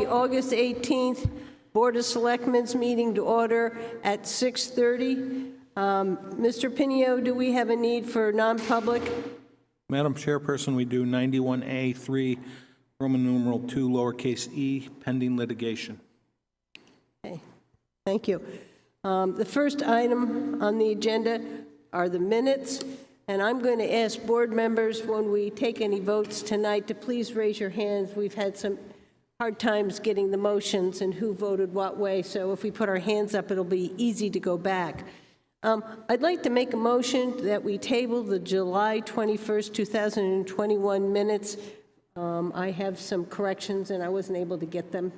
the August 18th Board of Selectmen's meeting to order at 6:30. Mr. Pinio, do we have a need for non-public? Madam Chairperson, we do 91A3, Roman numeral 2, lowercase e, pending litigation. Okay, thank you. The first item on the agenda are the minutes, and I'm going to ask board members when we take any votes tonight to please raise your hands. We've had some hard times getting the motions and who voted what way, so if we put our hands up, it'll be easy to go back. I'd like to make a motion that we table the July 21st, 2021 minutes. I have some corrections, and I wasn't able to get them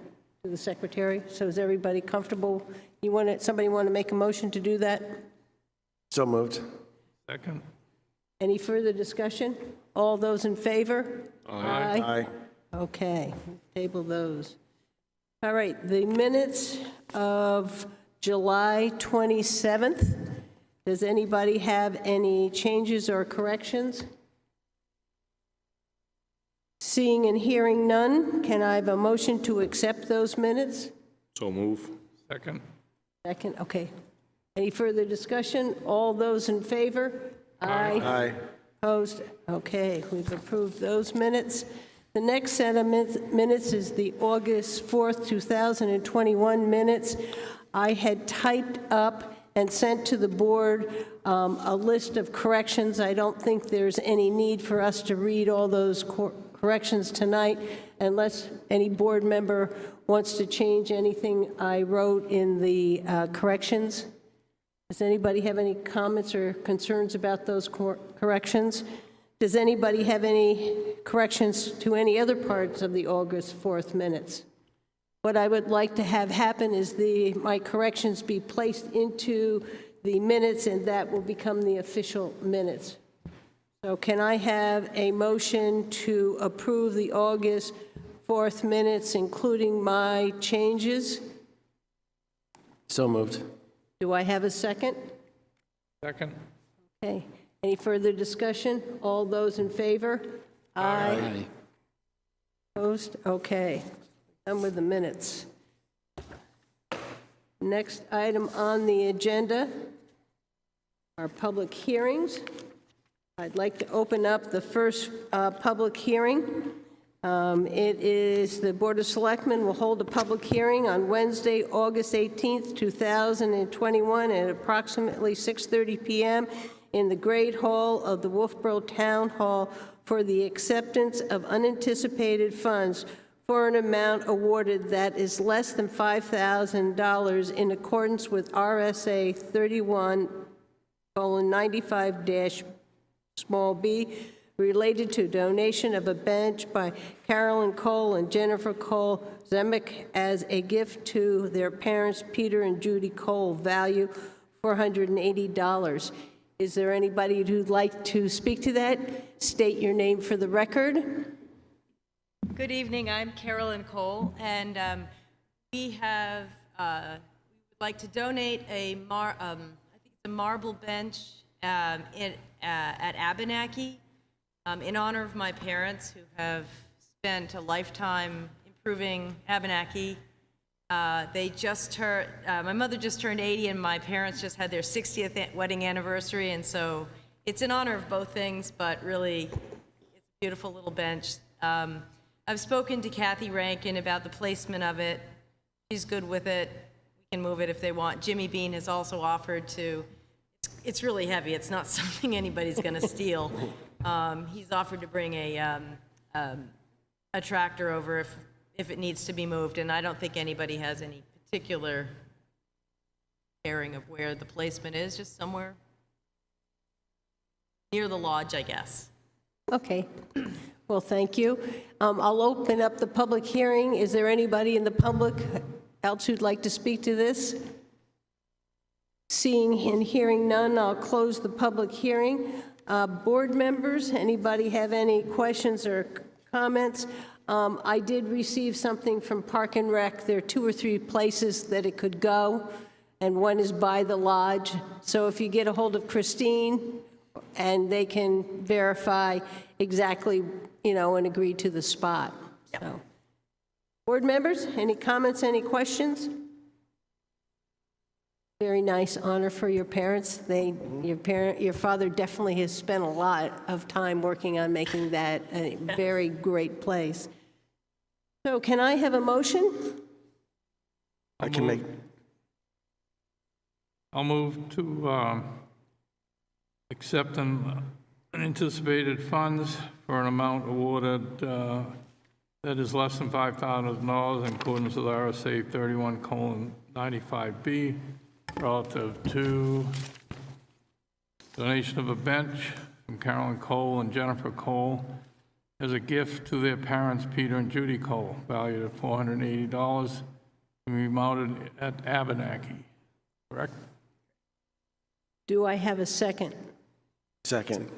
to the secretary. So is everybody comfortable? Somebody want to make a motion to do that? So moved. Second. Any further discussion? All those in favor? Aye. Aye. Okay, table those. All right, the minutes of July 27th. Does anybody have any changes or corrections? Seeing and hearing none, can I have a motion to accept those minutes? So move. Second. Second, okay. Any further discussion? All those in favor? Aye. Aye. Opposed? Okay, we've approved those minutes. The next set of minutes is the August 4th, 2021 minutes. I had typed up and sent to the board a list of corrections. I don't think there's any need for us to read all those corrections tonight unless any board member wants to change anything I wrote in the corrections. Does anybody have any comments or concerns about those corrections? Does anybody have any corrections to any other parts of the August 4th minutes? What I would like to have happen is my corrections be placed into the minutes, and that will become the official minutes. So can I have a motion to approve the August 4th minutes, including my changes? So moved. Do I have a second? Second. Okay. Any further discussion? All those in favor? Aye. Opposed? Okay. Done with the minutes. Next item on the agenda are public hearings. I'd like to open up the first public hearing. It is the Board of Selectmen will hold a public hearing on Wednesday, August 18th, 2021 at approximately 6:30 p.m. in the Great Hall of the Wolfeboro Town Hall for the acceptance of unanticipated funds for an amount awarded that is less than $5,000 in accordance with RSA 31:95-b related to donation of a bench by Carolyn Cole and Jennifer Cole Zemek as a gift to their parents, Peter and Judy Cole, value $480. Is there anybody who'd like to speak to that? State your name for the record. Good evening. I'm Carolyn Cole, and we have we would like to donate a marble bench at Abenaki in honor of my parents who have spent a lifetime improving Abenaki. They just turned, my mother just turned 80 and my parents just had their 60th wedding anniversary, and so it's in honor of both things, but really it's a beautiful little bench. I've spoken to Kathy Rankin about the placement of it. She's good with it. We can move it if they want. Jimmy Bean has also offered to, it's really heavy. It's not something anybody's gonna steal. He's offered to bring a tractor over if it needs to be moved, and I don't think anybody has any particular caring of where the placement is, just somewhere near the lodge, I guess. Okay. Well, thank you. I'll open up the public hearing. Is there anybody in the public else who'd like to speak to this? Seeing and hearing none, I'll close the public hearing. Board members, anybody have any questions or comments? I did receive something from Park and Rec. There are 2 or 3 places that it could go, and one is by the lodge. So if you get a hold of Christine, and they can verify exactly, and agree to the spot. Yep. So, Board members, any comments, any questions? Very nice honor for your parents. Your father definitely has spent a lot of time working on making that a very great place. So can I have a motion? I can make, I'll move to accept unanticipated funds for an amount awarded that is less than $5,000 in accordance with RSA 31:95B relative to donation of a bench from Carolyn Cole and Jennifer Cole as a gift to their parents, Peter and Judy Cole, valued at $480, to be mounted at Abenaki. Correct? Do I have a second? second.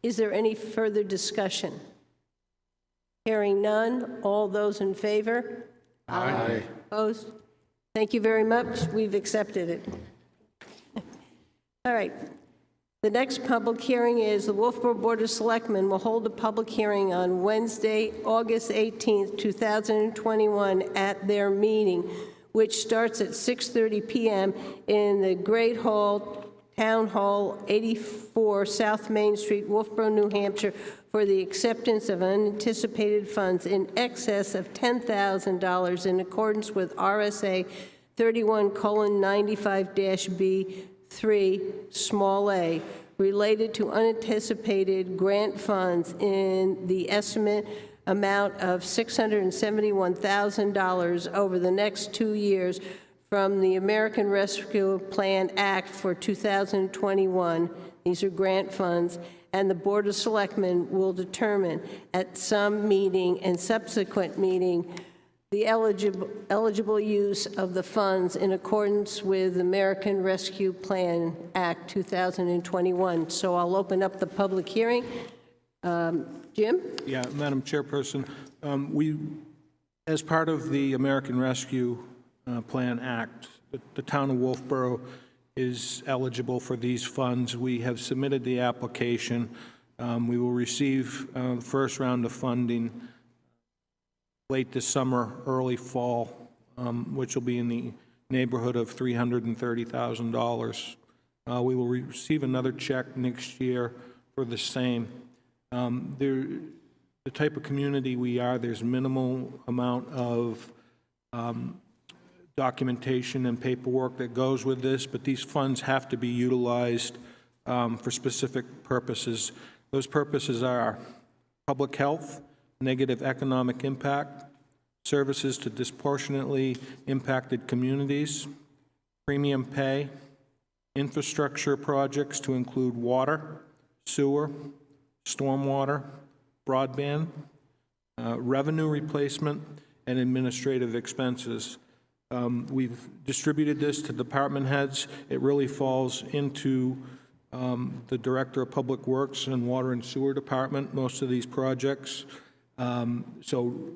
Is there any further discussion? Hearing none, all those in favor? Aye. Opposed? Thank you very much. We've accepted it. All right. The next public hearing is the Wolfeboro Board of Selectmen will hold a public hearing on Wednesday, August 18th, 2021 at their meeting, which starts at 6:30 p.m. in the Great Hall, Town Hall, 84 South Main Street, Wolfeboro, New Hampshire, for the acceptance of unanticipated funds in excess of $10,000 in accordance with RSA 31:95-B3, small a, related to unanticipated grant funds in the estimate amount of $671,000 over the next 2 years from the American Rescue Plan Act for 2021. These are grant funds, and the Board of Selectmen will determine at some meeting and subsequent meeting the eligible use of the funds in accordance with American Rescue Plan Act 2021. So I'll open up the public hearing. Jim? Yeah, Madam Chairperson, we, as part of the American Rescue Plan Act, the town of Wolfeboro is eligible for these funds. We have submitted the application. We will receive the first round of funding late this summer, early fall, which will be in the neighborhood of $330,000. We will receive another check next year for the same. The type of community we are, there's minimal amount of documentation and paperwork that goes with this, but these funds have to be utilized for specific purposes. Those purposes are public health, negative economic impact, services to disproportionately impacted communities, premium pay, infrastructure projects to include water, sewer, stormwater, broadband, revenue replacement, and administrative expenses. We've distributed this to department heads. It really falls into the Director of Public Works and Water and Sewer Department, most of these projects. So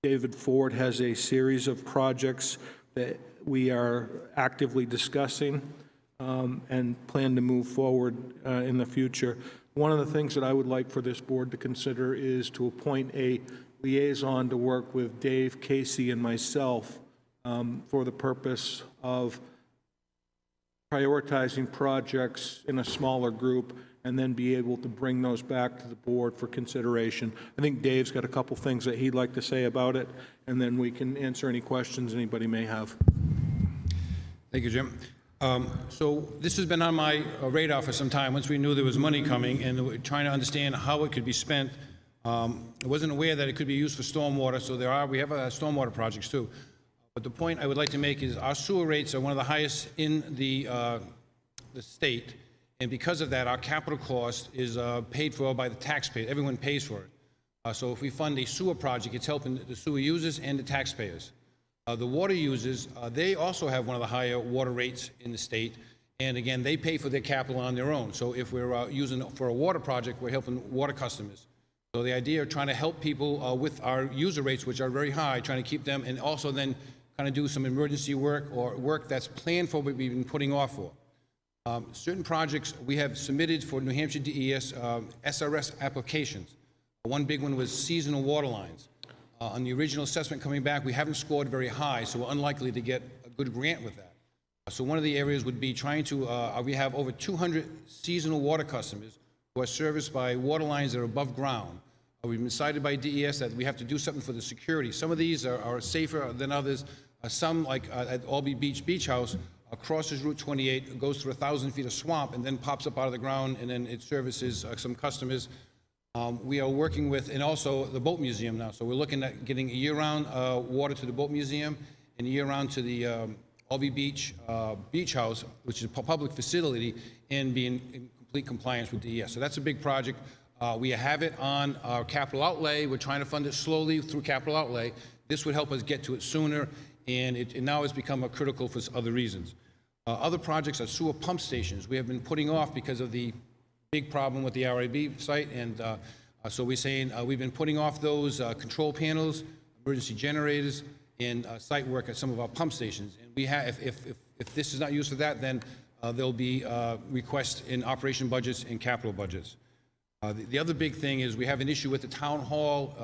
David Ford has a series of projects that we are actively discussing and plan to move forward in the future. One of the things that I would like for this board to consider is to appoint a liaison to work with Dave, Casey, and myself for the purpose of prioritizing projects in a smaller group and then be able to bring those back to the board for consideration. I think Dave's got a couple things that he'd like to say about it, and then we can answer any questions anybody may have. Thank you, Jim. So this has been on my radar for some time. Once we knew there was money coming and we're trying to understand how it could be spent, I wasn't aware that it could be used for stormwater, so we have stormwater projects too. But the point I would like to make is our sewer rates are one of the highest in the state, and because of that, our capital cost is paid for by the taxpayer. Everyone pays for it. So if we fund a sewer project, it's helping the sewer users and the taxpayers. The water users, they also have one of the higher water rates in the state, and again, they pay for their capital on their own. So if we're using for a water project, we're helping water customers. So the idea of trying to help people with our user rates, which are very high, trying to keep them, and also then kind of do some emergency work or work that's planned for what we've been putting off for. Certain projects we have submitted for New Hampshire DES SRS applications. One big one was seasonal water lines. On the original assessment coming back, we haven't scored very high, so we're unlikely to get a good grant with that. So one of the areas would be trying to, we have over 200 seasonal water customers who are serviced by water lines that are above ground. We've been cited by DES that we have to do something for the security. Some of these are safer than others. Some, like at Albee Beach House, crosses Route 28, goes through 1,000 feet of swamp, and then pops up out of the ground, and then it services some customers. We are working with, and also the boat museum now. So we're looking at getting year-round water to the boat museum and year-round to the Albee Beach House, which is a public facility, and being in complete compliance with DES. So that's a big project. We have it on our capital outlay. We're trying to fund it slowly through capital outlay. This would help us get to it sooner, and it now has become critical for other reasons. Other projects are sewer pump stations. We have been putting off because of the big problem with the RIB site, and so we're saying we've been putting off those control panels, emergency generators, and site work at some of our pump stations. And we have, if this is not used for that, then there'll be requests in operation budgets and capital budgets. The other big thing is we have an issue with the town hall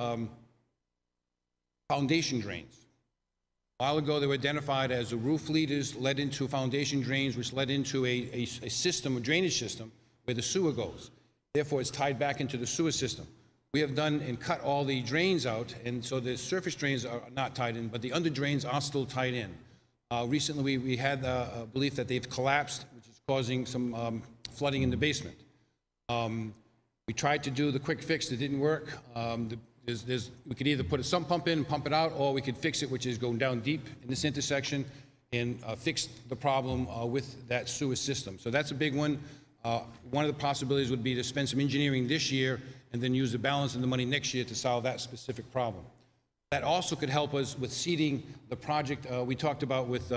foundation drains. A while ago, they were identified as the roof leaders led into foundation drains, which led into a system, a drainage system, where the sewer goes. Therefore, it's tied back into the sewer system. We have done and cut all the drains out, and so the surface drains are not tied in, but the under drains are still tied in. Recently, we had a belief that they've collapsed, which is causing some flooding in the basement. We tried to do the quick fix, it didn't work. We could either put a sump pump in and pump it out, or we could fix it, which is going down deep in this intersection, and fix the problem with that sewer system. So that's a big one. One of the possibilities would be to spend some engineering this year and then use the balance of the money next year to solve that specific problem. That also could help us with seeding the project we talked about with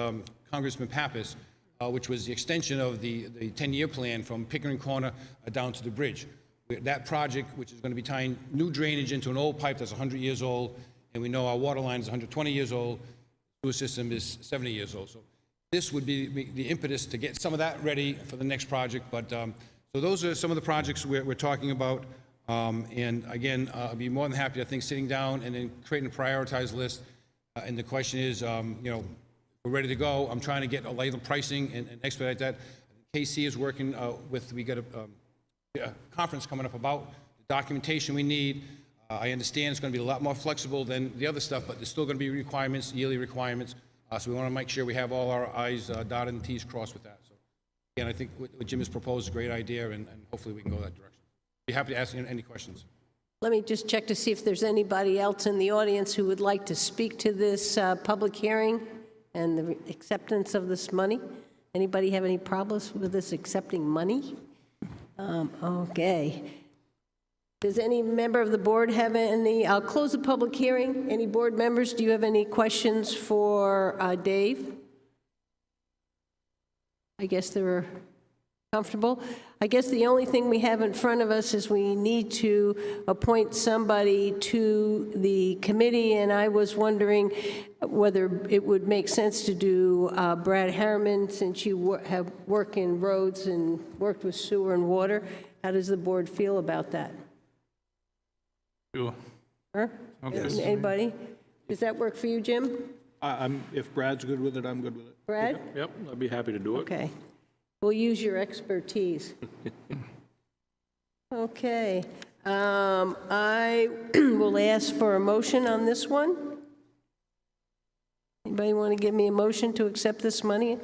Congressman Pappas, which was the extension of the 10-year plan from Pickering Corner down to the bridge. That project, which is going to be tying new drainage into an old pipe that's 100 years old, and we know our water line is 120 years old, the sewer system is 70 years old. So this would be the impetus to get some of that ready for the next project. But so those are some of the projects we're talking about. And again, I'd be more than happy, I think, sitting down and then creating a prioritized list. And the question is, you know, we're ready to go. I'm trying to get a later pricing and expedite that. KC is working with, we got a conference coming up about the documentation we need. I understand it's going to be a lot more flexible than the other stuff, but there's still going to be requirements, yearly requirements. So we want to make sure we have all our I's dotted and T's crossed with that. So again, I think what Jim has proposed is a great idea, and hopefully we can go that direction. Be happy to ask you any questions. Let me just check to see if there's anybody else in the audience who would like to speak to this public hearing and the acceptance of this money. Anybody have any problems with this accepting money? Okay. Does any member of the board have any? I'll close the public hearing. Any board members, do you have any questions for Dave? I guess they're comfortable. I guess the only thing we have in front of us is we need to appoint somebody to the committee, and I was wondering whether it would make sense to do Brad Harriman, since you have worked in roads and worked with sewer and water. How does the board feel about that? Sure. Huh? Okay. Anybody? Does that work for you, Jim? If Brad's good with it, I'm good with it. Brad? Yep, I'd be happy to do it. Okay. We'll use your expertise. Okay. I will ask for a motion on this one. Anybody want to give me a motion to accept this money?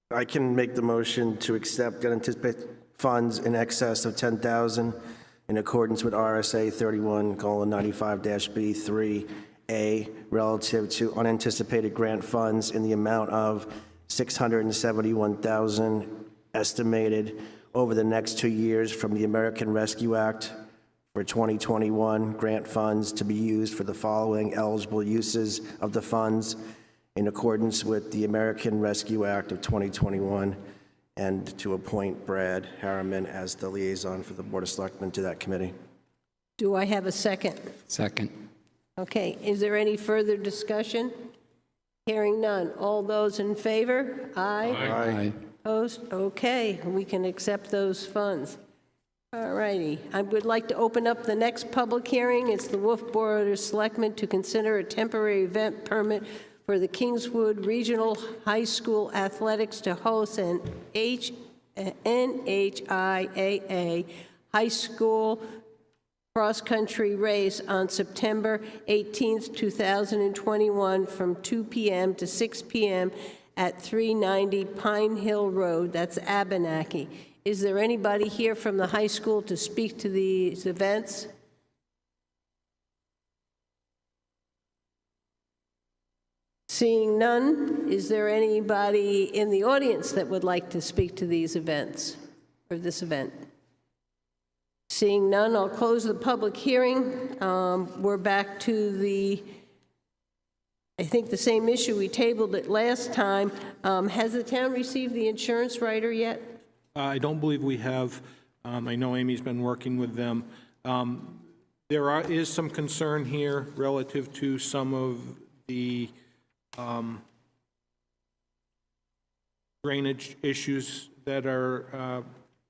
I can make the motion to accept unanticipated funds in excess of $10,000 in accordance with RSA 31:95-B3A relative to unanticipated grant funds in the amount of $671,000 estimated over the next 2 years from the American Rescue Act for 2021 grant funds to be used for the following eligible uses of the funds in accordance with the American Rescue Act of 2021, and to appoint Brad Harriman as the liaison for the Board of Selectmen to that committee. Do I have a second? Second. Okay. Is there any further discussion? Hearing none. All those in favor? Aye. Aye. Opposed? Okay, we can accept those funds. All righty. I would like to open up the next public hearing. It's the Wolfeboro Selectmen to consider a temporary event permit for the Kingswood Regional High School Athletics to host an NHIAA High School cross-country race on September 18th, 2021, from 2 p.m. to 6 p.m. at 390 Pine Hill Road, that's Abenaki. Is there anybody here from the high school to speak to these events? Seeing none, is there anybody in the audience that would like to speak to these events, or this event? Seeing none, I'll close the public hearing. We're back to I think the same issue. We tabled it last time. Has the town received the insurance rider yet? I don't believe we have. I know Amy's been working with them. There is some concern here relative to some of the drainage issues that are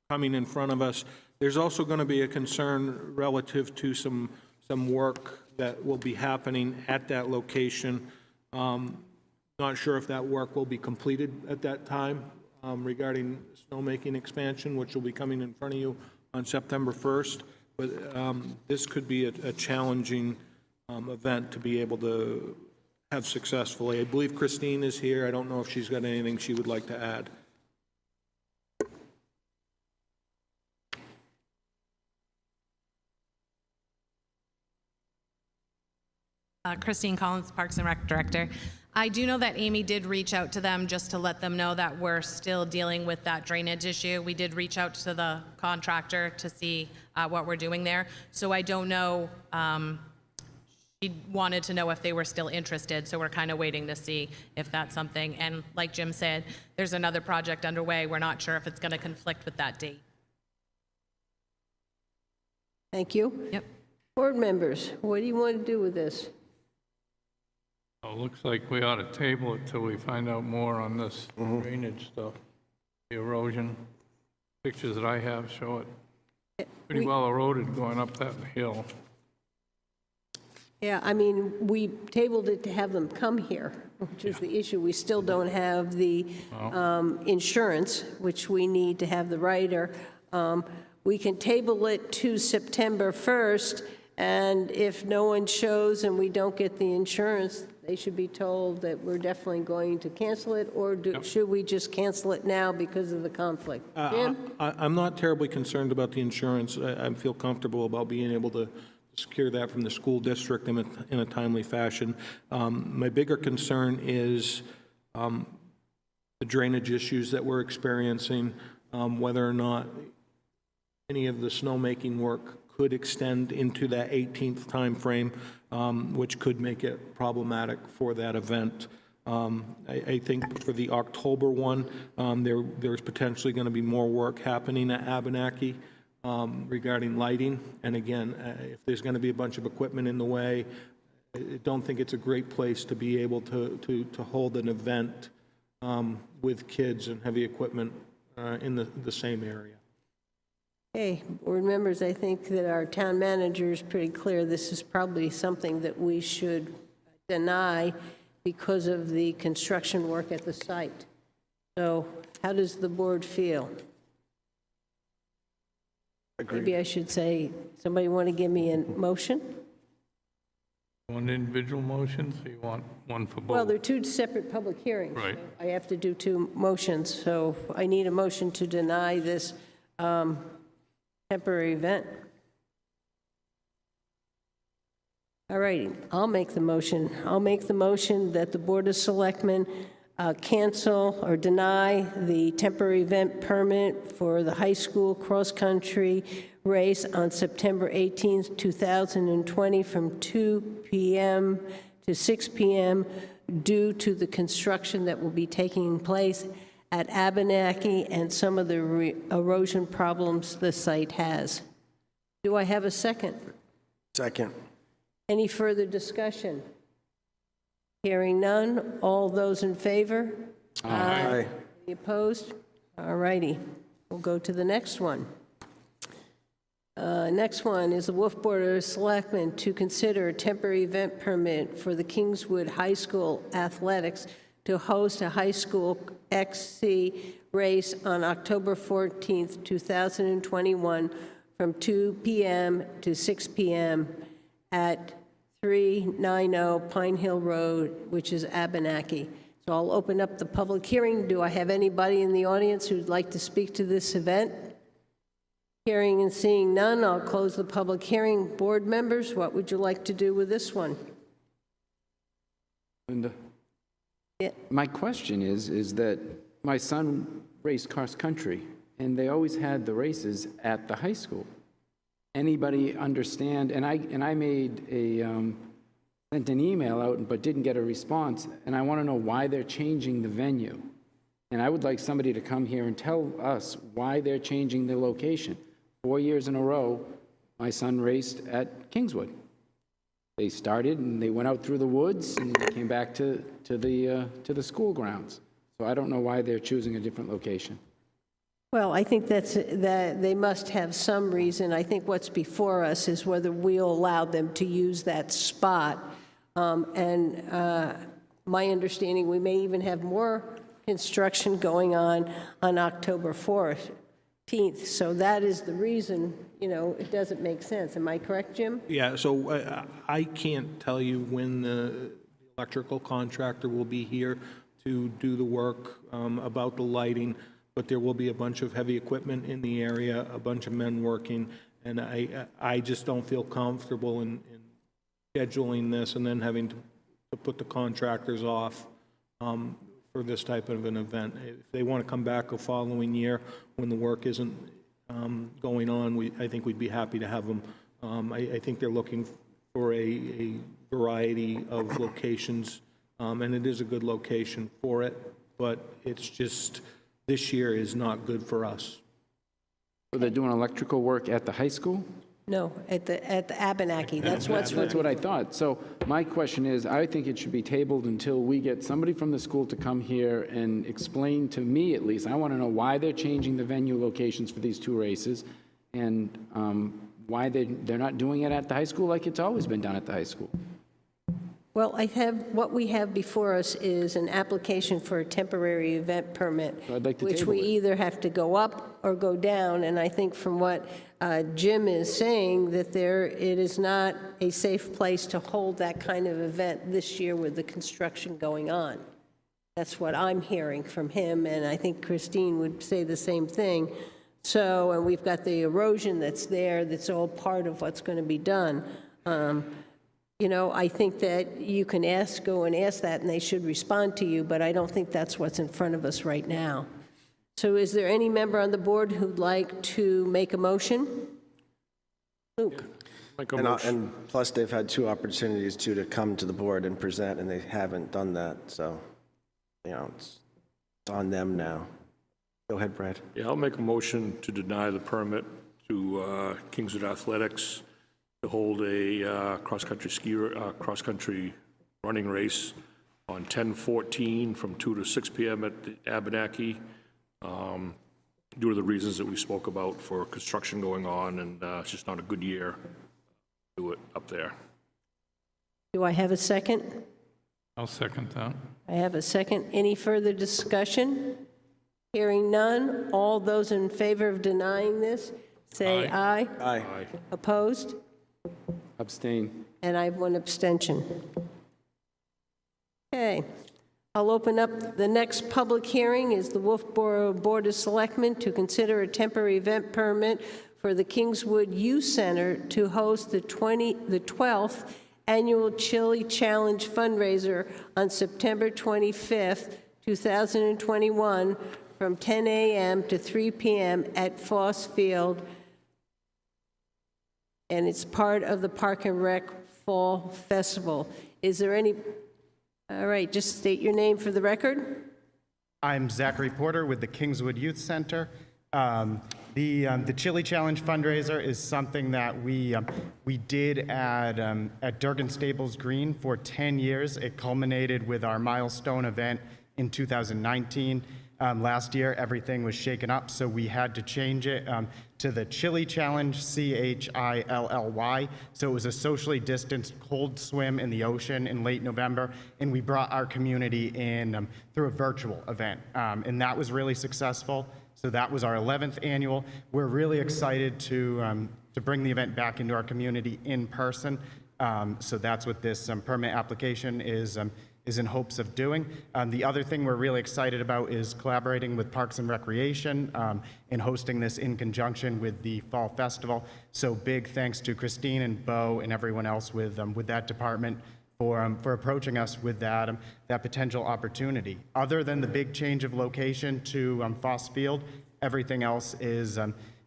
coming in front of us. There's also going to be a concern relative to some work that will be happening at that location. Not sure if that work will be completed at that time regarding snowmaking expansion, which will be coming in front of you on September 1st. But this could be a challenging event to be able to have successfully. I believe Christine is here. I don't know if she's got anything she would like to add. Christine Collins, Parks and Rec Director. I do know that Amy did reach out to them just to let them know that we're still dealing with that drainage issue. We did reach out to the contractor to see what we're doing there. So I don't know, she wanted to know if they were still interested, so we're kind of waiting to see if that's something. And like Jim said, there's another project underway. We're not sure if it's going to conflict with that date. Thank you. Yep. Board members, what do you want to do with this? Well, it looks like we ought to table it till we find out more on this drainage stuff. The erosion, pictures that I have show it pretty well eroded going up that hill. Yeah, I mean, we tabled it to have them come here, which is the issue. We still don't have the insurance, which we need to have the rider. We can table it to September 1st, and if no one shows and we don't get the insurance, they should be told that we're definitely going to cancel it, or should we just cancel it now because of the conflict? Jim? I'm not terribly concerned about the insurance. I feel comfortable about being able to secure that from the school district in a timely fashion. My bigger concern is the drainage issues that we're experiencing, whether or not any of the snowmaking work could extend into that 18th time frame, which could make it problematic for that event. I think for the October one, there's potentially going to be more work happening at Abenaki regarding lighting. And again, if there's going to be a bunch of equipment in the way, I don't think it's a great place to be able to hold an event with kids and heavy equipment in the same area. Okay, board members, I think that our town manager is pretty clear. This is probably something that we should deny because of the construction work at the site. So how does the board feel? Agreed. Maybe I should say, somebody want to give me a motion? One individual motion, so you want one for both? Well, they're two separate public hearings. Right. So I have to do two motions, so I need a motion to deny this temporary event. All righty, I'll make the motion. I'll make the motion that the Board of Selectmen cancel or deny the temporary event permit for the high school cross-country race on September 18th, 2020, from 2 p.m. to 6 p.m. due to the construction that will be taking place at Abenaki and some of the erosion problems the site has. Do I have a second? Second. Any further discussion? Hearing none, all those in favor? Aye. Any opposed? All righty, we'll go to the next one. Next one is the Wolfeboro Selectmen to consider a temporary event permit for the Kingswood High School Athletics to host a high school XC race on October 14th, 2021, from 2 p.m. to 6 p.m. at 390 Pine Hill Road, which is Abenaki. So I'll open up the public hearing. Do I have anybody in the audience who'd like to speak to this event? Hearing and seeing none, I'll close the public hearing. Board members, what would you like to do with this one? Linda? Yeah. My question is that my son raced cross-country, and they always had the races at the high school. Anybody understand, and I made a, sent an email out, but didn't get a response, and I want to know why they're changing the venue. And I would like somebody to come here and tell us why they're changing the location. 4 years in a row, my son raced at Kingswood. They started and they went out through the woods and came back to the school grounds. So I don't know why they're choosing a different location. Well, I think that they must have some reason. I think what's before us is whether we'll allow them to use that spot. My understanding, we may even have more construction going on October 14th. So that is the reason, it doesn't make sense. Am I correct, Jim? Yeah, so I can't tell you when the electrical contractor will be here to do the work about the lighting, but there will be a bunch of heavy equipment in the area, a bunch of men working, and I just don't feel comfortable in scheduling this and then having to put the contractors off for this type of an event. If they want to come back the following year when the work isn't going on, I think we'd be happy to have them. I think they're looking for a variety of locations, and it is a good location for it, but it's just, this year is not good for us. So they're doing electrical work at the high school? No, at the Abenaki. That's what I thought. So my question is, I think it should be tabled until we get somebody from the school to come here and explain to me, at least. I want to know why they're changing the venue locations for these two races, and why they're not doing it at the high school like it's always been done at the high school. Well, what we have before us is an application for a temporary event permit, So I'd like to which table we it. either have to go up or go down, and I think from what Jim is saying, that it is not a safe place to hold that kind of event this year with the construction going on. That's what I'm hearing from him, and I think Christine would say the same thing. So, and we've got the erosion that's there, that's all part of what's going to be done. I think that you can go and ask that, and they should respond to you, but I don't think that's what's in front of us right now. So is there any member on the board who'd like to make a motion? Luke? And plus, they've had two opportunities to come to the board and present, and they haven't done that. So, it's on them now. Go ahead, Brad. Yeah, I'll make a motion to deny the permit to Kingswood Athletics to hold a cross-country running race on 10/14 from 2 to 6 p.m. at the Abenaki, due to the reasons that we spoke about for construction going on, and it's just not a good year to do it up there. Do I have a second? I'll second that. I have a second. Any further discussion? Hearing none. All those in favor of denying this, say aye. Aye. Opposed? Abstain. And I have one abstention. Okay. I'll open up the next public hearing is the Wolfeboro Board of Selectmen to consider a temporary event permit for the Kingswood Youth Center to host the 12th Annual Chile Challenge Fundraiser on September 25th, 2021, from 10 a.m. to 3 p.m. at Foss Field, and it's part of the Park and Rec Fall Festival. Is there any... All right, just state your name for the record. I'm Zachary Porter with the Kingswood Youth Center. The Chili Challenge fundraiser is something that we did at Durgan Stables Green for 10 years. It culminated with our milestone event in 2019. Last year, everything was shaken up, so we had to change it to the Chile Challenge, CHILLY. So it was a socially distanced cold swim in the ocean in late November, and we brought our community in through a virtual event, and that was really successful. So that was our 11th annual. We're really excited to bring the event back into our community in person. So that's what this permit application is in hopes of doing. The other thing we're really excited about is collaborating with Parks and Recreation and hosting this in conjunction with the Fall Festival. So big thanks to Christine and Bo and everyone else with that department for approaching us with that potential opportunity. Other than the big change of location to Foss Field, everything else is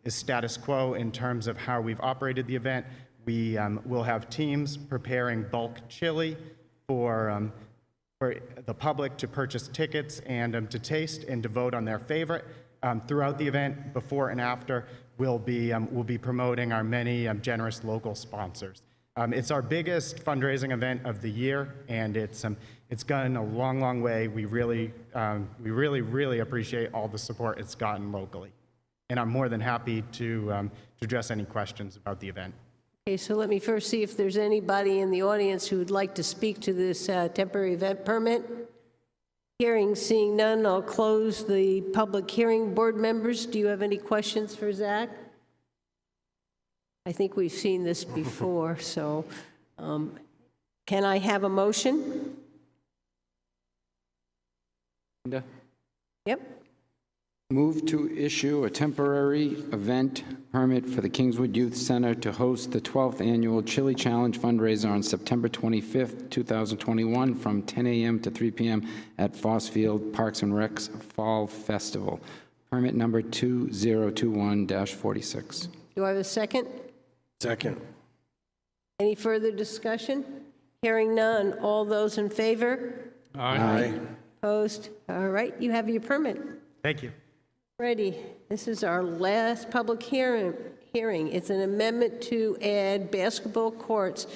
status quo in terms of how we've operated the event. We will have teams preparing bulk chili for the public to purchase tickets and to taste and to vote on their favorite. Throughout the event, before and after, we'll be promoting our many generous local sponsors. It's our biggest fundraising event of the year, and it's gotten a long, long way. We really appreciate all the support it's gotten locally. And I'm more than happy to address any questions about the event. Okay, so let me first see if there's anybody in the audience who would like to speak to this temporary event permit. Seeing none, I'll close the public hearing. Board members, do you have any questions for Zach? I think we've seen this before, so can I have a motion? Linda? Yep. Move to issue a temporary event permit for the Kingswood Youth Center to host the 12th Annual Chili Challenge fundraiser on September 25th, 2021 from 10 a.m. to 3 p.m. at Foss Field Parks and Rec's Fall Festival. Permit number 2021-46. Do I have a second? Second. Any further discussion? Hearing none. All those in favor? Aye. Opposed? All right, you have your permit. Thank you. Ready. This is our last public hearing. It's an amendment to add basketball courts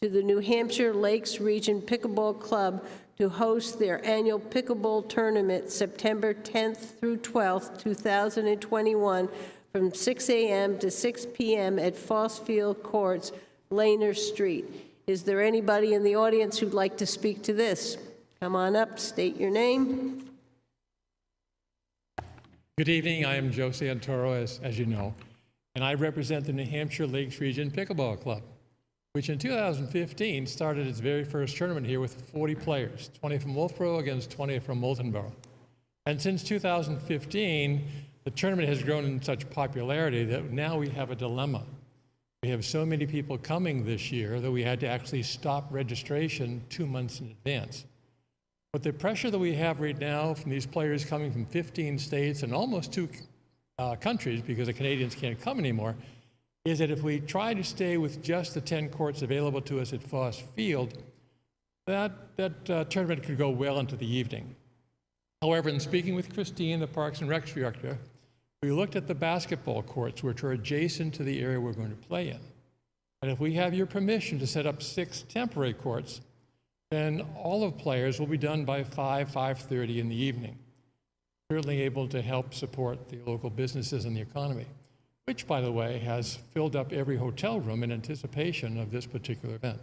to the New Hampshire Lakes Region Pickleball Club to host their annual pickleball tournament September 10th through 12th, 2021 from 6 a.m. to 6 p.m. at Foss Field Courts, Laner Street. Is there anybody in the audience who'd like to speak to this? Come on up, state your name. Good evening. I am Joe Santoro, as you know, and I represent the New Hampshire Lakes Region Pickleball Club, which in 2015 started its very first tournament here with 40 players, 20 from Wolfeboro against 20 from Wolfeboro. And since 2015, the tournament has grown in such popularity that now we have a dilemma. We have so many people coming this year that we had to actually stop registration 2 months in advance. But the pressure that we have right now from these players coming from 15 states and almost 2 countries, because the Canadians can't come anymore, is that if we try to stay with just the 10 courts available to us at Foss Field, that tournament could go well into the evening. However, in speaking with Christine, the Parks and Rec director, we looked at the basketball courts, which are adjacent to the area we're going to play in. And if we have your permission to set up 6 temporary courts, then all of players will be done by 5:30 in the evening, certainly able to help support the local businesses and the economy, which, by the way, has filled up every hotel room in anticipation of this particular event.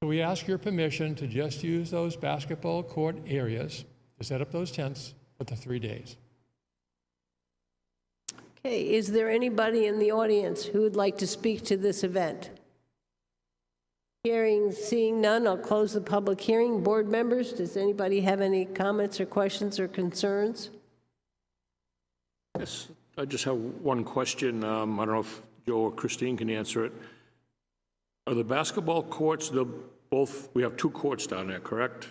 So we ask your permission to just use those basketball court areas to set up those tents for the 3 days. Okay, is there anybody in the audience who would like to speak to this event? Seeing none, I'll close the public hearing. Board members, does anybody have any comments or questions or concerns? Yes, I just have one question. I don't know if Joe or Christine can answer it. Are the basketball courts, we have 2 courts down there, correct?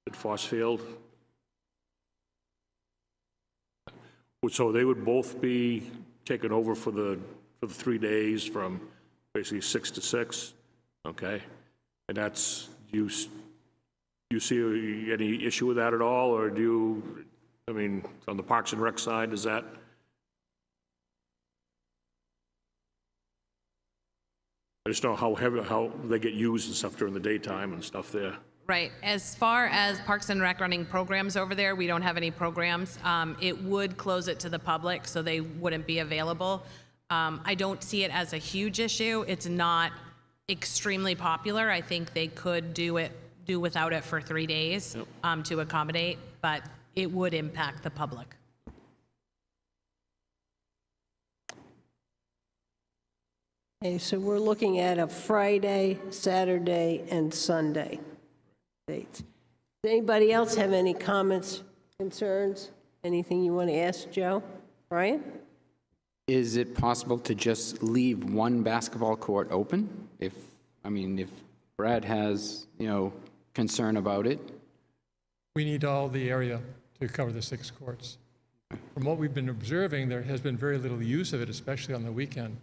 At Foss Field? So they would both be taken over for the 3 days from basically 6 to 6, okay? And that's, you see any issue with that at all, or do you, I mean, on the Parks and Rec side, is that? I just know how they get used and stuff during the daytime and stuff there. Right. As far as Parks and Rec running programs over there, we don't have any programs. It would close it to the public, so they wouldn't be available. I don't see it as a huge issue. It's not extremely popular. I think they could do without it for 3 days to accommodate, but it would impact the public. Okay, so we're looking at a Friday, Saturday, and Sunday dates. Does anybody else have any comments, concerns, anything you want to ask Joe? Brian? Is it possible to just leave one basketball court open? If Brad has, concern about it. We need all the area to cover the 6 courts. From what we've been observing, there has been very little use of it, especially on the weekend.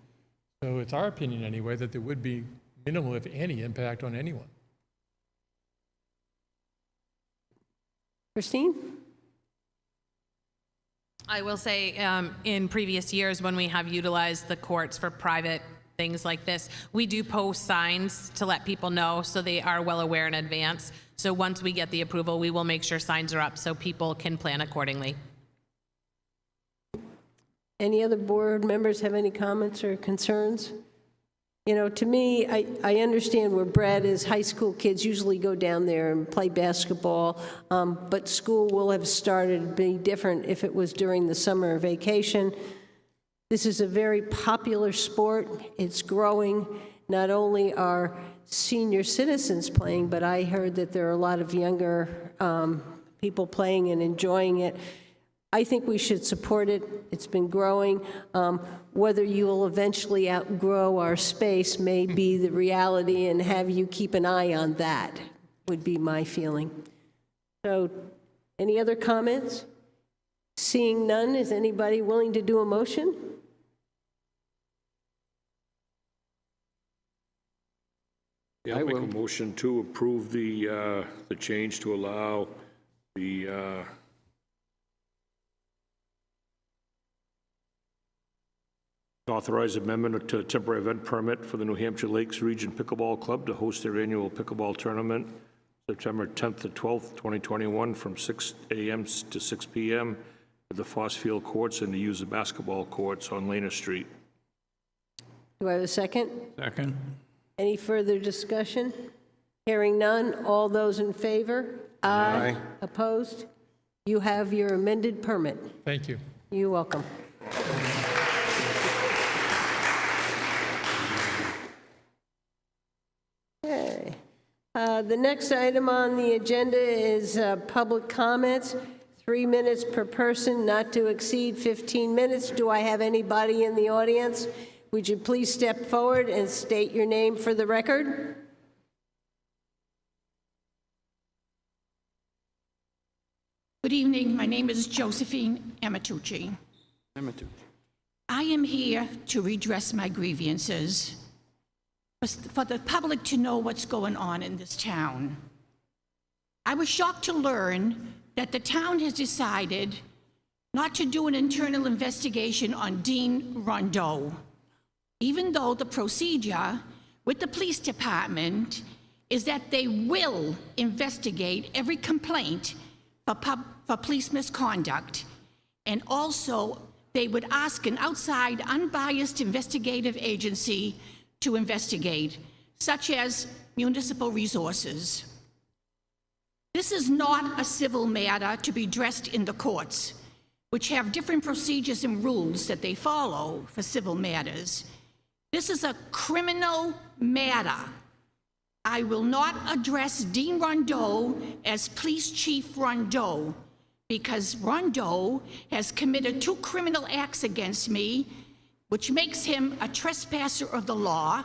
So it's our opinion anyway that there would be minimal, if any, impact on anyone. Christine? I will say, in previous years, when we have utilized the courts for private things like this, we do post signs to let people know so they are well aware in advance. So once we get the approval, we will make sure signs are up so people can plan accordingly. Any other board members have any comments or concerns? To me, I understand where Brad is. High school kids usually go down there and play basketball, but school will have started to be different if it was during the summer vacation. This is a very popular sport. It's growing. Not only are senior citizens playing, but I heard that there are a lot of younger people playing and enjoying it. I think we should support it. It's been growing. Whether you will eventually outgrow our space may be the reality, and have you keep an eye on that would be my feeling. So, any other comments? Seeing none, is anybody willing to do a motion? Yeah, I'll make a motion to approve the change to allow the authorized amendment to a temporary event permit for the New Hampshire Lakes Region Pickleball Club to host their annual pickleball tournament September 10th to 12th, 2021, from 6 a.m. to 6 p.m. at the Fossfield Courts, and to use the basketball courts on Lena Street. Do I have a second? Second. Any further discussion? Hearing none, all those in favor? Aye. Opposed? You have your amended permit. Thank you. You're welcome. Okay. The next item on the agenda is public comments. 3 minutes per person, not to exceed 15 minutes. Do I have anybody in the audience? Would you please step forward and state your name for the record? Good evening. My name is Josephine Amatucci. I am here to redress my grievances, for the public to know what's going on in this town. I was shocked to learn that the town has decided not to do an internal investigation on Dean Rondeau, even though the procedure with the police department is that they will investigate every complaint for police misconduct, and also they would ask an outside unbiased investigative agency to investigate, such as municipal resources. This is not a civil matter to be addressed in the courts, which have different procedures and rules that they follow for civil matters. This is a criminal matter. I will not address Dean Rondeau as Police Chief Rondeau, because Rondeau has committed 2 criminal acts against me, which makes him a trespasser of the law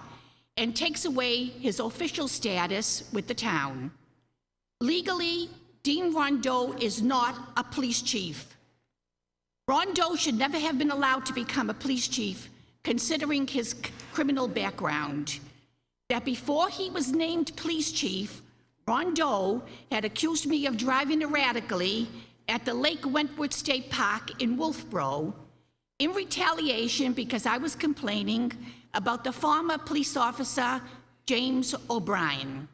and takes away his official status with the town. Legally, Dean Rondeau is not a police chief. Rondeau should never have been allowed to become a police chief, considering his criminal background. That before he was named police chief, Rondeau had accused me of driving erratically at the Lake Wentworth State Park in Wolfeboro, in retaliation because I was complaining about the former police officer, James O'Brien.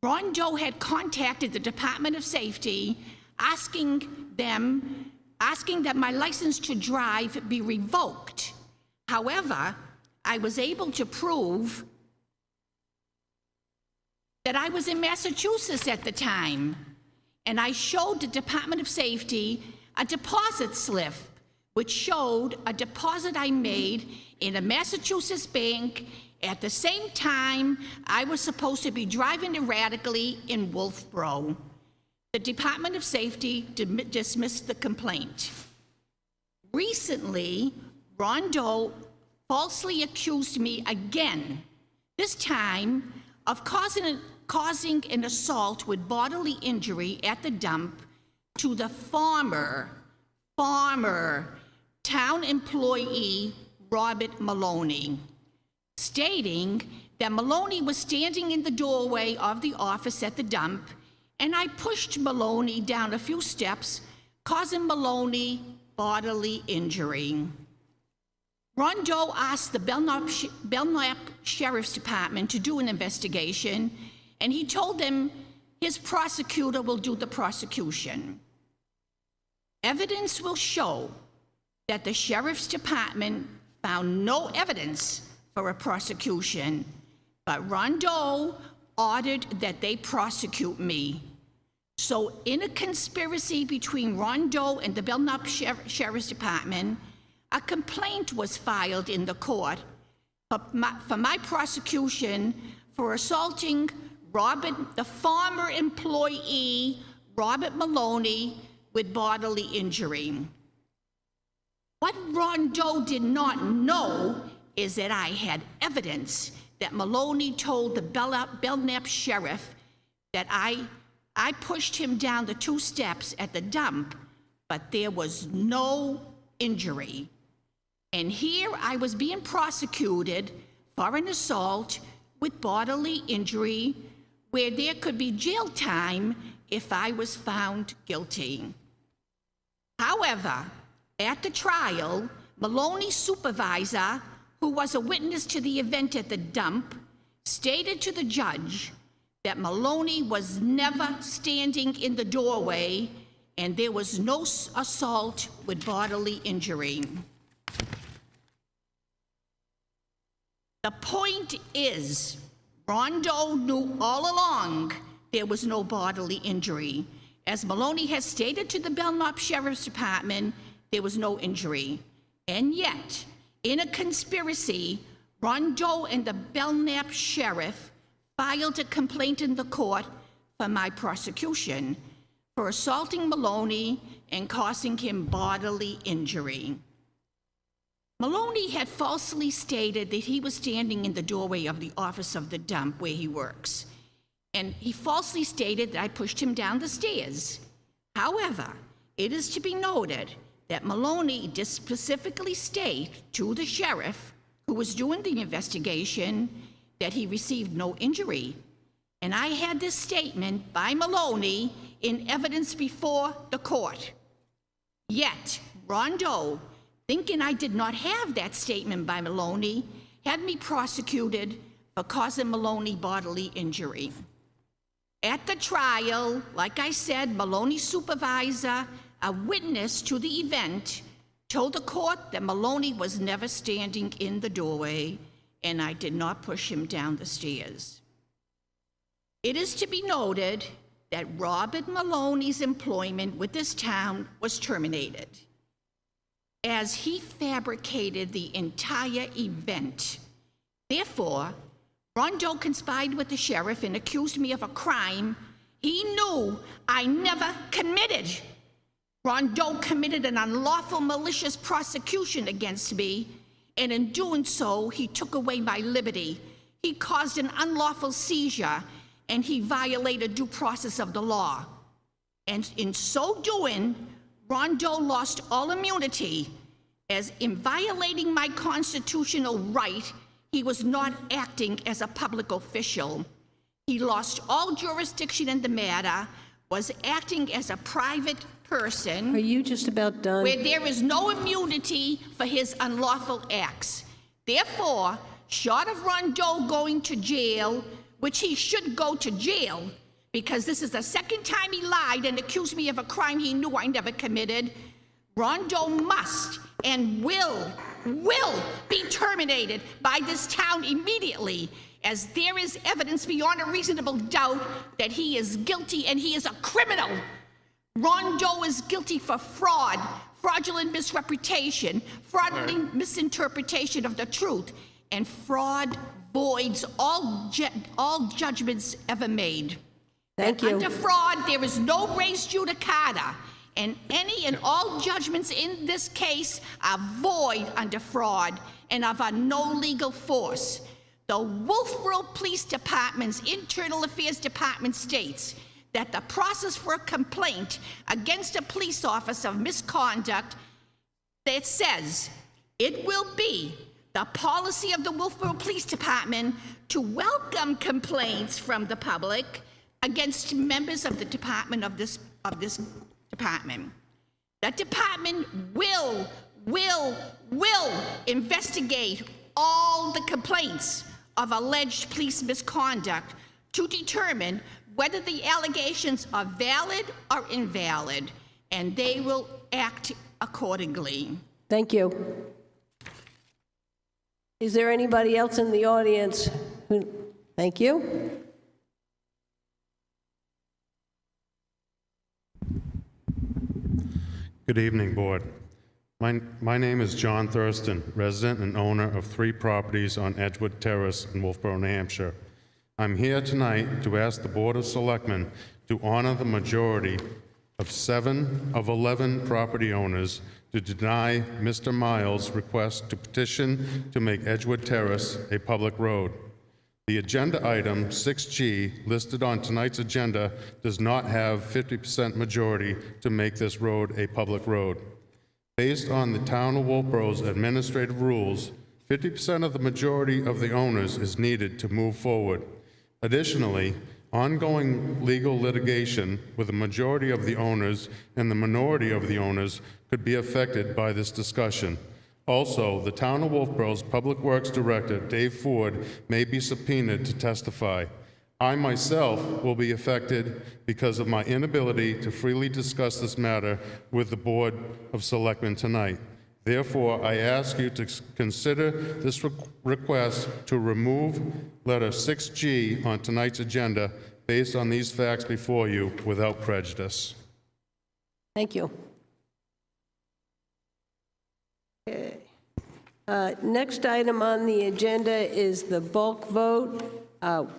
Ron Doe had contacted the Department of Safety, asking that my license to drive be revoked. However, I was able to prove that I was in Massachusetts at the time, and I showed the Department of Safety a deposit slip, which showed a deposit I made in a Massachusetts bank at the same time I was supposed to be driving erratically in Wolfeboro. The Department of Safety dismissed the complaint. Recently, Ron Doe falsely accused me again, this time of causing an assault with bodily injury at the dump to the former town employee Robert Maloney, stating that Maloney was standing in the doorway of the office at the dump, and I pushed Maloney down a few steps, causing Maloney bodily injury. Ron Doe asked the Belknap Sheriff's Department to do an investigation, and he told them his prosecutor will do the prosecution. Evidence will show that the Sheriff's Department found no evidence for a prosecution, but Ron Doe ordered that they prosecute me. So in a conspiracy between Ron Doe and the Belknap Sheriff's Department, a complaint was filed in the court for my prosecution for assaulting the former employee, Robert Maloney, with bodily injury. What Ron Doe did not know is that I had evidence that Maloney told the Belknap sheriff that I pushed him down the 2 steps at the dump, but there was no injury. And here I was being prosecuted for an assault with bodily injury where there could be jail time if I was found guilty. However, at the trial, Maloney's supervisor, who was a witness to the event at the dump, stated to the judge that Maloney was never standing in the doorway and there was no assault with bodily injury. The point is, Ron Doe knew all along there was no bodily injury. As Maloney has stated to the Belknap Sheriff's Department, there was no injury. And yet, in a conspiracy, Ron Doe and the Belknap Sheriff filed a complaint in the court for my prosecution for assaulting Maloney and causing him bodily injury. Maloney had falsely stated that he was standing in the doorway of the office of the dump where he works, and he falsely stated that I pushed him down the stairs. However, it is to be noted that Maloney did specifically state to the sheriff who was doing the investigation that he received no injury. And I had this statement by Maloney in evidence before the court. Yet, Ron Doe, thinking I did not have that statement by Maloney, had me prosecuted for causing Maloney bodily injury. At the trial, like I said, Maloney's supervisor, a witness to the event, told the court that Maloney was never standing in the doorway and I did not push him down the stairs. It is to be noted that Robert Maloney's employment with this town was terminated, as he fabricated the entire event. Therefore, Ron Doe conspired with the sheriff and accused me of a crime he knew I never committed. Ron Doe committed an unlawful malicious prosecution against me, and in doing so, he took away my liberty. He caused an unlawful seizure, and he violated due process of the law. And in so doing, Ron Doe lost all immunity, as in violating my constitutional right, he was not acting as a public official. He lost all jurisdiction in the matter, was acting as a private person. Are you just about done? Where there is no immunity for his unlawful acts. Therefore, short of Ron Doe going to jail which he should go to jail because this is the second time he lied and accused me of a crime he knew I never committed, Ron Doe must and will be terminated by this town immediately, as there is evidence beyond a reasonable doubt that he is guilty and he is a criminal. Ron Doe is guilty for fraud, fraudulent misrepresentation, fraudulent misinterpretation of the truth, and fraud voids all judgments ever made. Thank you. Under fraud, there is no res judicata, and any and all judgments in this case are void under fraud and of no legal force. The Wolfeboro Police Department's Internal Affairs Department states that the process for a complaint against a police officer of misconduct, that says it will be the policy of the Wolfeboro Police Department to welcome complaints from the public against members of the department of this department. That department will investigate all the complaints of alleged police misconduct to determine whether the allegations are valid or invalid, and they will act accordingly. Thank you. Is there anybody else in the audience who, thank you. Good evening, Board. My name is John Thurston, resident and owner of 3 properties on Edgewood Terrace in Wolfeboro, New Hampshire. I'm here tonight to ask the Board of Selectmen to honor the majority of 7 of 11 property owners to deny Mr. Miles' request to petition to make Edgewood Terrace a public road. The agenda item 6G listed on tonight's agenda does not have 50% majority to make this road a public road. Based on the Town of Wolfeboro's administrative rules, 50% of the majority of the owners is needed to move forward. Additionally, ongoing legal litigation with the majority of the owners and the minority of the owners could be affected by this discussion. Also, the Town of Wolfeboro's Public Works Director, Dave Ford, may be subpoenaed to testify. I myself will be affected because of my inability to freely discuss this matter with the Board of Selectmen tonight. Therefore, I ask you to consider this request to remove letter 6G on tonight's agenda based on these facts before you without prejudice. Thank you. Okay. Next item on the agenda is the bulk vote.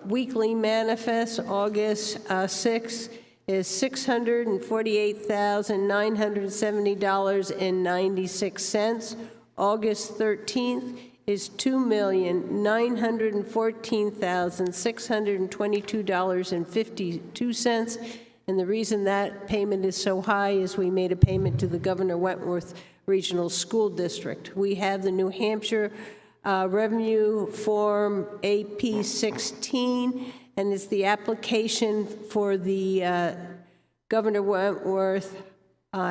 Weekly manifest, August 6th, is $648,970.96. August 13th is $2,914,622.52. And the reason that payment is so high is we made a payment to the Governor Wentworth Regional School District. We have the New Hampshire Revenue Form AP16, and it's the application for the Governor Wentworth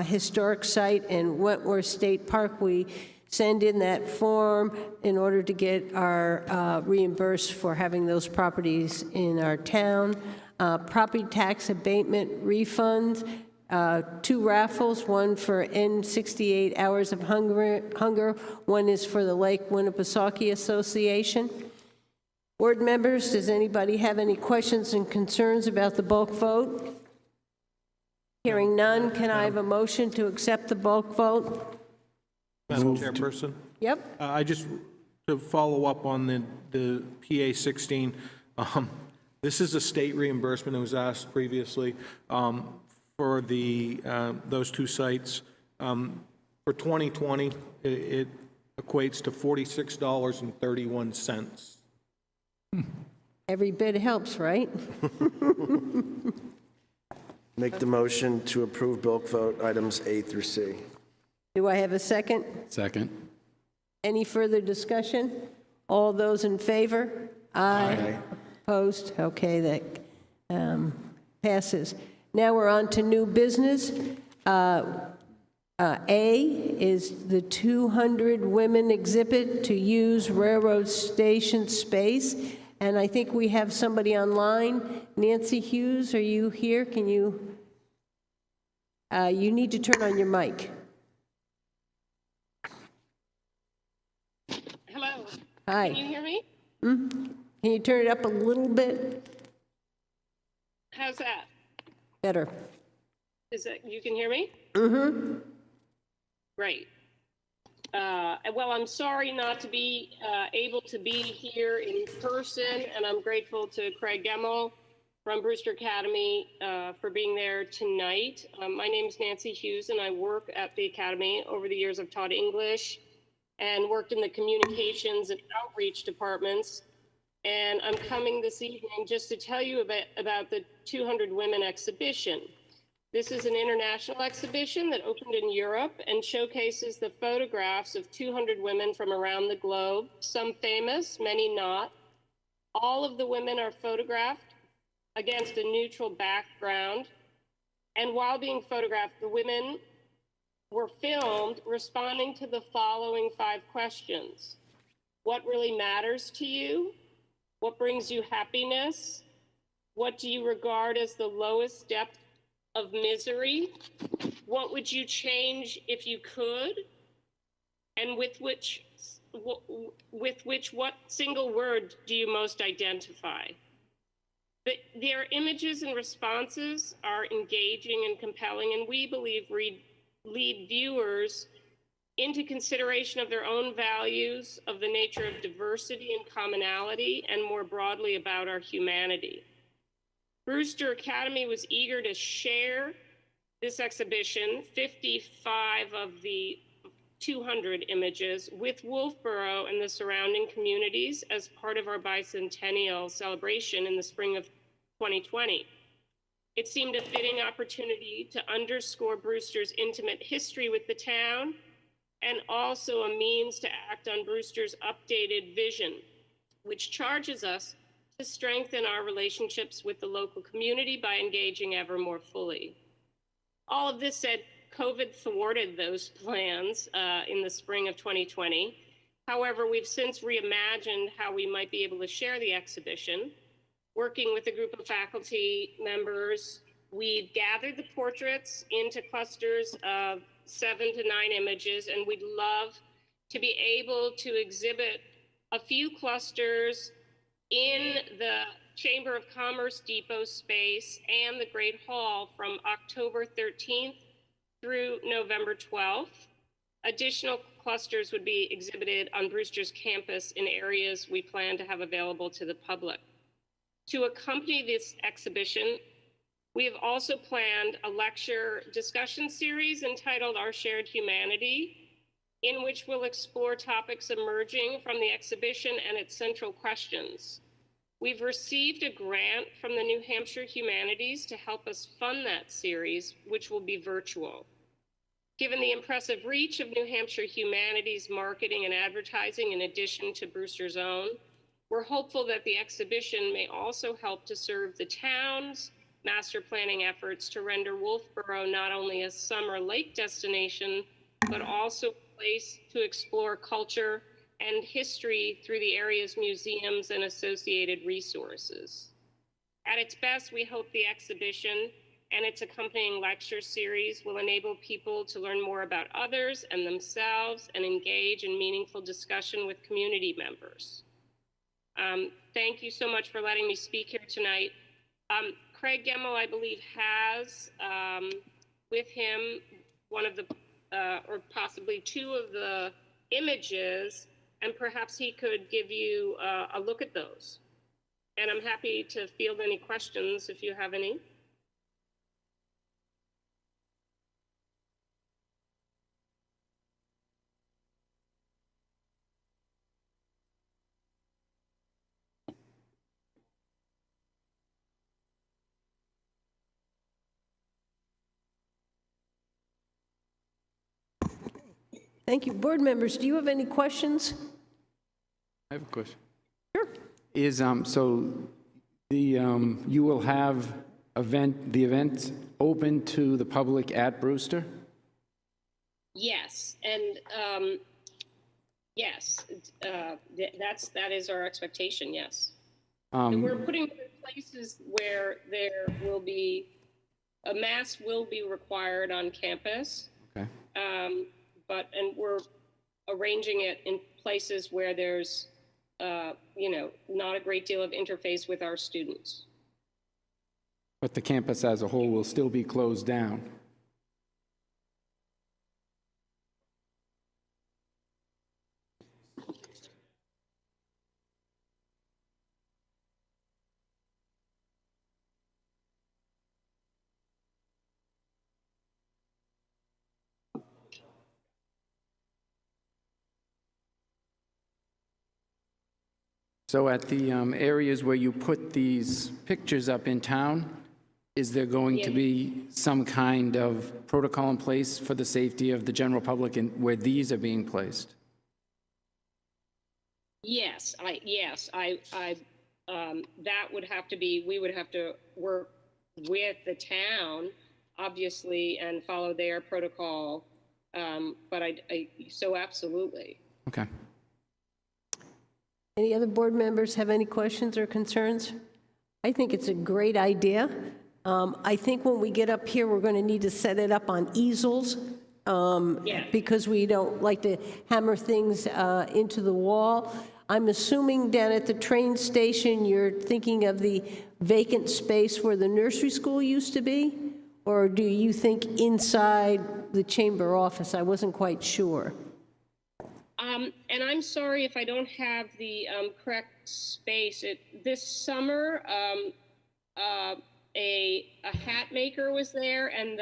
Historic Site and Wentworth State Park. We send in that form in order to get our reimbursed for having those properties in our town. Property tax abatement refunds, 2 raffles, one for End 68 Hours of Hunger, one is for the Lake Winnipesaukee Association. Board members, does anybody have any questions and concerns about the bulk vote? Hearing none, can I have a motion to accept the bulk vote? Madam Chairperson? Yep. I just, to follow up on the PA 16, this is a state reimbursement that was asked previously for the those 2 sites. For 2020, it equates to $46.31. Every bit helps, right? Make the motion to approve bulk vote items A through C. Do I have a second? Second. Any further discussion? All those in favor? Aye. Opposed? Okay, that passes. Now we're on to new business. A is the 200 women exhibit to use railroad station space And I think we have somebody online. Nancy Hughes, are you here? Can you, you need to turn on your mic. Hello. Hi. Can you hear me? Can you turn it up a little bit? How's that? Better. Is it, you can hear me? Mm-hmm. Great. Well, I'm sorry not to be able to be here in person, and I'm grateful to Craig Gemmell from Brewster Academy for being there tonight. My name is Nancy Hughes, and I work at the Academy. Over the years, I've taught English and worked in the communications and outreach departments. And I'm coming this evening just to tell you about the 200 Women exhibition. This is an international exhibition that opened in Europe and showcases the photographs of 200 women from around the globe, some famous, many not. All of the women are photographed against a neutral background. And while being photographed, the women were filmed responding to the following 5 questions. What really matters to you? What brings you happiness? What do you regard as the lowest depth of misery? What would you change if you could? And with which what single word do you most identify? Their images and responses are engaging and compelling, and we believe lead viewers into consideration of their own values, of the nature of diversity and commonality, and more broadly about our humanity. Brewster Academy was eager to share this exhibition, 55 of the 200 images, with Wolfeboro and the surrounding communities as part of our bicentennial celebration in the spring of 2020. It seemed a fitting opportunity to underscore Brewster's intimate history with the town, and also a means to act on Brewster's updated vision, which charges us to strengthen our relationships with the local community by engaging ever more fully. All of this said, COVID thwarted those plans in the spring of 2020. However, we've since reimagined how we might be able to share the exhibition. Working with a group of faculty members, we've gathered the portraits into clusters of 7 to 9 images, and we'd love to be able to exhibit a few clusters in the Chamber of Commerce Depot space and the Great Hall from October 13th through November 12th. Additional clusters would be exhibited on Brewster's campus in areas we plan to have available to the public. To accompany this exhibition, we have also planned a lecture discussion series entitled Our Shared Humanity, in which we'll explore topics emerging from the exhibition and its central questions. We've received a grant from the New Hampshire Humanities to help us fund that series, which will be virtual. Given the impressive reach of New Hampshire Humanities marketing and advertising in addition to Brewster's own, we're hopeful that the exhibition may also help to serve the town's master planning efforts to render Wolfeboro not only a summer lake destination, but also a place to explore culture and history through the area's museums and associated resources. At its best, we hope the exhibition and its accompanying lecture series will enable people to learn more about others and themselves and engage in meaningful discussion with community members. Thank you so much for letting me speak here tonight. Craig Gemmell, I believe, has with him one of the, or possibly 2 of the images, and perhaps he could give you a look at those. And I'm happy to field any questions if you have any. Thank you. Board members, do you have any questions? I have a question. Sure. Is, so the, you will have the event open to the public at Brewster? Yes, and yes, that is our expectation, yes. And we're putting them in places where there will be, a mask will be required on campus. Okay. And we're arranging it in places where there's, not a great deal of interface with our students. But the campus as a whole will still be closed down. So at the areas where you put these pictures up in town, is there going to be some kind of protocol in place for the safety of the general public and where these are being placed? Yes, that would have to be, we would have to work with the town, obviously, and follow their protocol. But so absolutely. Okay. Any other board members have any questions or concerns? I think it's a great idea. I think when we get up here, we're going to need to set it up on easels because we don't like to hammer things into the wall. I'm assuming down at the train station, you're thinking of the vacant space where the nursery school used to be? Or do you think inside the chamber office? I wasn't quite sure. And I'm sorry if I don't have the correct space. This summer, a hat maker was there, and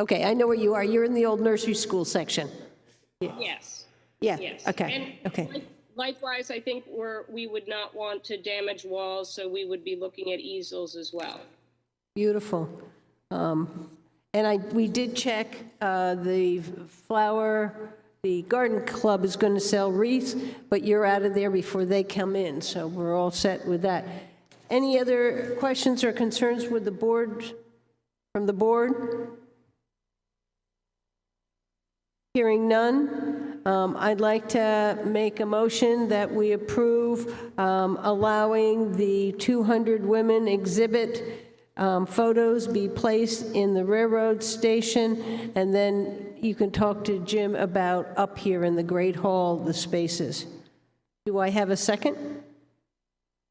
Okay, I know where you are. You're in the old nursery school section. Yeah. Yes. Yeah. Yes. Okay. And okay. Likewise, I think we would not want to damage walls, so we would be looking at easels as well. Beautiful. And we did check the garden club is going to sell wreaths, but you're out of there before they come in, so we're all set with that. Any other questions or concerns with the board, from the board? Hearing none, I'd like to make a motion that we approve allowing the 200 women exhibit photos be placed in the railroad station, and then you can talk to Jim about up here in the Great Hall, the spaces. Do I have a second?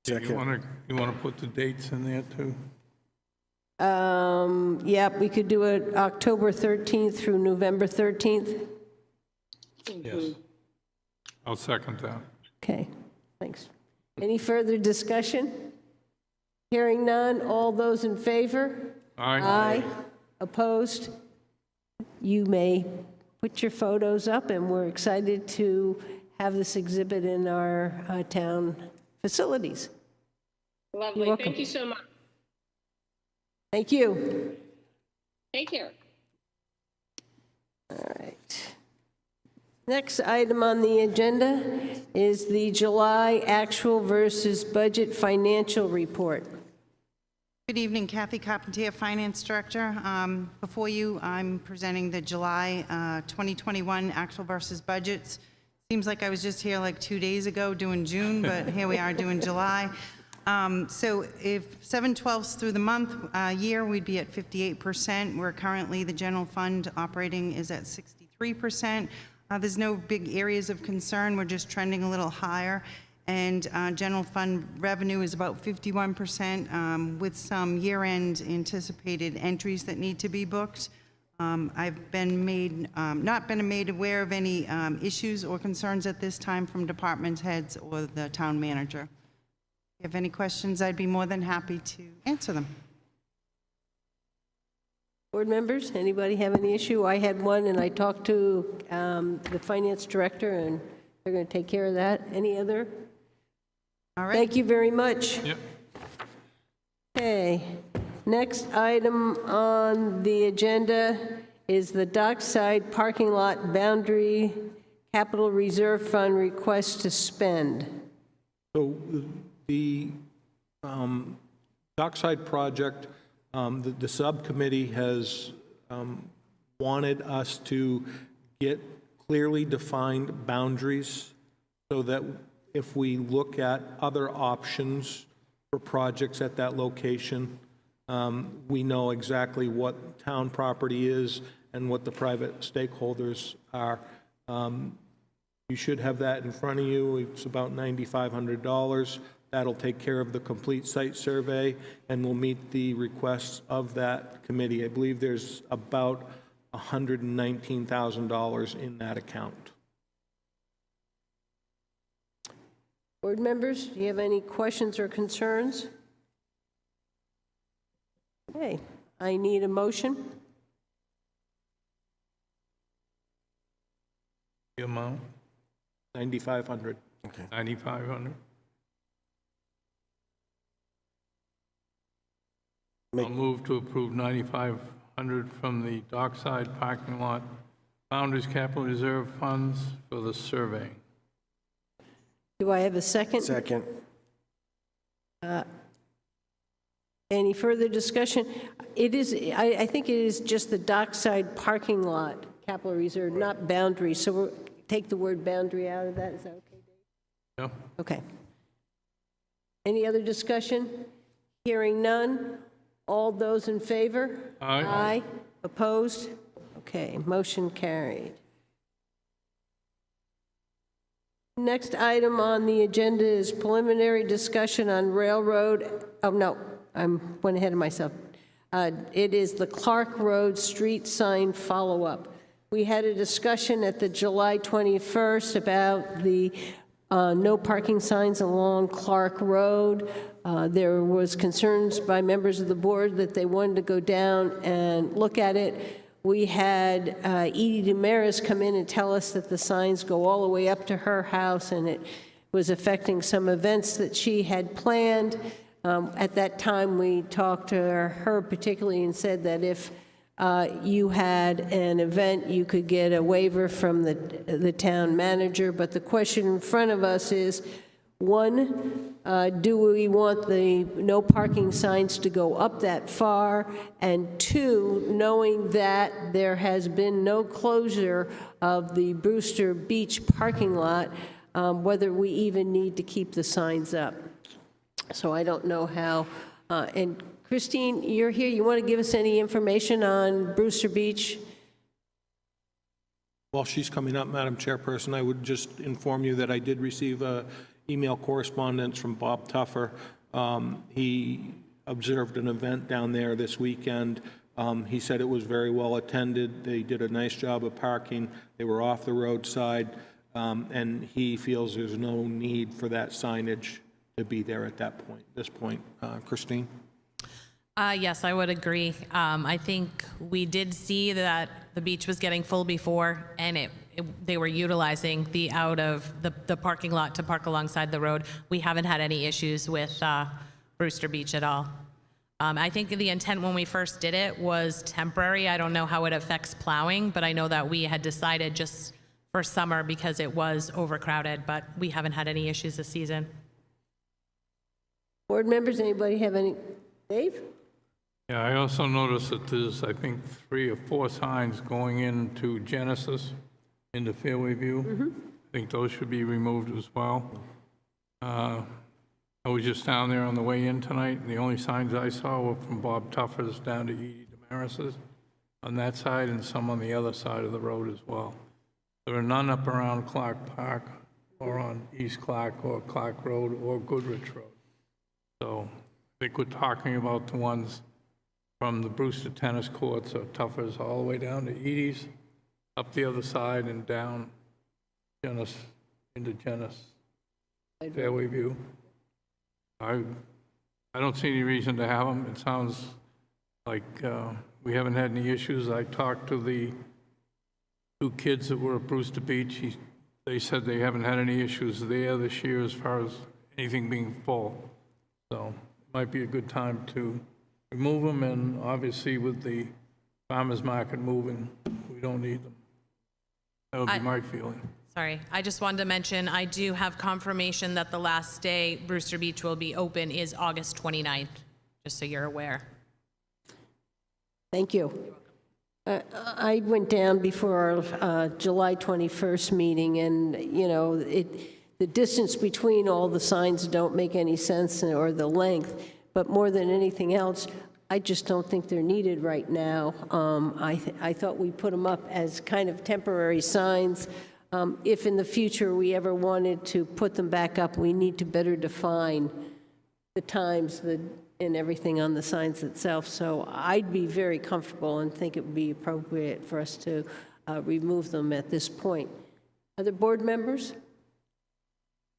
You want to put the dates in there too? Yeah, we could do it October 13th through November 13th. Yes. I'll second that. Okay, thanks. Any further discussion? Hearing none, all those in favor? Aye. Aye. Opposed? You may put your photos up, and we're excited to have this exhibit in our town facilities. Lovely. You're welcome. Thank you so much. Thank you. Take care. All right. Next item on the agenda is the July actual versus budget financial report. Good evening, Kathy Carpentier, Finance Director. Before you, I'm presenting the July 2021 actual versus budgets. Seems like I was just here like 2 days ago doing June, but here we are doing July. So if 7/12 through the month, year, we'd be at 58%. We're currently, the general fund operating is at 63%. There's no big areas of concern. We're just trending a little higher. And general fund revenue is about 51% with some year-end anticipated entries that need to be booked. I've been not been made aware of any issues or concerns at this time from department heads or the town manager. If you have any questions, I'd be more than happy to answer them. Board members, anybody have any issue? I had one, and I talked to the finance director, and they're going to take care of that. Any other? All right. Thank you very much. Yep. Okay. Next item on the agenda is the dockside parking lot boundary capital reserve fund request to spend. So the dockside project, the subcommittee has wanted us to get clearly defined boundaries so that if we look at other options for projects at that location, we know exactly what town property is and what the private stakeholders are. You should have that in front of you. It's about $9,500. That'll take care of the complete site survey and will meet the requests of that committee. I believe there's about $119,000 in that account. Board members, do you have any questions or concerns? Okay, I need a motion. The amount? $9,500. Okay. 9,500? I'll move to approve 9,500 from the dockside parking lot Founders Capital Reserve funds for the survey. Do I have a second? Second. Any further discussion? It is, I think it is just the dockside parking lot, capital reserve, not boundary. So we'll take the word boundary out of that. Is that okay, Dave? Yeah. Okay. Any other discussion? Hearing none. All those in favor? Aye. Aye. Opposed? Okay, motion carried. Next item on the agenda is preliminary discussion on railroad, oh no, I went ahead of myself. It is the Clark Road street sign follow-up. We had a discussion at the July 21st about the no parking signs along Clark Road. There was concerns by members of the board that they wanted to go down and look at it. We had Edie Damaris come in and tell us that the signs go all the way up to her house, and it was affecting some events that she had planned. At that time, we talked to her particularly and said that if you had an event, you could get a waiver from the town manager. But the question in front of us is, one, do we want the no parking signs to go up that far? And two, knowing that there has been no closure of the Brewster Beach parking lot, whether we even need to keep the signs up. So I don't know how. And Christine, you're here. You want to give us any information on Brewster Beach? While she's coming up, Madam Chairperson, I would just inform you that I did receive a email correspondence from Bob Tuffer. He observed an event down there this weekend. He said it was very well attended. They did a nice job of parking. They were off the roadside, and he feels there's no need for that signage to be there at this point. Christine? Yes, I would agree. I think we did see that the beach was getting full before, and they were utilizing the out of the parking lot to park alongside the road. We haven't had any issues with Brewster Beach at all. I think the intent when we first did it was temporary. I don't know how it affects plowing, but I know that we had decided just for summer because it was overcrowded, but we haven't had any issues this season. Board members, anybody have any? Dave? Yeah, I also noticed that there's, I think, 3 or 4 signs going into Genesis, into Fairway View. I think those should be removed as well. I was just down there on the way in tonight, and the only signs I saw were from Bob Tuffer's down to Edie Damaris's on that side and some on the other side of the road as well. There are none up around Clark Park or on East Clark or Clark Road or Goodrich Road. So I think we're talking about the ones from the Brewster tennis courts or Tuffer's all the way down to Edie's, up the other side and down into Fairway View. I don't see any reason to have them. It sounds like we haven't had any issues. I talked to the 2 kids that were at Brewster Beach. They said they haven't had any issues there this year as far as anything being full. So it might be a good time to remove them, and obviously with the farmers market moving, we don't need them. That would be my feeling. Sorry, I just wanted to mention, I do have confirmation that the last day Brewster Beach will be open is August 29th, just so you're aware. Thank you. I went down before our July 21st meeting, and, you know, the distance between all the signs don't make any sense, or the length. But more than anything else, I just don't think they're needed right now. I thought we put them up as kind of temporary signs. If in the future we ever wanted to put them back up, we need to better define the times and everything on the signs itself. So I'd be very comfortable and think it would be appropriate for us to remove them at this point. Other board members?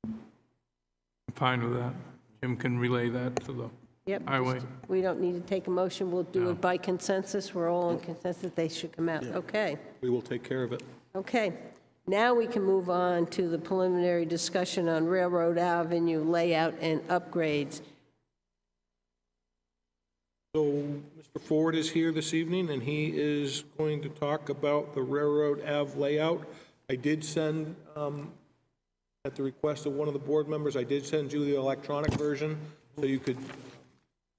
I'm fine with that. Jim can relay that to the Yep. highway. We don't need to take a motion. We'll do No. it by consensus. We're all in consensus. They should come out. Okay. We will take care of it. Okay. Now we can move on to the preliminary discussion on Railroad Avenue layout and upgrades. So Mr. Ford is here this evening, and he is going to talk about the Railroad Ave layout. I did send, at the request of one of the board members, I did send you the electronic version, so you could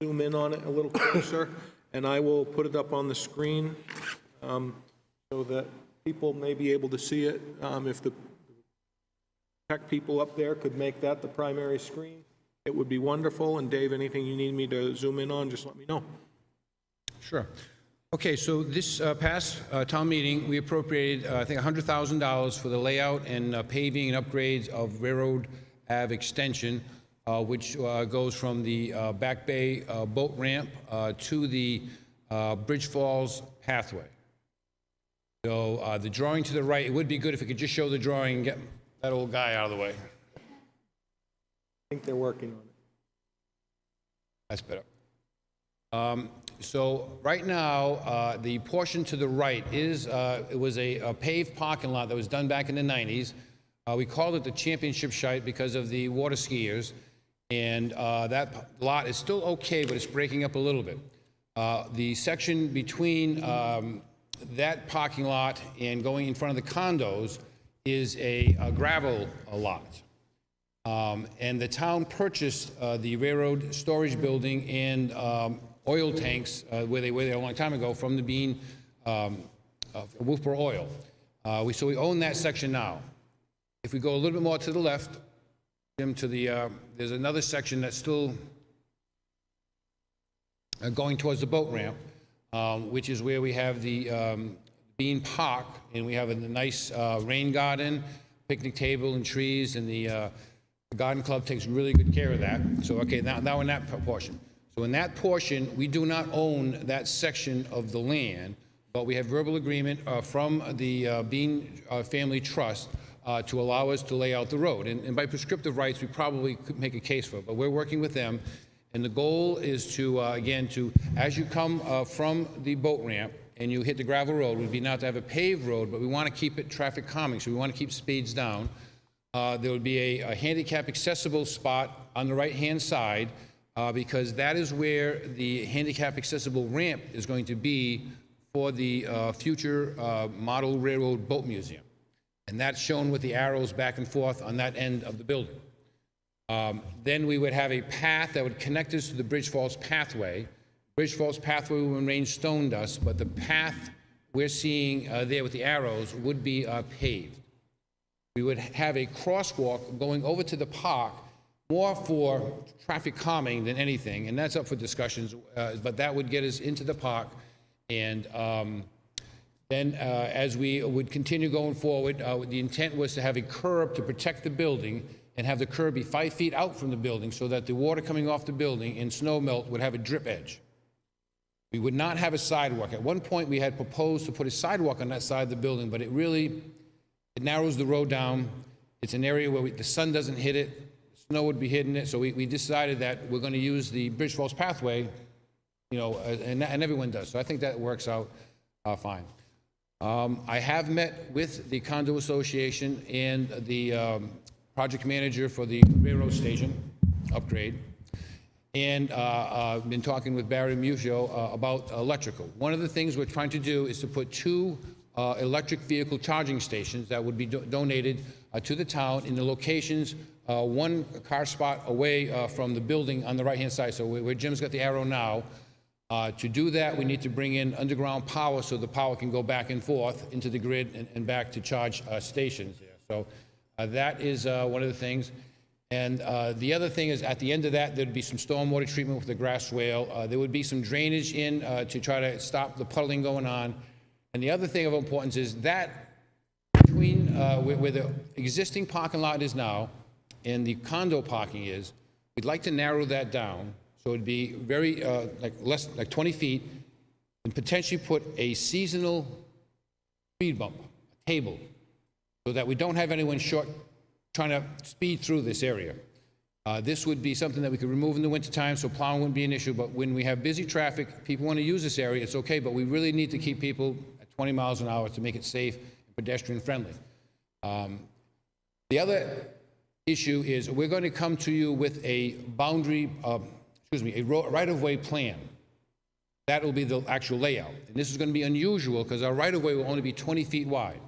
zoom in on it a little closer, and I will put it up on the screen so that people may be able to see it. If the tech people up there could make that the primary screen, it would be wonderful. And Dave, anything you need me to zoom in on, just let me know. Sure. Okay, so this past town meeting, we appropriated, I think, $100,000 for the layout and paving and upgrades of Railroad Ave extension, which goes from the Back Bay boat ramp to the Bridge Falls pathway. So the drawing to the right, it would be good if we could just show the drawing and get that old guy out of the way. I think they're working on it. That's better. So right now, the portion to the right is, it was a paved parking lot that was done back in the 90s. We called it the championship site because of the water skiers. And that lot is still okay, but it's breaking up a little bit. The section between that parking lot and going in front of the condos is a gravel lot. And the town purchased the railroad storage building and oil tanks where they were there a long time ago from the Bean Wolfeboro Oil. So we own that section now. If we go a little bit more to the left, Jim, to the there's another section that's still going towards the boat ramp, which is where we have the Bean Park, and we have a nice rain garden, picnic table and trees, and the garden club takes really good care of that. So, okay, now in that portion. So in that portion, we do not own that section of the land, but we have verbal agreement from the Bean Family Trust to allow us to lay out the road. And by prescriptive rights, we probably could make a case for it, but we're working with them. And the goal is to, again, as you come from the boat ramp and you hit the gravel road, would be not to have a paved road, but we want to keep it traffic calming, so we want to keep speeds down. There would be a handicap accessible spot on the right-hand side because that is where the handicap accessible ramp is going to be for the future model railroad boat museum. And that's shown with the arrows back and forth on that end of the building. Then we would have a path that would connect us to the Bridge Falls pathway. Bridge Falls pathway will remain stone dust, but the path we're seeing there with the arrows would be paved. We would have a crosswalk going over to the park, more for traffic calming than anything, and that's up for discussions, but that would get us into the park. And then as we would continue going forward, the intent was to have a curb to protect the building and have the curb be 5 feet out from the building so that the water coming off the building in snow melt would have a drip edge. We would not have a sidewalk. At one point, we had proposed to put a sidewalk on that side of the building, but it narrows the road down. It's an area where the sun doesn't hit it, snow would be hitting it, so we decided that we're going to use the Bridge Falls pathway, you know, and everyone does. So I think that works out fine. I have met with the condo association and the project manager for the railroad station upgrade, and I've been talking with Barry Muscio about electrical. One of the things we're trying to do is to put 2 electric vehicle charging stations that would be donated to the town in the locations 1 car spot away from the building on the right-hand side. So where Jim's got the arrow now, to do that, we need to bring in underground power so the power can go back and forth into the grid and back to charge stations there. So That is one of the things. And the other thing is, at the end of that, there'd be some stormwater treatment with the grass swale. There would be some drainage in to try to stop the puddling going on. And the other thing of importance is that between where the existing parking lot is now and the condo parking is, we'd like to narrow that down so it'd be very like 20 feet, and potentially put a seasonal speed bump, a table, so that we don't have anyone trying to speed through this area. This would be something that we could remove in the wintertime, so plowing wouldn't be an issue. But when we have busy traffic, people want to use this area, it's okay, but we really need to keep people at 20 miles an hour to make it safe and pedestrian friendly. The other issue is we're going to come to you with a boundary, a right-of-way plan. That will be the actual layout. And this is going to be unusual because our right-of-way will only be 20 feet wide.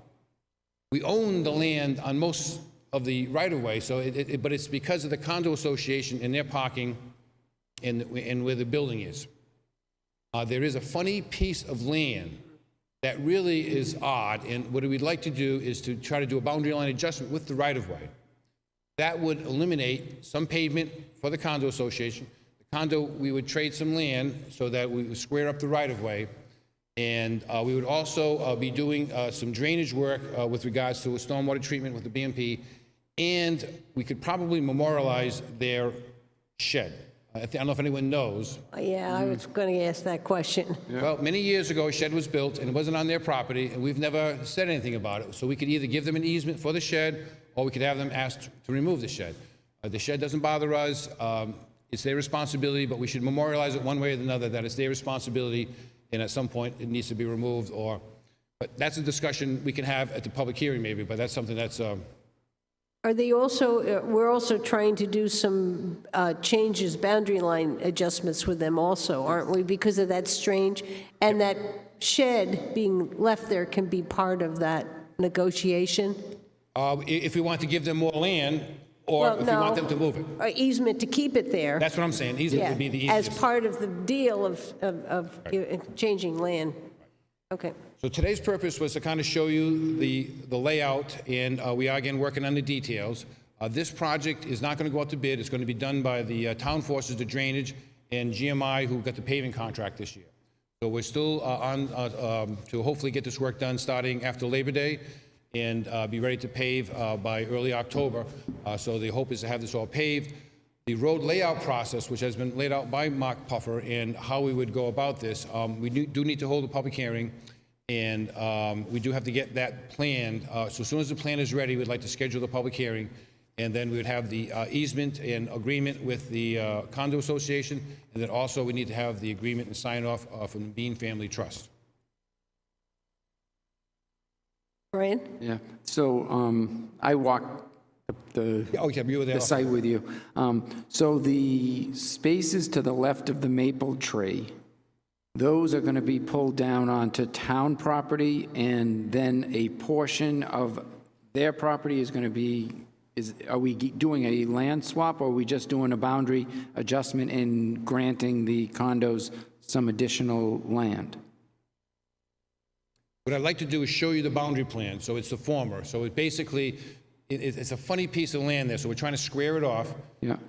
We own the land on most of the right-of-way, but it's because of the condo association and their parking and where the building is. There is a funny piece of land that really is odd, and what we'd like to do is to try to do a boundary line adjustment with the right-of-way. That would eliminate some pavement for the condo association. The condo, we would trade some land so that we would square up the right-of-way, and we would also be doing some drainage work with regards to a stormwater treatment with the BMP, and we could probably memorialize their shed. I don't know if anyone knows. Yeah, I was going to ask that question. Well, many years ago, a shed was built, and it wasn't on their property, and we've never said anything about it. So we could either give them an easement for the shed, or we could have them asked to remove the shed. The shed doesn't bother us. It's their responsibility, but we should memorialize it one way or another, that it's their responsibility, and at some point, it needs to be removed, but that's a discussion we can have at the public hearing maybe, but that's something that's... Are they also, we're also trying to do some changes, boundary line adjustments with them also, aren't we? Because of that strange, and that shed being left there can be part of that negotiation? If we want to give them more land, or if we want them to move it. Or easement to keep it there. That's what I'm saying, easement would be the easiest. As part of the deal of changing land. Okay. So today's purpose was to kind of show you the layout, and we are again working on the details. This project is not going to go out to bid. It's going to be done by the town forces, the drainage, and GMI, who got the paving contract this year. So we're still on to hopefully get this work done starting after Labor Day, and be ready to pave by early October. So the hope is to have this all paved. The road layout process, which has been laid out by Mark Puffer, and how we would go about this, we do need to hold a public hearing, and we do have to get that planned. So as soon as the plan is ready, we'd like to schedule the public hearing, and then we would have the easement and agreement with the condo association, and then also we need to have the agreement and sign off from the Bean Family Trust. Brian? Yeah, so I walked the site with you. So the spaces to the left of the maple tree, those are going to be pulled down onto town property, and then a portion of their property is going to be, are we doing a land swap, or are we just doing a boundary adjustment and granting the condos some additional land? What I'd like to do is show you the boundary plan, so it's the former. So it basically, it's a funny piece of land there, so we're trying to square it off,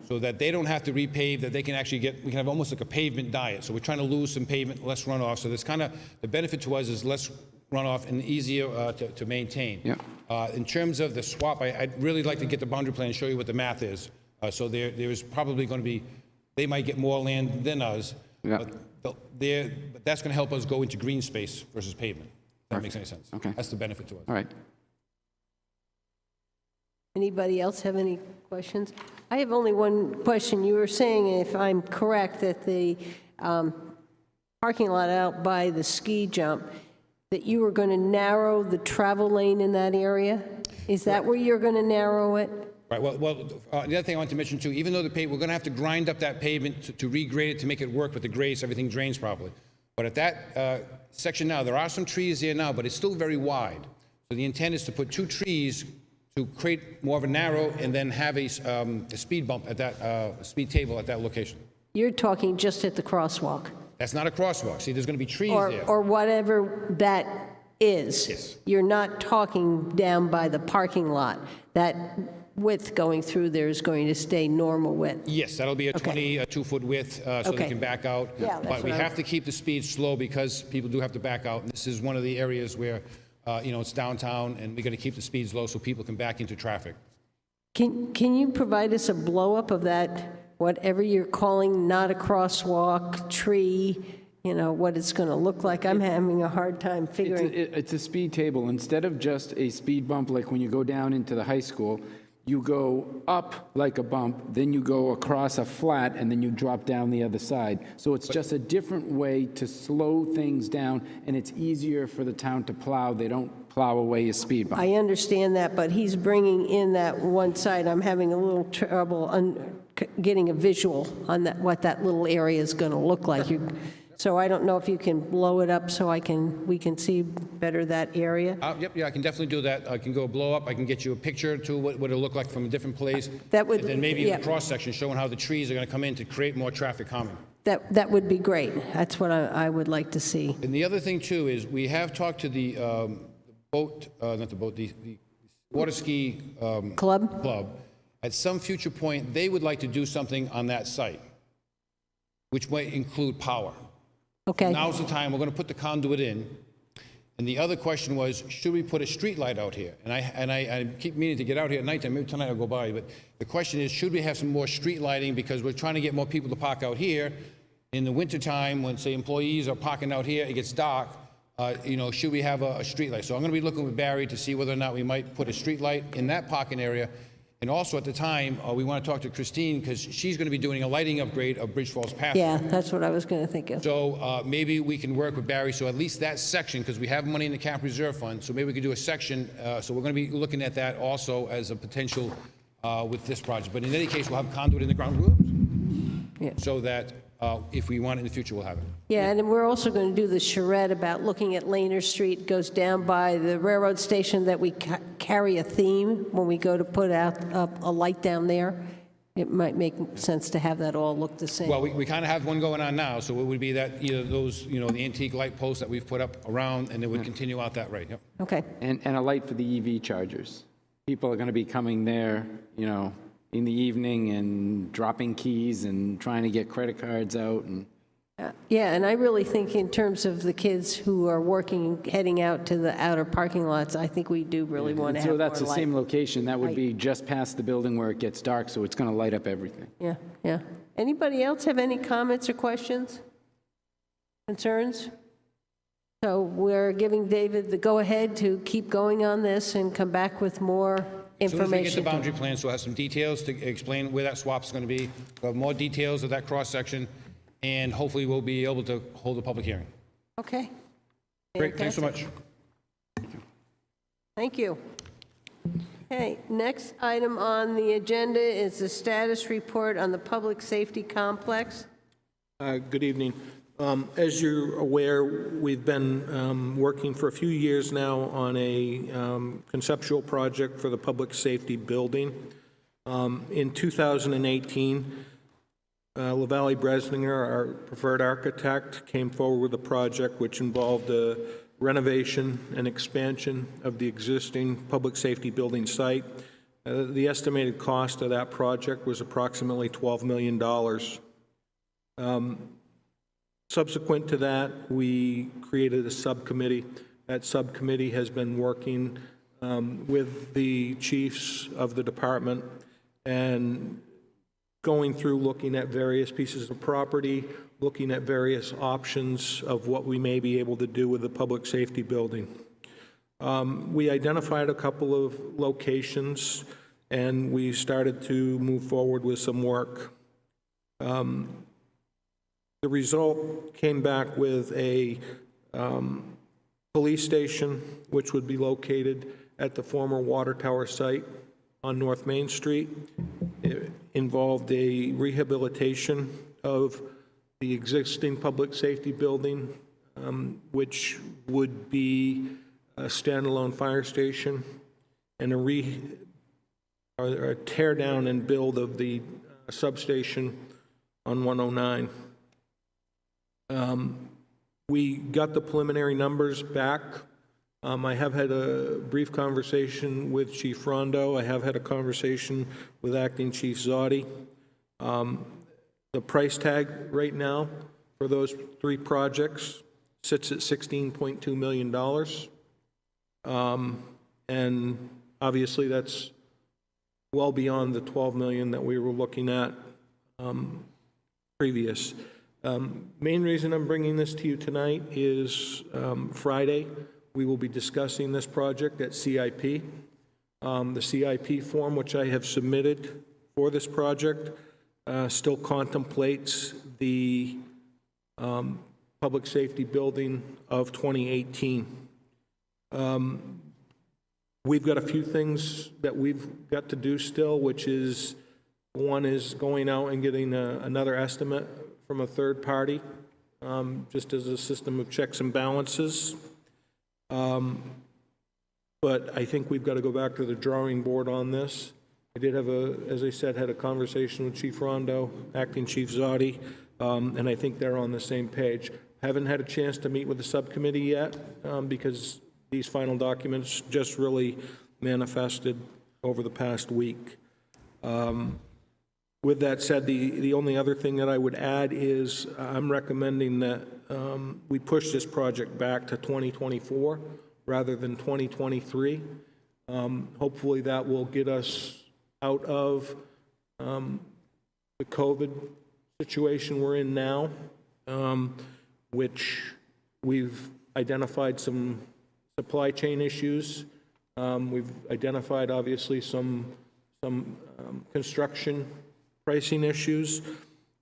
so that they don't have to repave, that they can actually we can have almost like a pavement diet. So we're trying to lose some pavement, less runoff. So there's kind of, the benefit to us is less runoff and easier to maintain. In terms of the swap, I'd really like to get the boundary plan and show you what the math is. So there is probably going to be, they might get more land than us, but that's going to help us go into green space versus pavement. If that makes any sense. Okay. That's the benefit to us. All right. Anybody else have any questions? I have only one question. You were saying, if I'm correct, that the parking lot out by the ski jump, that you were going to narrow the travel lane in that area? Is that where you're going to narrow it? Right. Well, the other thing I want to mention too, even though the pavement, we're going to have to grind up that pavement to regrade it to make it work with the grade so everything drains properly. But at that section now, there are some trees there now, but it's still very wide. So the intent is to put 2 trees to create more of a narrow, and then have a speed bump at that speed table at that location. You're talking just at the crosswalk? That's not a crosswalk. See, there's going to be trees there. Or whatever that is. Yes. You're not talking down by the parking lot. That width going through there is going to stay normal width. Yes, that'll be a Okay. 22-foot width, so they Okay. can back out. Yeah, that's But we what I- have to keep the speed slow because people do have to back out. And this is one of the areas where, it's downtown, and we got to keep the speeds low so people can back into traffic. Can you provide us a blow-up of that, whatever you're calling not a crosswalk, tree, what it's going to look like? I'm having a hard time figuring. It's a speed table. Instead of just a speed bump like when you go down into the high school, you go up like a bump, then you go across a flat, and then you drop down the other side. So it's just a different way to slow things down, and it's easier for the town to plow. They don't plow away a speed bump. I understand that, but he's bringing in that one side. I'm having a little trouble getting a visual on that, what that little area is going to look like. So I don't know if you can blow it up so we can see better that area. Yep, yeah, I can definitely do that. I can go blow up, I can get you a picture to what it'll look like from a different place. That would- And then maybe yeah. a cross-section showing how the trees are going to come in to create more traffic calming. That would be great. That's what I would like to see. And the other thing, too, is we have talked to the the water ski Club? At some future point, they would like to do something on that site, which might include power. Okay. Now's the time, we're going to put the conduit in. And the other question was, should we put a street light out here? And I keep meaning to get out here at nighttime, maybe tonight I'll go by, but the question is, should we have some more street lighting? Because we're trying to get more people to park out here. In the wintertime, when, say, employees are parking out here, it gets dark, should we have a street light? So I'm going to be looking with Barry to see whether or not we might put a street light in that parking area. And also at the time, we want to talk to Christine because she's going to be doing a lighting upgrade of Bridge Falls Pathway. Yeah, that's what I was going to think of. So maybe we can work with Barry, so at least that section, because we have money in the cap reserve fund, so maybe we could do a section, so we're going to be looking at that also as a potential with this project. But in any case, we'll have conduit in the ground, Yeah. so that if we want it in the future, we'll have it. Yeah, and then we're also going to do the charrette about looking at Laner Street, goes down by the railroad station, that we carry a theme when we go to put out a light down there. It might make sense to have that all look the same. Well, we kind of have one going on now, so it would be that either those, the antique light posts that we've put up around, and it would continue out that right, yep. Okay. And a light for the EV chargers. People are going to be coming there, in the evening and dropping keys and trying to get credit cards out. And Yeah, and I really think in terms of the kids who are working, heading out to the outer parking lots, I think we do really want to have so more that's the same light. location. That would Right. be just past the building where it gets dark, so it's going to light up everything. Yeah, yeah. Anybody else have any comments or questions? Concerns? So we're giving David the go-ahead to keep going on this and come back with more As soon as we get the information. boundary plan, so we'll have some details to explain where that swap's going to be. We'll have more details of that cross-section, and hopefully we'll be able to hold a public hearing. Okay. Great, thanks so Fantastic. much. Thank you. Okay, next item on the agenda is the status report on the public safety complex. Good evening. As you're aware, we've been working for a few years now on a conceptual project for the public safety building. In 2018, LaValle Breslinger, our preferred architect, came forward with a project which involved a renovation and expansion of the existing public safety building site. The estimated cost of that project was approximately $12 million. Subsequent to that, we created a subcommittee. That subcommittee has been working with the chiefs of the department and going through looking at various pieces of property, looking at various options of what we may be able to do with the public safety building. We identified a couple of locations, and we started to move forward with some work. The result came back with a police station, which would be located at the former water tower site on North Main Street. It involved a rehabilitation of the existing public safety building, which would be a standalone fire station, and a tear down and build of the substation on 109. We got the preliminary numbers back I have had a brief conversation with Chief Rondo. I have had a conversation with Acting Chief Zotti. The price tag right now for those 3 projects sits at $16.2 million. And obviously that's well beyond the $12 million that we were looking at previous. Main reason I'm bringing this to you tonight is Friday, we will be discussing this project at CIP. The CIP form, which I have submitted for this project, still contemplates the public safety building of 2018. We've got a few things that we've got to do still, which is, one is going out and getting another estimate from a third party, just as a system of checks and balances. But I think we've got to go back to the drawing board on this. I did have as I said, had a conversation with Chief Rondo, Acting Chief Zotti, and I think they're on the same page. Haven't had a chance to meet with the subcommittee yet because these final documents just really manifested over the past week. With that said, the only other thing that I would add is I'm recommending that we push this project back to 2024 rather than 2023. Hopefully that will get us out of the COVID situation we're in now, which we've identified some supply chain issues. We've identified, obviously, some construction pricing issues,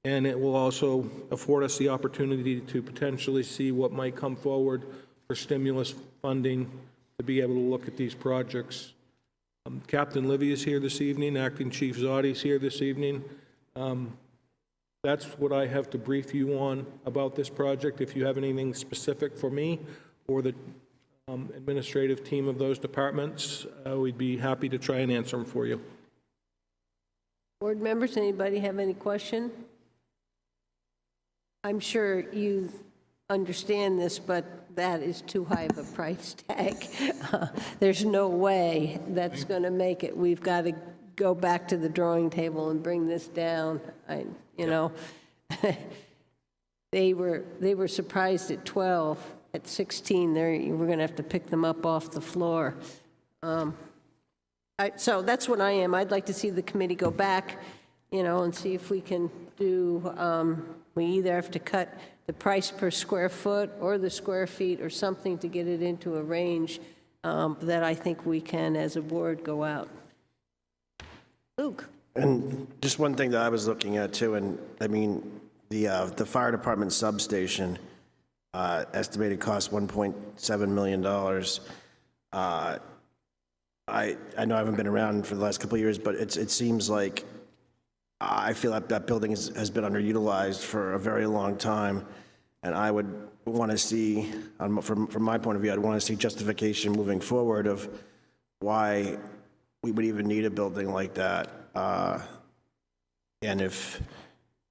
and it will also afford us the opportunity to potentially see what might come forward for stimulus funding to be able to look at these projects. Captain Livy is here this evening. Acting Chief Zotti is here this evening. That's what I have to brief you on about this project. If you have anything specific for me or the administrative team of those departments, we'd be happy to try and answer them for you. Board members, anybody have any question? I'm sure you understand this, but that is too high of a price tag. There's no way that's going to make it. We've got to go back to the drawing table and bring this down. You know, they were surprised at 12. At 16, we're going to have to pick them up off the floor. So that's what I am. I'd like to see the committee go back, you know, and see if we can do, we either have to cut the price per square foot or the square feet or something to get it into a range that I think we can, as a board, go out. Luke? And just one thing that I was looking at too, and I mean, the fire department substation, estimated cost $1.7 million. I know I haven't been around for the last couple of years, but it seems like I feel like that building has been underutilized for a very long time, and I would want to see, from my point of view, I'd want to see justification moving forward of why we would even need a building like that, and if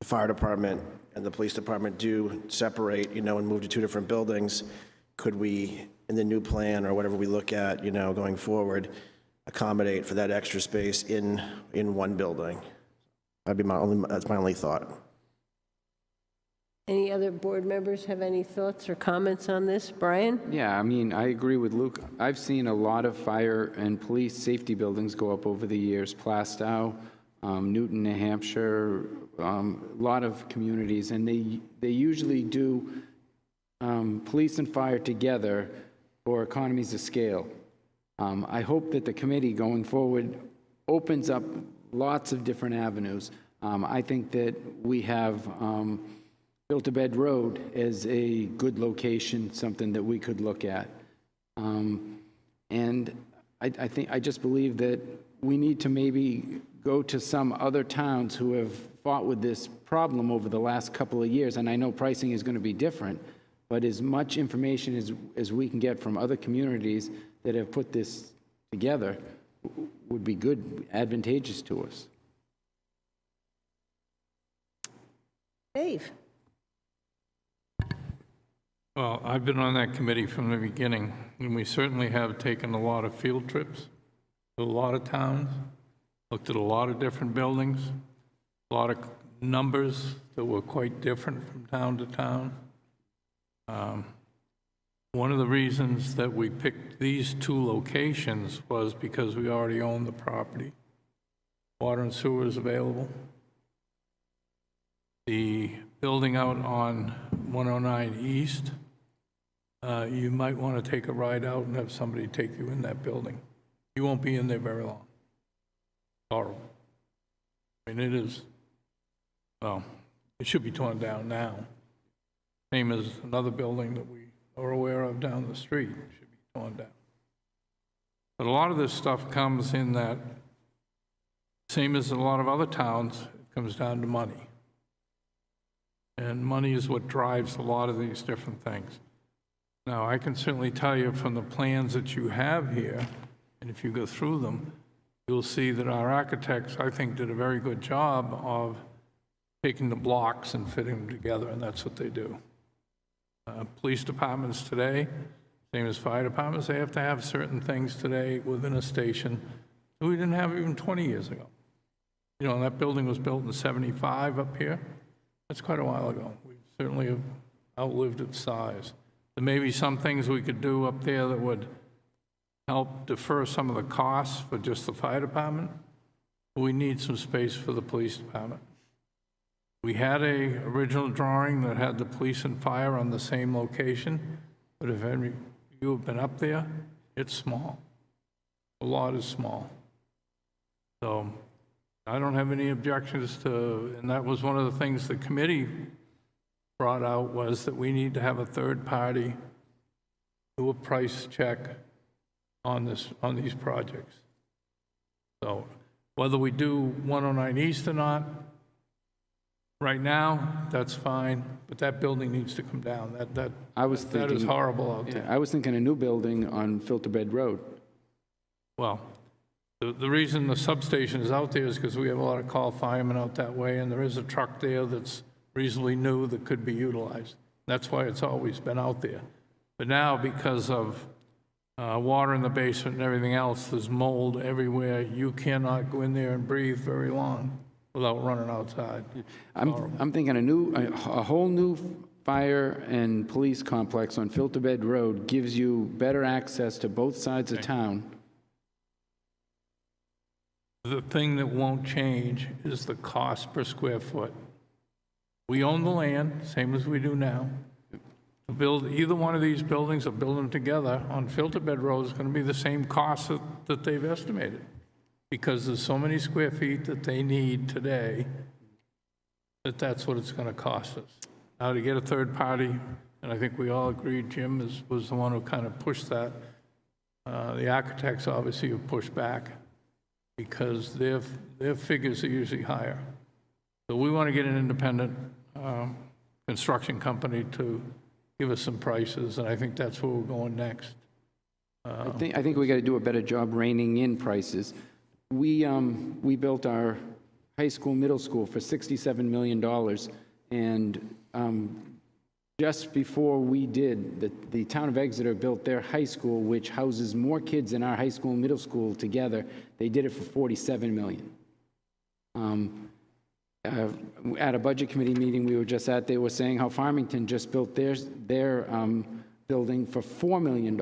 the fire department and the police department do separate, you know, and move to 2 different buildings, could we, in the new plan or whatever we look at, you know, going forward, accommodate for that extra space in one building? That's my only thought. Any other board members have any thoughts or comments on this? Brian? Yeah, I mean, I agree with Luke. I've seen a lot of fire and police safety buildings go up over the years. Plastow, Newton, New Hampshire, a lot of communities, and they usually do police and fire together for economies of scale. I hope that the committee going forward opens up lots of different avenues. I think that we have Built-to-Bed Road as a good location, something that we could look at. And I just believe that we need to maybe go to some other towns who have fought with this problem over the last couple of years, and I know pricing is going to be different, but as much information as we can get from other communities that have put this together would be good, advantageous to us. Dave? Well, I've been on that committee from the beginning, and we certainly have taken a lot of field trips to a lot of towns, looked at a lot of different buildings, a lot of numbers that were quite different from town to town. One of the reasons that we picked these two locations was because we already own the property. Water and sewer is available. The building out on 109 East, you might want to take a ride out and have somebody take you in that building. You won't be in there very long. Horrible. I mean, it is, well, it should be torn down now. Same as another building that we are aware of down the street should be torn down. But a lot of this stuff comes in that, same as a lot of other towns, it comes down to money. And money is what drives a lot of these different things. Now, I can certainly tell you from the plans that you have here, and if you go through them, you'll see that our architects, I think, did a very good job of taking the blocks and fitting them together, and that's what they do. Police departments today, same as fire departments, they have to have certain things today within a station that we didn't have even 20 years ago. You know, that building was built in '75 up here. That's quite a while ago. We certainly have outlived its size. There may be some things we could do up there that would help defer some of the costs for just the fire department. We need some space for the police department. We had a original drawing that had the police and fire on the same location, but if any of you have been up there, it's small. The lot is small. So I don't have any objections to, and that was one of the things the committee brought out, was that we need to have a third party do a price check on these projects. So whether we do 109 East or not, right now, that's fine, but that building needs to come down. That is horrible out there. I was thinking a new building on Filterbed Road. Well, the reason the substation is out there is because we have a lot of call firemen out that way, and there is a truck there that's reasonably new that could be utilized. That's why it's always been out there. But now, because of water in the basement and everything else, there's mold everywhere. You cannot go in there and breathe very long without running outside. I'm thinking a whole new fire and police complex on Filterbed Road gives you better access to both sides of town. The thing that won't change is the cost per square foot. We own the land, same as we do now. To build either one of these buildings or build them together on Filterbed Road is going to be the same cost that they've estimated, because there's so many square feet that they need today that's what it's going to cost us. Now, to get a third party, and I think we all agreed Jim was the one who kind of pushed that. The architects obviously have pushed back because their figures are usually higher. So we want to get an independent construction company to give us some prices, and I think that's where we're going next. I think we got to do a better job reining in prices. We built our high school, middle school for $67 million, and just before we did, the town of Exeter built their high school, which houses more kids than our high school and middle school together. They did it for $47 million. At a budget committee meeting we were just at, they were saying how Farmington just built their building for $4 million.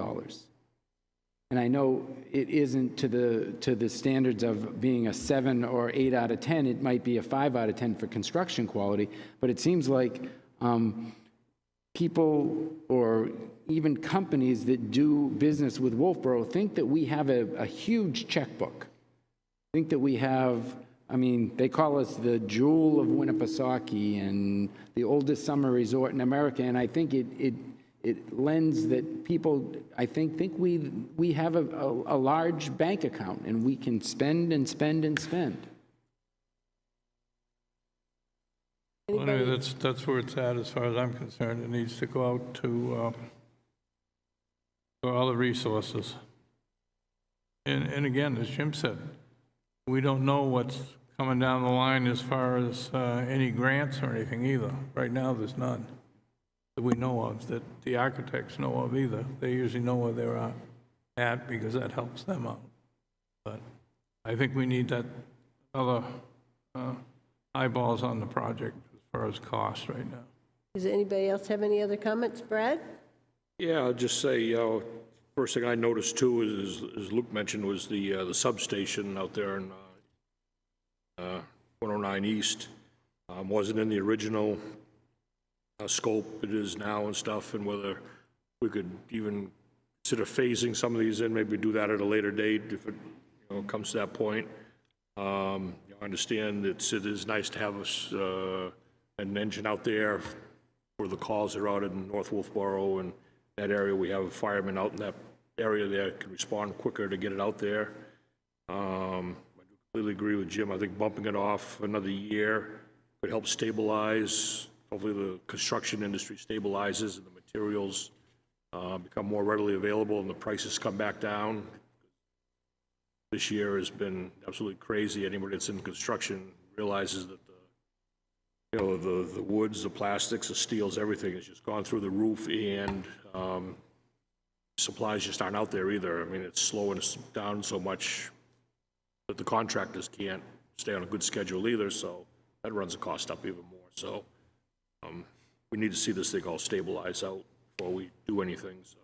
And I know it isn't to the standards of being a 7 or 8 out of 10. It might be a 5 out of 10 for construction quality, but it seems like people or even companies that do business with Wolfeboro think that we have a huge checkbook. Think that we have, I mean, they call us the jewel of Winnipesaukee and the oldest summer resort in America, and I think it lends that people, I think we have a large bank account, and we can spend and spend and spend. Well, anyway, that's where it's at as far as I'm concerned. It needs to go out to other resources. And again, as Jim said, we don't know what's coming down the line as far as any grants or anything either. Right now, there's none. that we know of, that the architects know of either. They usually know where they're at because that helps them out. But I think we need that other eyeballs on the project as far as cost right now. Does anybody else have any other comments? Brad? Yeah, I'll just say, first thing I noticed too is, as Luke mentioned, was the substation out there in 109 East. Wasn't in the original scope. It is now and stuff, and whether we could even consider phasing some of these in, maybe do that at a later date if it comes to that point. I understand it is nice to have an engine out there where the calls are out in North Wolfeboro and that area. We have a fireman out in that area there can respond quicker to get it out there. I completely agree with Jim. I think bumping it off another year could help stabilize. Hopefully the construction industry stabilizes and the materials become more readily available and the prices come back down. This year has been absolutely crazy. Anybody that's in construction realizes that the woods, the plastics, the steels, everything has just gone through the roof, and supplies just aren't out there either. I mean, it's slowing us down so much that the contractors can't stay on a good schedule either, so that runs the cost up even more. So we need to see this thing all stabilize out before we do anything. So,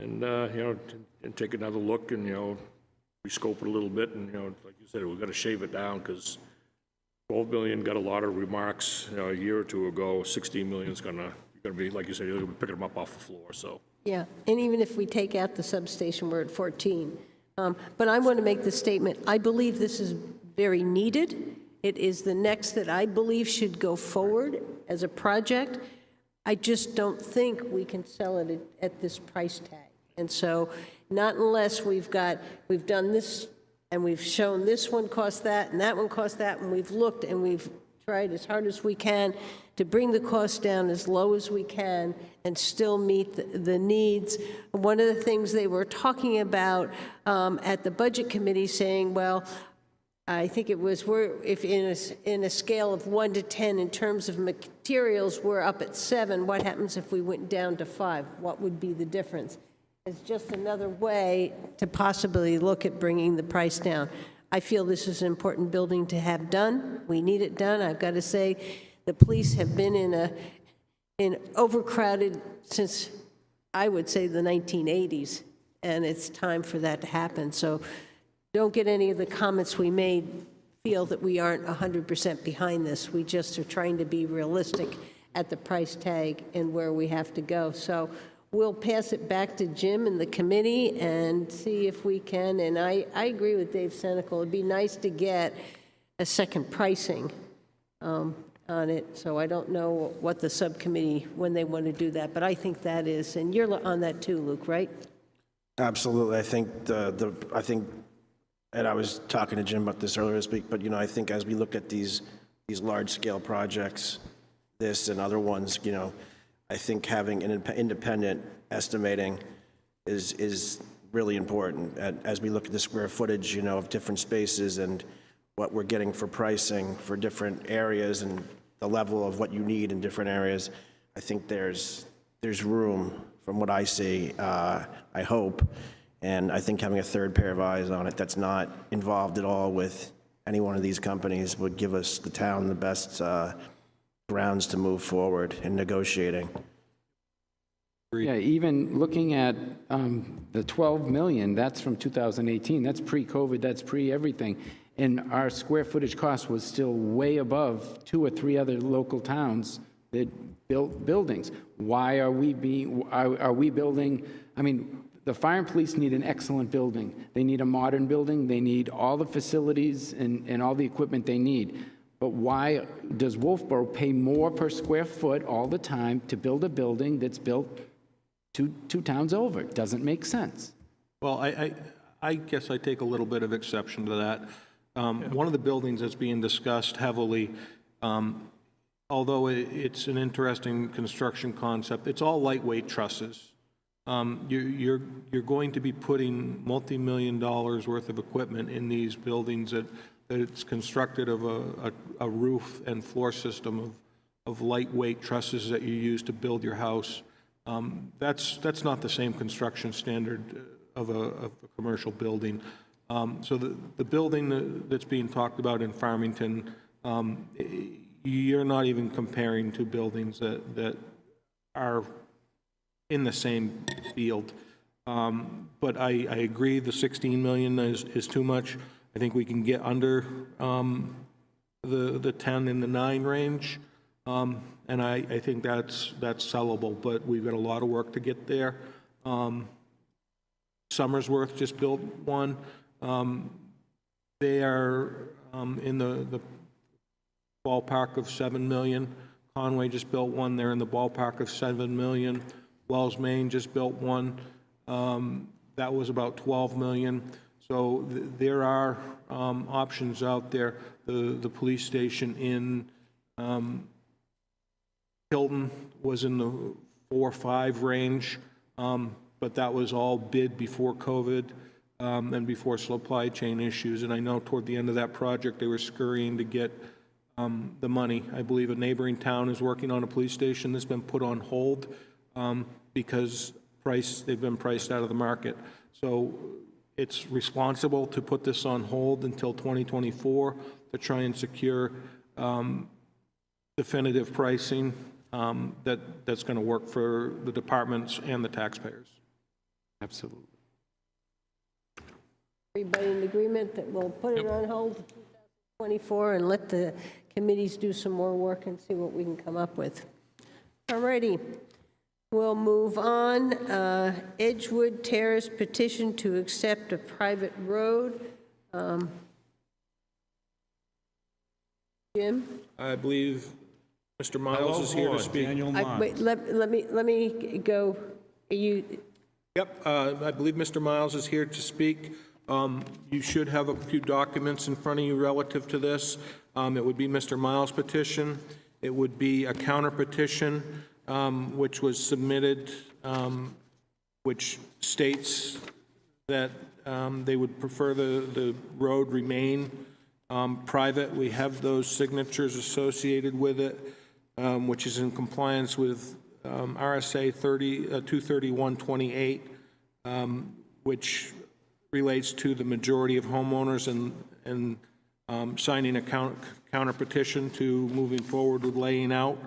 and and take another look and rescope it a little bit, and like you said, we've got to shave it down because 12 million got a lot of remarks a year or two ago. 16 million is going to be, like you said, you're going to be picking them up off the floor. So Yeah, and even if we take out the substation, we're at 14. But I want to make the statement, I believe this is very needed. It is the next that I believe should go forward as a project. I just don't think we can sell it at this price tag. And so not unless we've done this and we've shown this one cost that and that one cost that, and we've looked and we've tried as hard as we can to bring the cost down as low as we can and still meet the needs. One of the things they were talking about at the Budget Committee saying, well, I think it was, if in a scale of 1 to 10 in terms of materials, we're up at 7. What happens if we went down to 5? What would be the difference? It's just another way to possibly look at bringing the price down. I feel this is an important building to have done. We need it done. I've got to say, the police have been in overcrowded since, I would say, the 1980s, and it's time for that to happen. So don't get any of the comments we made feel that we aren't 100% behind this. We just are trying to be realistic at the price tag and where we have to go. So we'll pass it back to Jim and the committee and see if we can. And I agree with Dave Senecal. It'd be nice to get a second pricing on it. So I don't know what the subcommittee, when they want to do that, but I think that is, and you're on that too, Luke, right? Absolutely. I think and I was talking to Jim about this earlier this week, but I think as we look at these large-scale projects, this and other ones, I think having an independent estimating is really important as we look at the square footage, of different spaces and what we're getting for pricing for different areas and the level of what you need in different areas. I think there's room from what I see, I hope. And I think having a third pair of eyes on it that's not involved at all with any one of these companies would give us, the town, the best grounds to move forward in negotiating. Yeah, even looking at the 12 million, that's from 2018. That's pre-COVID, that's pre-everything. And our square footage cost was still way above 2 or 3 other local towns that built buildings. Why are we building, the fire and police need an excellent building. They need a modern building. They need all the facilities and all the equipment they need. But why does Wolfeboro pay more per square foot all the time to build a building that's built two towns over? It doesn't make sense. Well, I guess I take a little bit of exception to that. One of the buildings that's being discussed heavily, although it's an interesting construction concept, it's all lightweight trusses. You're going to be putting multi-million dollars worth of equipment in these buildings that it's constructed of a roof and floor system lightweight trusses that you use to build your house. That's not the same construction standard of a commercial building. So the building that's being talked about in Farmington, you're not even comparing to buildings that are in the same field. But I agree the 16 million is too much. I think we can get under the 10 and the 9 range. And I think that's sellable, but we've got a lot of work to get there. Somersworth just built one. They are in the ballpark of 7 million. Conway just built one. They're in the ballpark of 7 million. Wells, Maine just built one. That was about 12 million. So there are options out there. The police station in Hilton was in the 4 or 5 range, but that was all bid before COVID and before supply chain issues. And I know toward the end of that project, they were scurrying to get the money. I believe a neighboring town is working on a police station that's been put on hold because they've been priced out of the market. So it's responsible to put this on hold until 2024 to try and secure definitive pricing that's going to work for the departments and the taxpayers. Absolutely. Everybody in agreement that we'll put it on hold to 2024 and let the committees do some more work and see what we can come up with. All righty. We'll move on. Edgewood Terrace petition to accept a private road. Jim? I believe Mr. Miles is here to speak. Wait, let me go. You? Yep, I believe Mr. Miles is here to speak. You should have a few documents in front of you relative to this. It would be Mr. Miles' petition. It would be a counter petition, which was submitted, which states that they would prefer the road remain private. We have those signatures associated with it, which is in compliance with RSA 23128, which relates to the majority of homeowners and signing a counter petition to moving forward with laying out.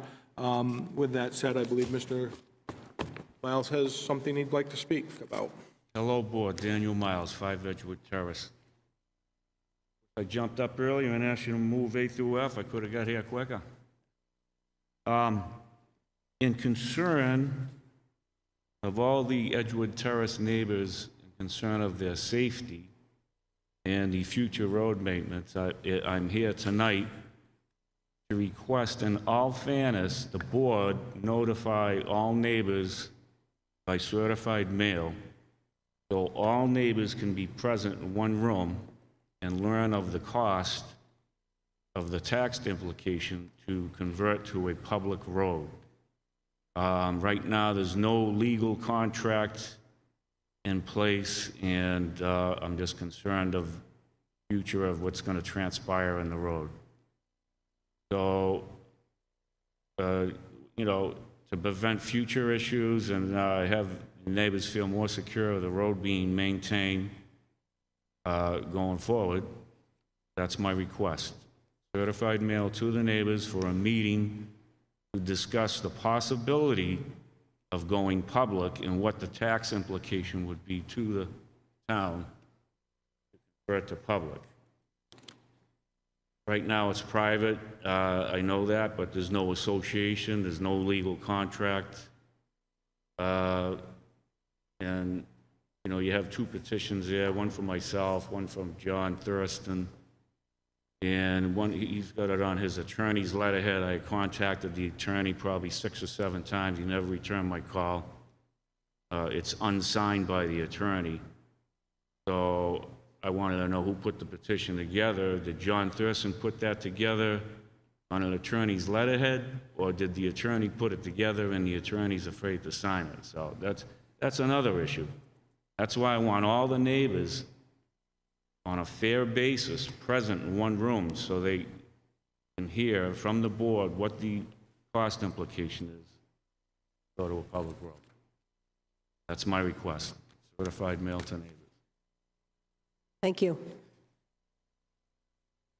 With that said, I believe Mr. Miles has something he'd like to speak about. Hello, Board. Daniel Miles, 5 Edgewood Terrace. I jumped up earlier and asked you to move A through F. I could have got here quicker. In concern of all the Edgewood Terrace neighbors, in concern of their safety and the future road maintenance, I'm here tonight to request, in all fairness, the board notify all neighbors by certified mail, so all neighbors can be present in one room and learn of the cost of the tax implication to convert to a public road. Right now, there's no legal contract in place, and I'm just concerned of the future of what's going to transpire in the road. So, you know, to prevent future issues and have neighbors feel more secure of the road being maintained going forward, that's my request. Certified mail to the neighbors for a meeting to discuss the possibility of going public and what the tax implication would be to the town to convert to public. Right now it's private, I know that, but there's no association, there's no legal contract. And, you know, you have 2 petitions there, one from myself, one from John Thurston. And one, he's got it on his attorney's letterhead. I contacted the attorney probably 6 or 7 times. He never returned my call. It's unsigned by the attorney. So I wanted to know who put the petition together. Did John Thurston put that together on an attorney's letterhead, or did the attorney put it together and the attorney's afraid to sign it? So that's another issue. That's why I want all the neighbors on a fair basis present in one room so they can hear from the board what the cost implication is go to a public road. That's my request, certified mail to neighbors. Thank you.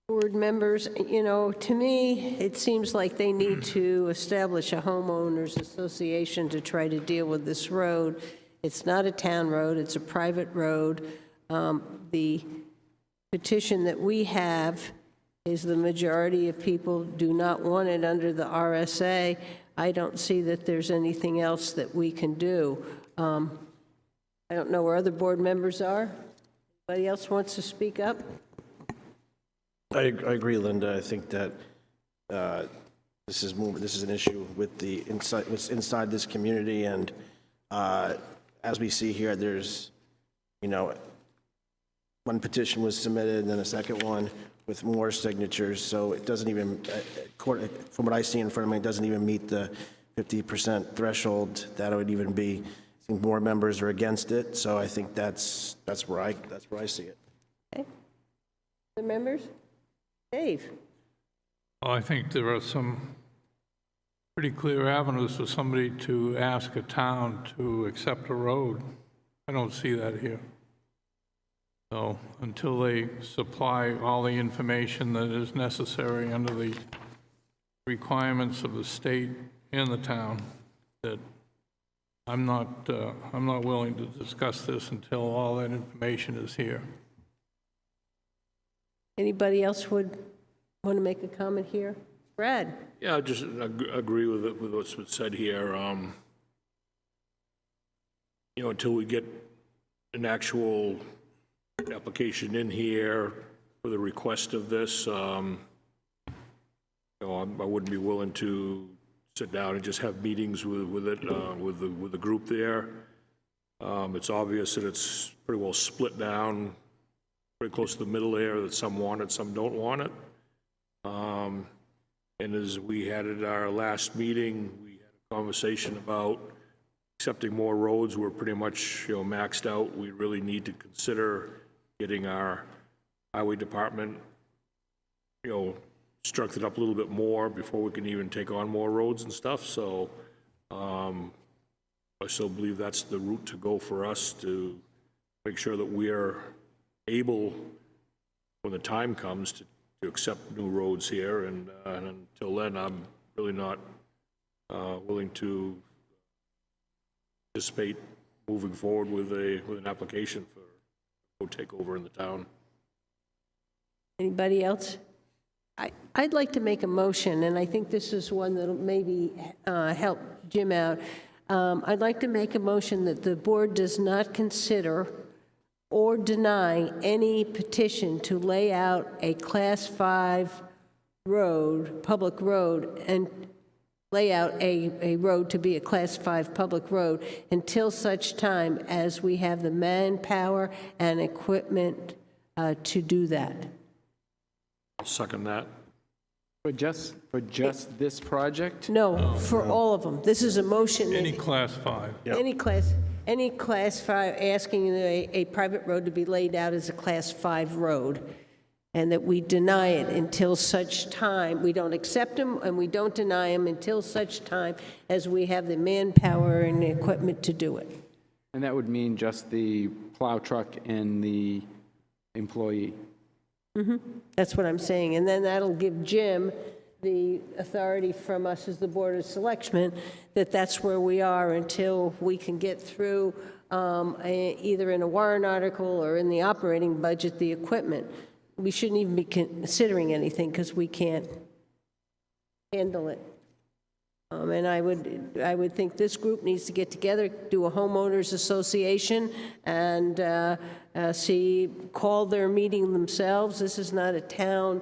Board members, you know, to me, it seems like they need to establish a homeowners association to try to deal with this road. It's not a town road, it's a private road. The petition that we have is the majority of people do not want it under the RSA. I don't see that there's anything else that we can do. I don't know where other board members are. Anybody else wants to speak up? I agree, Linda. I think that this is an issue with what's inside this community, and as we see here, there's, you know, one petition was submitted, and then a second one with more signatures. So it doesn't even, from what I see in front of me, it doesn't even meet the 50% threshold that it would even be. I think more members are against it. So I think that's where I see it. Okay. The members? Dave? Well, I think there are some pretty clear avenues for somebody to ask a town to accept a road. I don't see that here. So until they supply all the information that is necessary under the requirements of the state and the town, that I'm not willing to discuss this until all that information is here. Anybody else would want to make a comment here? Brad? Yeah, I just agree with what's been said here. You know, until we get an actual application in here for the request of this, you know, I wouldn't be willing to sit down and just have meetings with the group there. It's obvious that it's pretty well split down, pretty close to the middle there, that some want it, some don't want it. And as we had at our last meeting, we had a conversation about accepting more roads. We're pretty much, you know, maxed out. We really need to consider getting our highway department, you know, strengthened up a little bit more before we can even take on more roads and stuff. So I still believe that's the route to go for us, to make sure that we are able, when the time comes, to accept new roads here. And until then, I'm really not willing to participate moving forward with an application for road takeover in the town. Anybody else? I'd like to make a motion, and I think this is one that'll maybe help Jim out. I'd like to make a motion that the board does not consider or deny any petition to lay out a Class 5 road, public road, and lay out a road to be a Class 5 public road until such time as we have the manpower and equipment to do that. I'll second that. For just this project? No, for all of them. This is a motion. Any Class 5. Any Class 5, asking a private road to be laid out as a Class 5 road, and that we deny it until such time, we don't accept them, and we don't deny them until such time as we have the manpower and the equipment to do it. And that would mean just the plow truck and the employee? That's what I'm saying. And then that'll give Jim the authority from us as the Board of Selectmen that that's where we are until we can get through either in a warrant article or in the operating budget, the equipment. We shouldn't even be considering anything because we can't handle it. And I would think this group needs to get together, do a homeowners association, and call their meeting themselves. This is not a town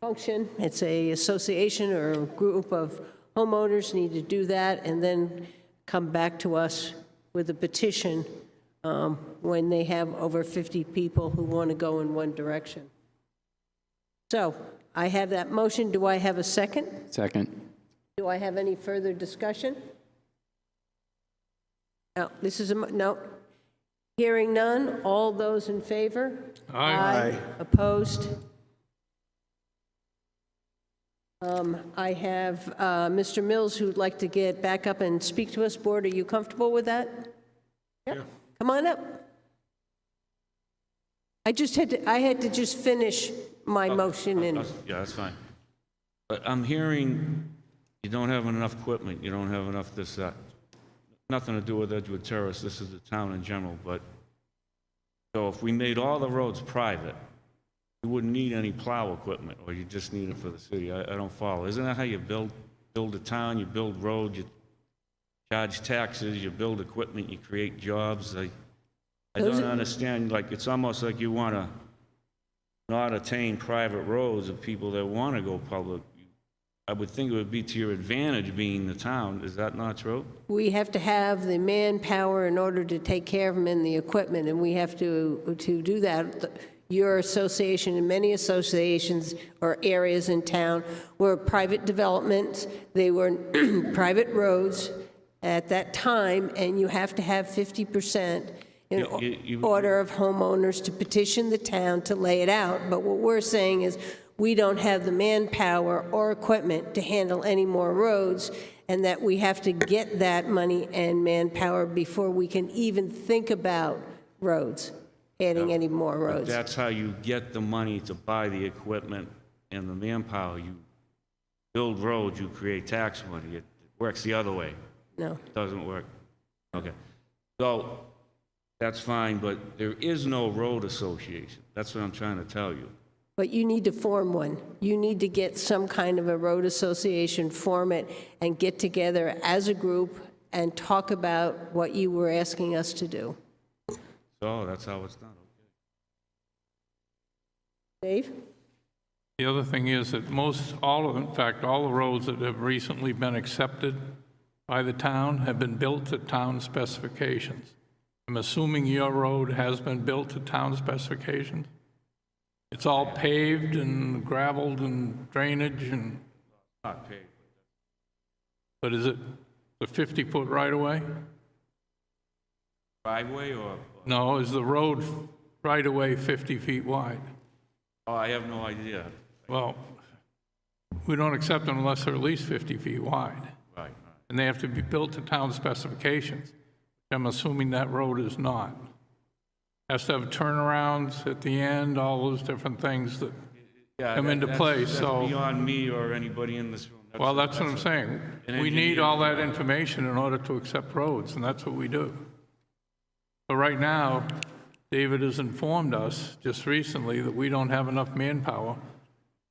function. It's a association or a group of homeowners need to do that, and then come back to us with a petition when they have over 50 people who want to go in one direction. So I have that motion. Do I have a second? Second. Do I have any further discussion? No, this is no. Hearing none, all those in favor? Aye. Opposed? I have Mr. Mills who'd like to get back up and speak to us. Board, are you comfortable with that? Yeah. Come on up. I had to just finish my motion and... Yeah, that's fine. But I'm hearing you don't have enough equipment, you don't have enough this, that. Nothing to do with Edgewood Terrace, this is the town in general, but, so if we made all the roads private, you wouldn't need any plow equipment, or you just need it for the city. I don't follow. Isn't that how you build a town? You build roads, you charge taxes, you build equipment, you create jobs. I don't understand, like, it's almost like you want to not attain private roads of people that want to go public. I would think it would be to your advantage being the town. Is that not true? We have to have the manpower in order to take care of them and the equipment, and we have to do that. Your association and many associations or areas in town were private developments. They were private roads at that time, and you have to have 50% in order of homeowners to petition the town to lay it out. But what we're saying is we don't have the manpower or equipment to handle any more roads, and that we have to get that money and manpower before we can even think about roads, adding any more But roads. that's how you get the money to buy the equipment and the manpower. You build roads, you create tax money. It works the other way. No. It doesn't work. Okay. So that's fine, but there is no road association. That's what I'm trying to tell you. But you need to form one. You need to get some kind of a road association, form it, and get together as a group and talk about what you were asking us to do. So that's how it's done. Dave? The other thing is that in fact, all the roads that have recently been accepted by the town have been built to town specifications. I'm assuming your road has been built to town specifications? It's all paved and gravelled and drainage and... Not paved. But is it the 50-foot right-of-way? Driveway or? No, is the road right-of-way 50 feet wide? Oh, I have no idea. Well, we don't accept them unless they're at least 50 feet wide. Right. And they have to be built to town specifications. I'm assuming that road is not. Has to have turnarounds at the end, all those different things that come into play, so... That's beyond me or anybody in this room. Well, that's what I'm saying. We need all that information in order to accept roads, and that's what we do. But right now, David has informed us just recently that we don't have enough manpower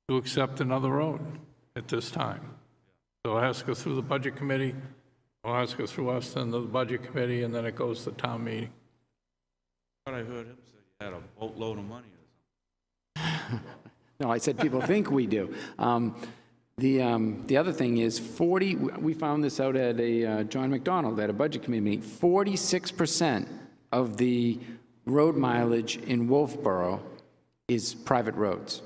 to accept another road at this time. So it has to go through the budget committee, or it has to go through us, then the budget committee, and then it goes to town meeting. I heard him say he had a boatload of money or something. No, I said people think we do. The other thing is we found this out at a John McDonald at a budget committee meeting, 46% of the road mileage in Wolfeboro is private roads.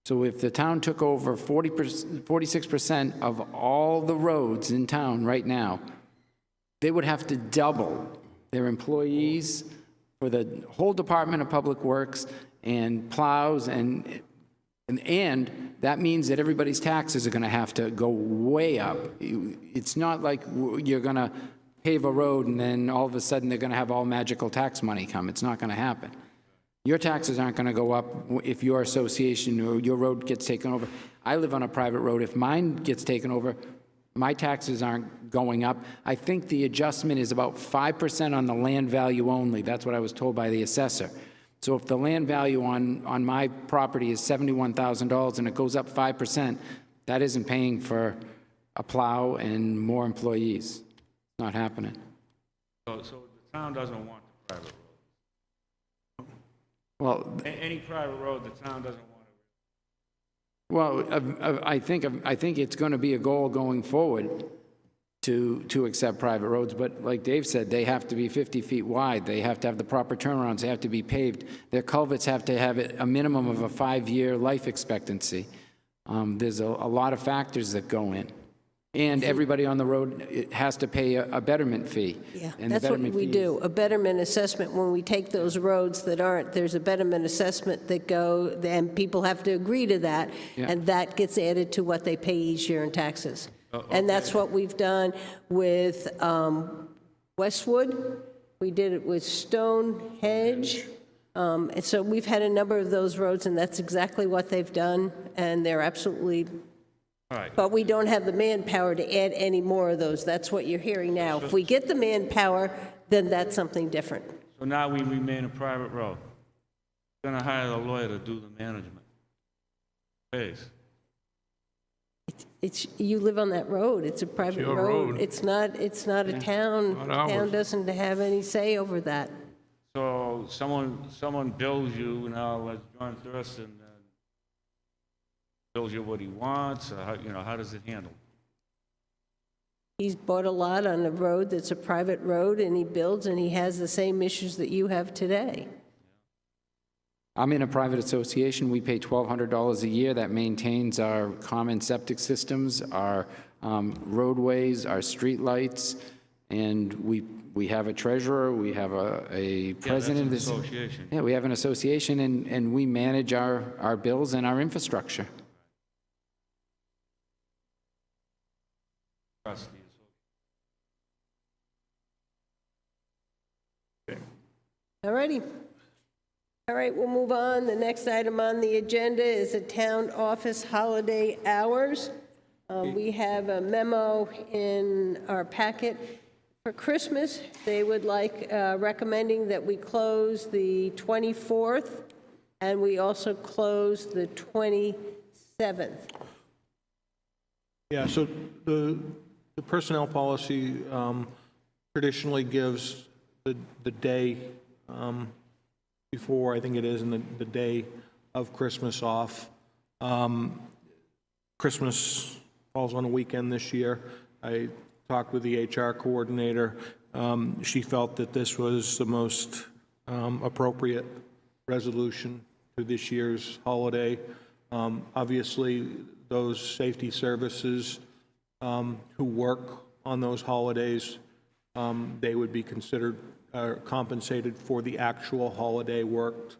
So if the town took over 46% of all the roads in town right now, they would have to double their employees for the whole Department of Public Works and plows, and that means that everybody's taxes are going to have to go way up. It's not like you're going to pave a road and then all of a sudden they're going to have all magical tax money come. It's not going to happen. Your taxes aren't going to go up if your association or your road gets taken over. I live on a private road. If mine gets taken over, my taxes aren't going up. I think the adjustment is about 5% on the land value only. That's what I was told by the assessor. So if the land value on my property is $71,000 and it goes up 5%, that isn't paying for a plow and more employees. It's not happening. So the town doesn't want the private road? Well, any private road, the town doesn't want. Well, I think it's going to be a goal going forward to accept private roads, but like Dave said, they have to be 50 feet wide. They have to have the proper turnarounds. They have to be paved. Their culverts have to have a minimum of a 5-year life expectancy. There's a lot of factors that go in. And everybody on the road has to pay a betterment fee. Yeah, And the that's what betterment we fee do, a betterment assessment. When we take those roads that aren't, there's a betterment assessment that go, and people have to agree to that, Yeah. and that gets added to what they pay each year in taxes. And that's what we've done with Westwood. We did it with Stonehenge. And so we've had a number of those roads, and that's exactly what they've done, and they're absolutely, All right. but we don't have the manpower to add any more of those. That's what you're hearing now. If we get the manpower, then that's something different. So now we remain a private road. We're going to hire a lawyer to do the management. Pays. You live on that road. It's a private your road. road. It's not a town. Not The ours. town doesn't have any say over that. So someone bills you, now, as John Thurston bills you what he wants, or how does it handle? He's bought a lot on a road that's a private road, and he builds, and he has the same issues that you have today. I'm in a private association. We pay $1,200 a year. That maintains our common septic systems, our roadways, our streetlights, and we have a treasurer, we have a president. that's an association. Yeah, we have an association, and we manage our bills and our infrastructure. Trust the All righty. All right, we'll move on. The next item on the agenda is the town office holiday hours. We have a memo in our packet. For Christmas, they would like, recommending that we close the 24th, and we also close the 27th. Yeah, so the personnel policy traditionally gives the day before, I think it is, and the day of Christmas off. Christmas falls on a weekend this year. I talked with the HR coordinator. She felt that this was the most appropriate resolution to this year's holiday. Obviously, those safety services who work on those holidays, they would be considered compensated for the actual holiday worked,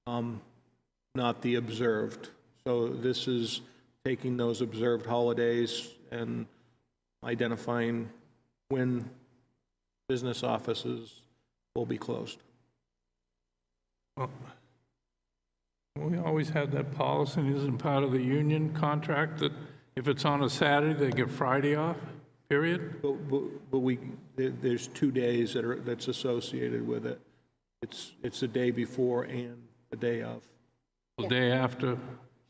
not the observed. So this is taking those observed holidays and identifying when business offices will be closed. Well, we always had that policy, and isn't part of the union contract that if it's on a Saturday, they get Friday off, period? But there's 2 days that's associated with it. It's the day before and the day of. The day after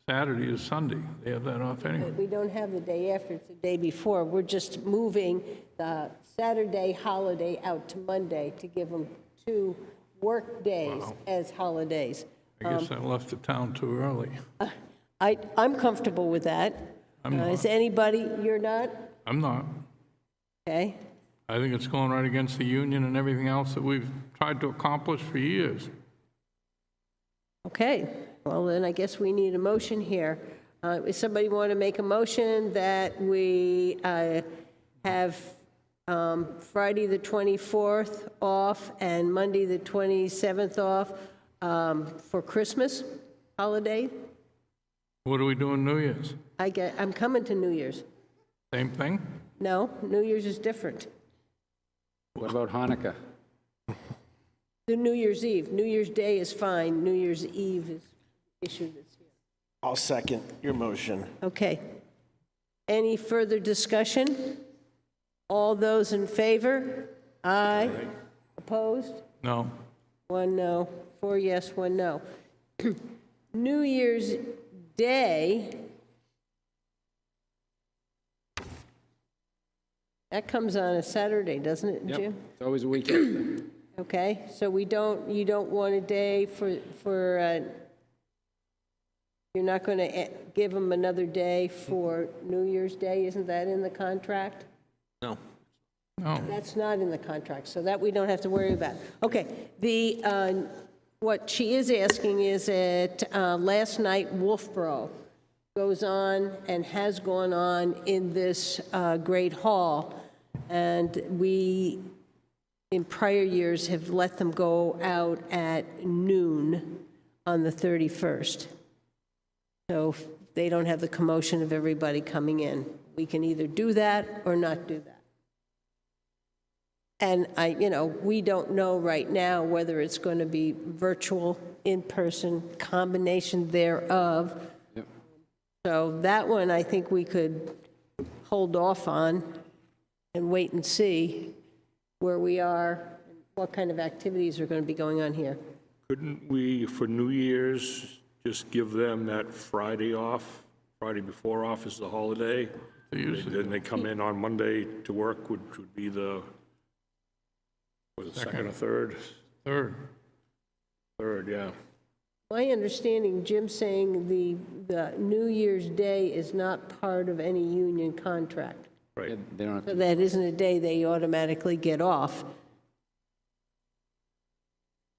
Saturday is Sunday. They have that off anyway. We don't have the day after, it's the day before. We're just moving the Saturday holiday out to Monday to give them 2 work days as holidays. I guess I left the town too early. I'm comfortable with that. I'm not. Is anybody, you're not? I'm not. Okay. I think it's going right against the union and everything else that we've tried to accomplish for years. Okay. Well, then I guess we need a motion here. Does somebody want to make a motion that we have Friday the 24th off and Monday the 27th off for Christmas holiday? What are we doing New Year's? I'm coming to New Year's. Same thing? No, New Year's is different. What about Hanukkah? The New Year's Eve. New Year's Day is fine. New Year's Eve is the issue that's here. I'll second your motion. Okay. Any further discussion? All those in favor? Aye. Opposed? No. 1 no. 4 yes, 1 no. New Year's Day, that comes on a Saturday, doesn't it, Yep, Jim? it's always a week after. Okay, so you don't want a day for you're not going to give them another day for New Year's Day? Isn't that in the contract? No. No. That's not in the contract, so that we don't have to worry about. Okay, what she is asking is at last night, Wolfeboro, goes on and has gone on in this great hall. And we, in prior years, have let them go out at noon on the 31st. So they don't have the commotion of everybody coming in. We can either do that or not do that. And we don't know right now whether it's going to be virtual, in-person, combination thereof. Yep. So that one, I think we could hold off on and wait and see where we are, and what kind of activities are going to be going on here. Couldn't we, for New Year's, just give them that Friday off? Friday before off is the holiday. Then they come in on Monday to work, which would be the, was it second or third? Third. Third, yeah. My understanding, Jim's saying the New Year's Day is not part of any union contract. Right. They don't have So to, that isn't a day they automatically get off.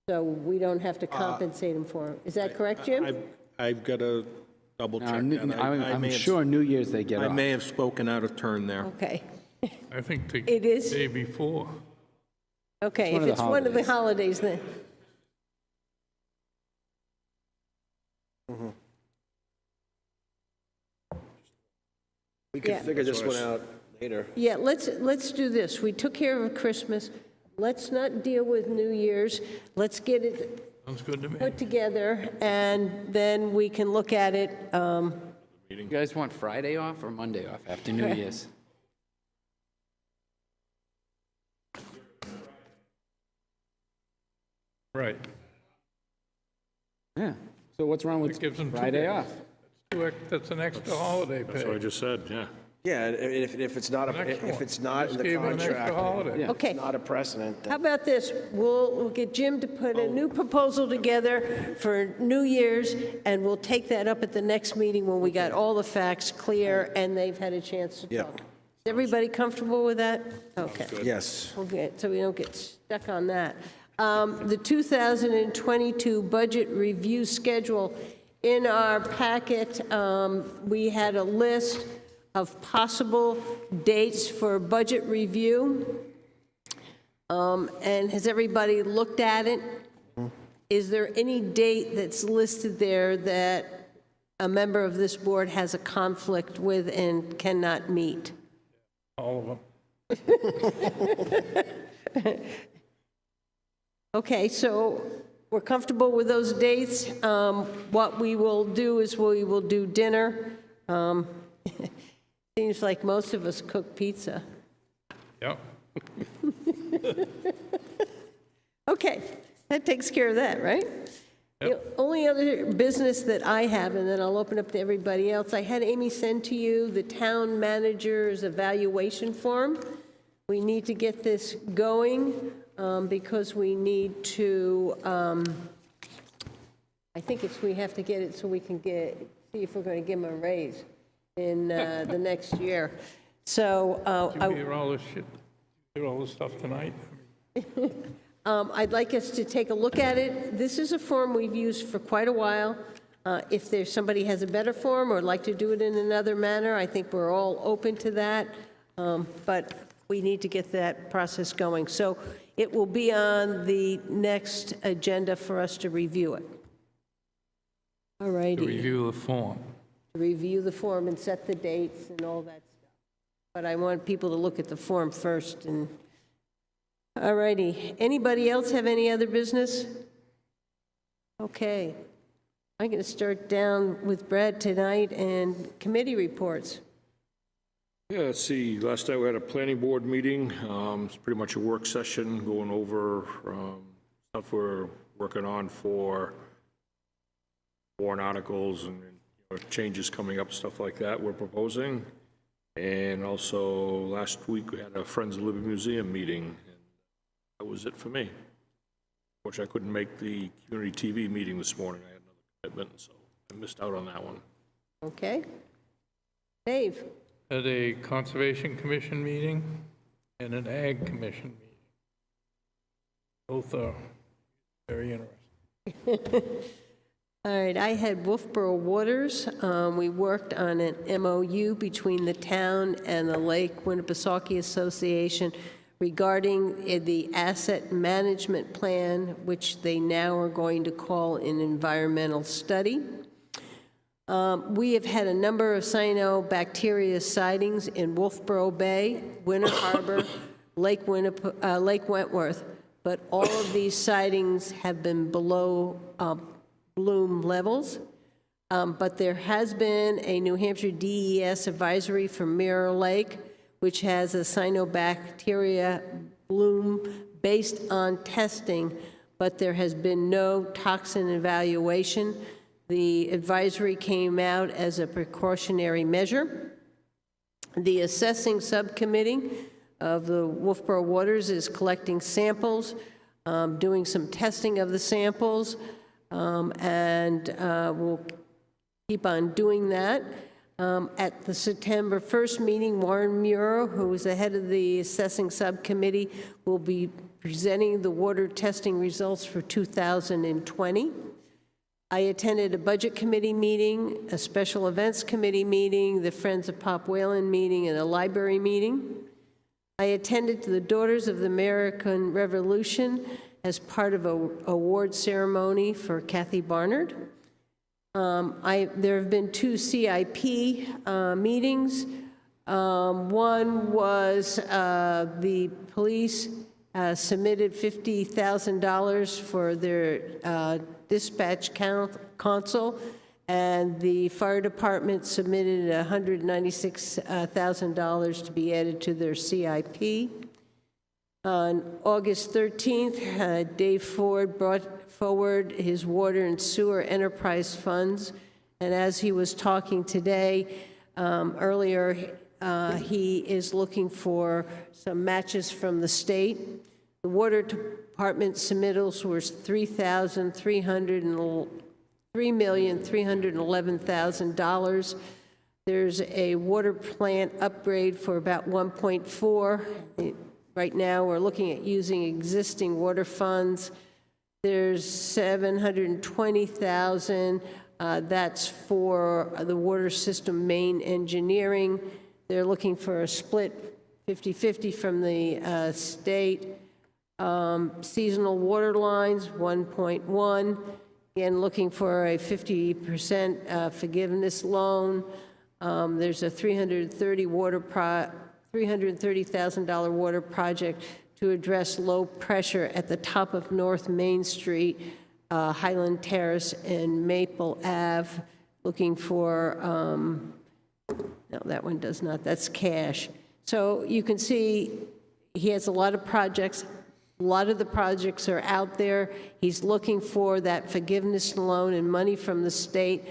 So we don't have to compensate them for it. Is that correct, Jim? I've got to double check that. I'm sure New Year's they get I off. may have spoken out of turn there. Okay. I think the It is? day before. Okay, It's if one of the it's one of the holidays, then. We could Yeah. figure this one out later. Yeah, let's do this. We took care of Christmas. Let's not deal with New Year's. Let's get it Sounds good to me. put together, and then we can look at it. You guys want Friday off or Monday off after New Year's? Right. Yeah. So what's wrong with It gives them 2 Friday days. off? That's an extra holiday That's what I pay. just said, yeah. Yeah, and if it's not, if it's not in Just the gave them an extra contract, holiday. if Okay. it's not a precedent, How then about this? We'll get Jim to put a new proposal together for New Year's, and we'll take that up at the next meeting when we got all the facts clear and they've had a chance to Yep. talk. Is everybody comfortable with that? Okay. yes. Okay, so we don't get stuck on that. The 2022 budget review schedule. In our packet, we had a list of possible dates for budget review. And has everybody looked at it? Is there any date that's listed there that a member of this board has a conflict with and cannot meet? All of them. Okay, so we're comfortable with those dates. What we will do is we will do dinner. Seems like most of us cook pizza. Yep. Okay, that takes care of that, right? The only other business that I have, and then I'll open up to everybody else, I had Amy send to you the town manager's evaluation form. We need to get this going because we need to, I think we have to get it so we can see if we're going to give them a raise in the next year. So You hear all this shit, hear all this stuff tonight? I'd like us to take a look at it. This is a form we've used for quite a while. If there's somebody has a better form or would like to do it in another manner, I think we're all open to that. But we need to get that process going. So it will be on the next agenda for us to review it. All righty. To review the form. Review the form and set the dates and all that stuff. But I want people to look at the form first. And all righty. Anybody else have any other business? Okay. I'm going to start down with Brad tonight and committee reports. Yeah, let's see, last night we had a planning board meeting. It's pretty much a work session going over stuff we're working on for warrant articles and changes coming up, stuff like that we're proposing. And also, last week we had a Friends of Living Museum meeting, and that was it for me. Which I couldn't make the community TV meeting this morning. I had another commitment, so I missed out on that one. Okay. Dave? At a Conservation Commission meeting and an Ag Commission meeting. Both are very interesting. All right, I had Wolfeboro Waters. We worked on an MOU between the town and the Lake Winnipesaukee Association regarding the asset management plan, which they now are going to call an environmental study. We have had a number of cyanobacteria sightings in Wolfeboro Bay, Winter Harbor, Lake Wentworth, but all of these sightings have been below bloom levels. But there has been a New Hampshire DES advisory for Mirror Lake, which has a cyanobacteria bloom based on testing, but there has been no toxin evaluation. The advisory came out as a precautionary measure. The assessing subcommittee of the Wolfeboro Waters is collecting samples, doing some testing of the samples, and we'll keep on doing that. At the September 1st meeting, Warren Muro, who is the head of the assessing subcommittee, will be presenting the water testing results for 2020. I attended a budget committee meeting, a special events committee meeting, the Friends of Pop Whalen meeting, and a library meeting. I attended the Daughters of the American Revolution as part of an award ceremony for Kathy Barnard. There have been 2 CIP meetings. One was the police submitted $50,000 for their dispatch console, and the fire department submitted $196,000 to be added to their CIP. On August 13th, Dave Ford brought forward his water and sewer enterprise funds, and as he was talking today, earlier, he is looking for some matches from the state. The water department submittals were $3,311,000. There's a water plant upgrade for about 1.4. Right now, we're looking at using existing water funds. There's $720,000. That's for the water system main engineering. They're looking for a split 50-50 from the state. Seasonal water lines, 1.1. Again, looking for a 50% forgiveness loan. There's a $330,000 water project to address low pressure at the top of North Main Street, Highland Terrace, and Maple Ave. Looking for, no, that one does not, that's cash. So you can see he has a lot of projects. A lot of the projects are out there. He's looking for that forgiveness loan and money from the state.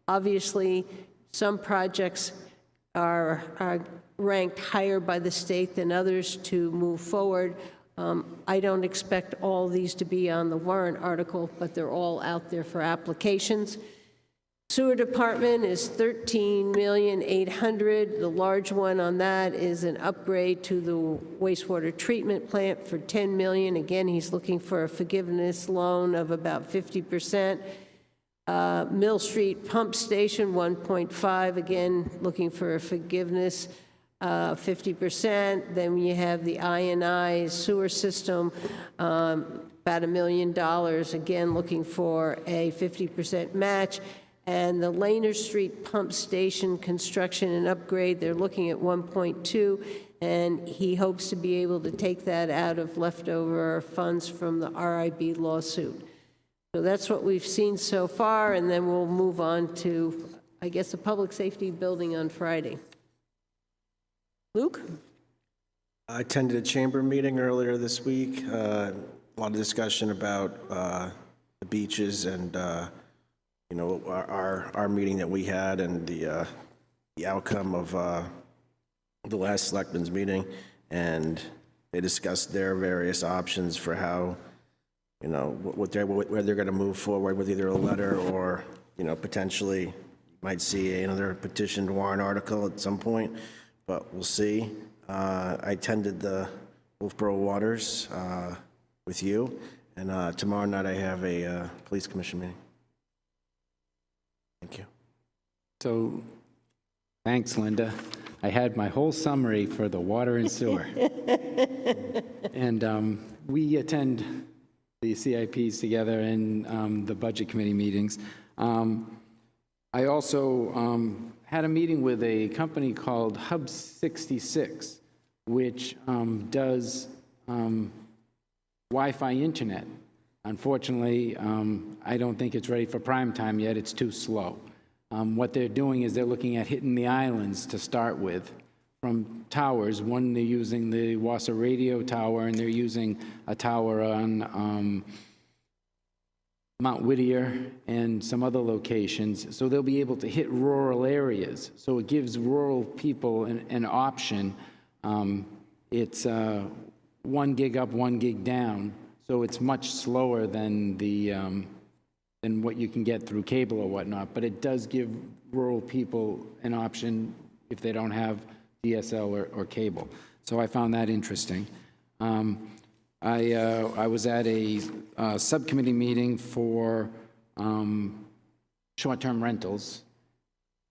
Obviously, some projects are ranked higher by the state than others to move forward. I don't expect all these to be on the warrant article, but they're all out there for applications. Sewer department is $13,800,000. The large one on that is an upgrade to the wastewater treatment plant for $10 million. Again, he's looking for a forgiveness loan of about 50%. Mill Street Pump Station, 1.5, again, looking for a forgiveness, 50%. Then you have the I&I sewer system, about $1 million, again, looking for a 50% match. And the Laner Street Pump Station construction and upgrade, they're looking at 1.2, and he hopes to be able to take that out of leftover funds from the RIB lawsuit. So that's what we've seen so far, and then we'll move on to, I guess, the public safety building on Friday. Luke? I attended a chamber meeting earlier this week. A lot of discussion about the beaches and you know, our meeting that we had and the outcome of the last Selectmen's meeting, and they discussed their various options for how, you know, where they're going to move forward with either a letter or, you know, potentially you might see another petitioned warrant article at some point, but we'll see. I attended the Wolfeboro Waters with you, and tomorrow night I have a police commission meeting. Thank you. So, thanks, Linda. I had my whole summary for the water and sewer. And we attend the CIPs together and the budget committee meetings. I also had a meeting with a company called Hub 66, which does Wi-Fi internet. Unfortunately, I don't think it's ready for prime time yet. It's too slow. What they're doing is they're looking at hitting the islands to start with from towers. One, they're using the Wassa radio tower, and they're using a tower on Mount Whittier and some other locations. So they'll be able to hit rural areas. So it gives rural people an option. It's 1 gig up, 1 gig down. So it's much slower than than what you can get through cable or whatnot, but it does give rural people an option if they don't have DSL or cable. So I found that interesting. I was at a subcommittee meeting for short-term rentals,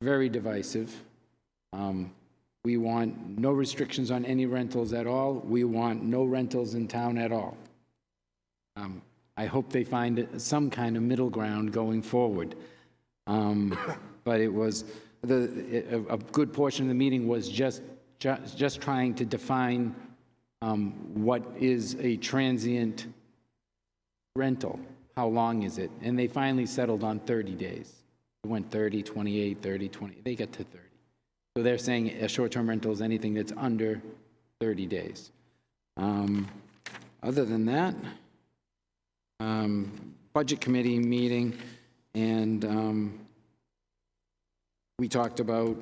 very divisive. We want no restrictions on any rentals at all. We want no rentals in town at all. I hope they find some kind of middle ground going forward. But it was, a good portion of the meeting was just trying to define what is a transient rental, how long is it? And they finally settled on 30 days. It went 30, 28, 30, 20, they got to 30. So they're saying a short-term rental is anything that's under 30 days. Other than that, budget committee meeting, and we talked about,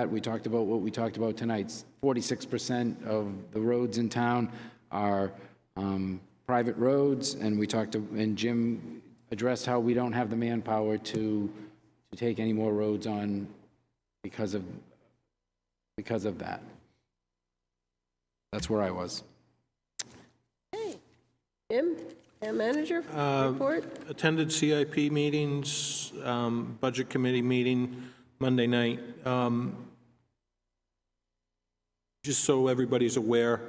we talked about what we talked about tonight. 46% of the roads in town are private roads, and we talked to, and Jim addressed how we don't have the manpower to take any more roads on because of that. That's where I was. Hey, Jim? Town manager, report? Attended CIP meetings, budget committee meeting Monday night. Just so everybody's aware,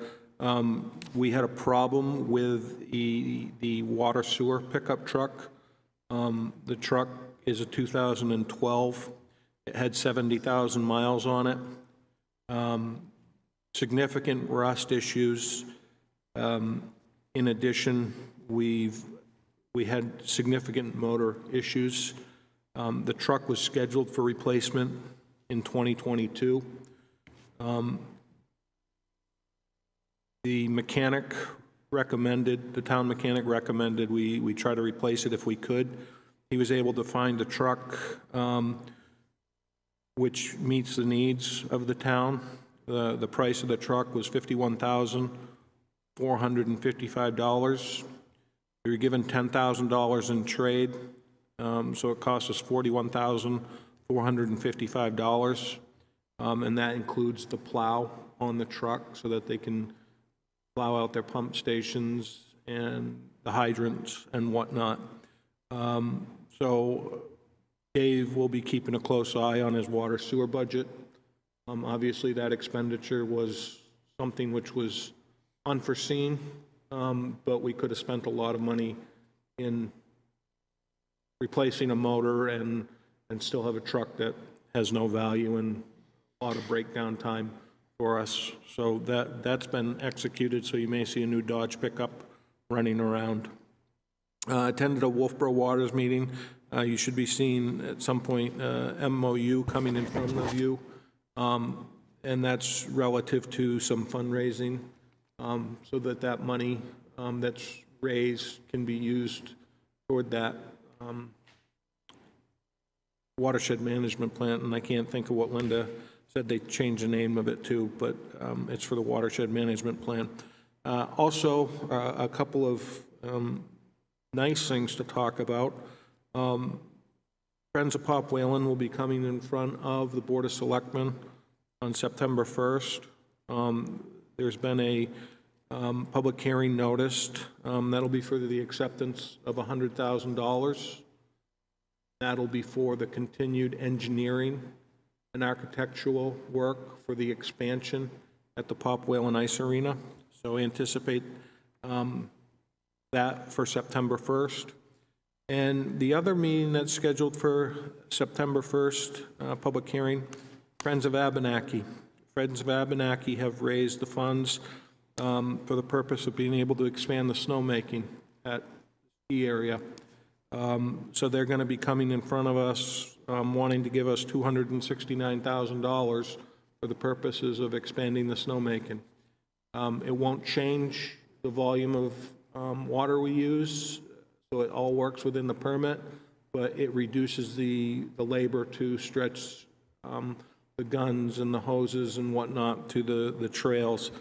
we had a problem with the water sewer pickup truck. The truck is a 2012. It had 70,000 miles on it. Significant rust issues. In addition, we had significant motor issues. The truck was scheduled for replacement in 2022. The mechanic recommended, the town mechanic recommended we try to replace it if we could. He was able to find a truck which meets the needs of the town. The price of the truck was $51,455. We were given $10,000 in trade, so it cost us $41,455, and that includes the plow on the truck so that they can plow out their pump stations and the hydrants and whatnot. So Dave will be keeping a close eye on his water sewer budget. Obviously, that expenditure was something which was unforeseen, but we could have spent a lot of money in replacing a motor and still have a truck that has no value and a lot of breakdown time for us. So that's been executed, so you may see a new Dodge pickup running around. Attended a Wolfeboro Waters meeting. You should be seeing at some point MOU coming in front of you, and that's relative to some fundraising, so that money that's raised can be used toward that watershed management plan. And I can't think of what Linda said they changed the name of it to, but it's for the watershed management plan. Also, a couple of nice things to talk about. Friends of Pop Whalen will be coming in front of the Board of Selectmen on September 1st. There's been a public hearing noticed. That'll be for the acceptance of $100,000 That'll be for the continued engineering and architectural work for the expansion at the Pop Whalen Ice Arena. So anticipate that for September 1st. And the other meeting that's scheduled for September 1st, public hearing, Friends of Abenaki. Friends of Abenaki have raised the funds for the purpose of being able to expand the snowmaking at the area. So they're going to be coming in front of us, wanting to give us $269,000 for the purposes of expanding the snowmaking. It won't change the volume of water we use, so it all works within the permit, but it reduces the labor to stretch the guns and the hoses and whatnot to the trails.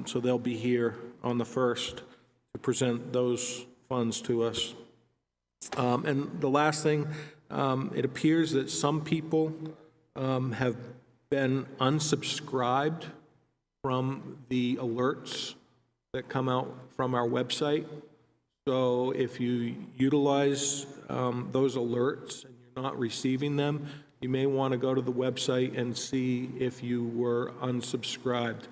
So they'll be here on the 1st to present those funds to us. And the last thing, it appears that some people have been unsubscribed from the alerts that come out from our website. So if you utilize those alerts and you're not receiving them, you may want to go to the website and see if you were unsubscribed.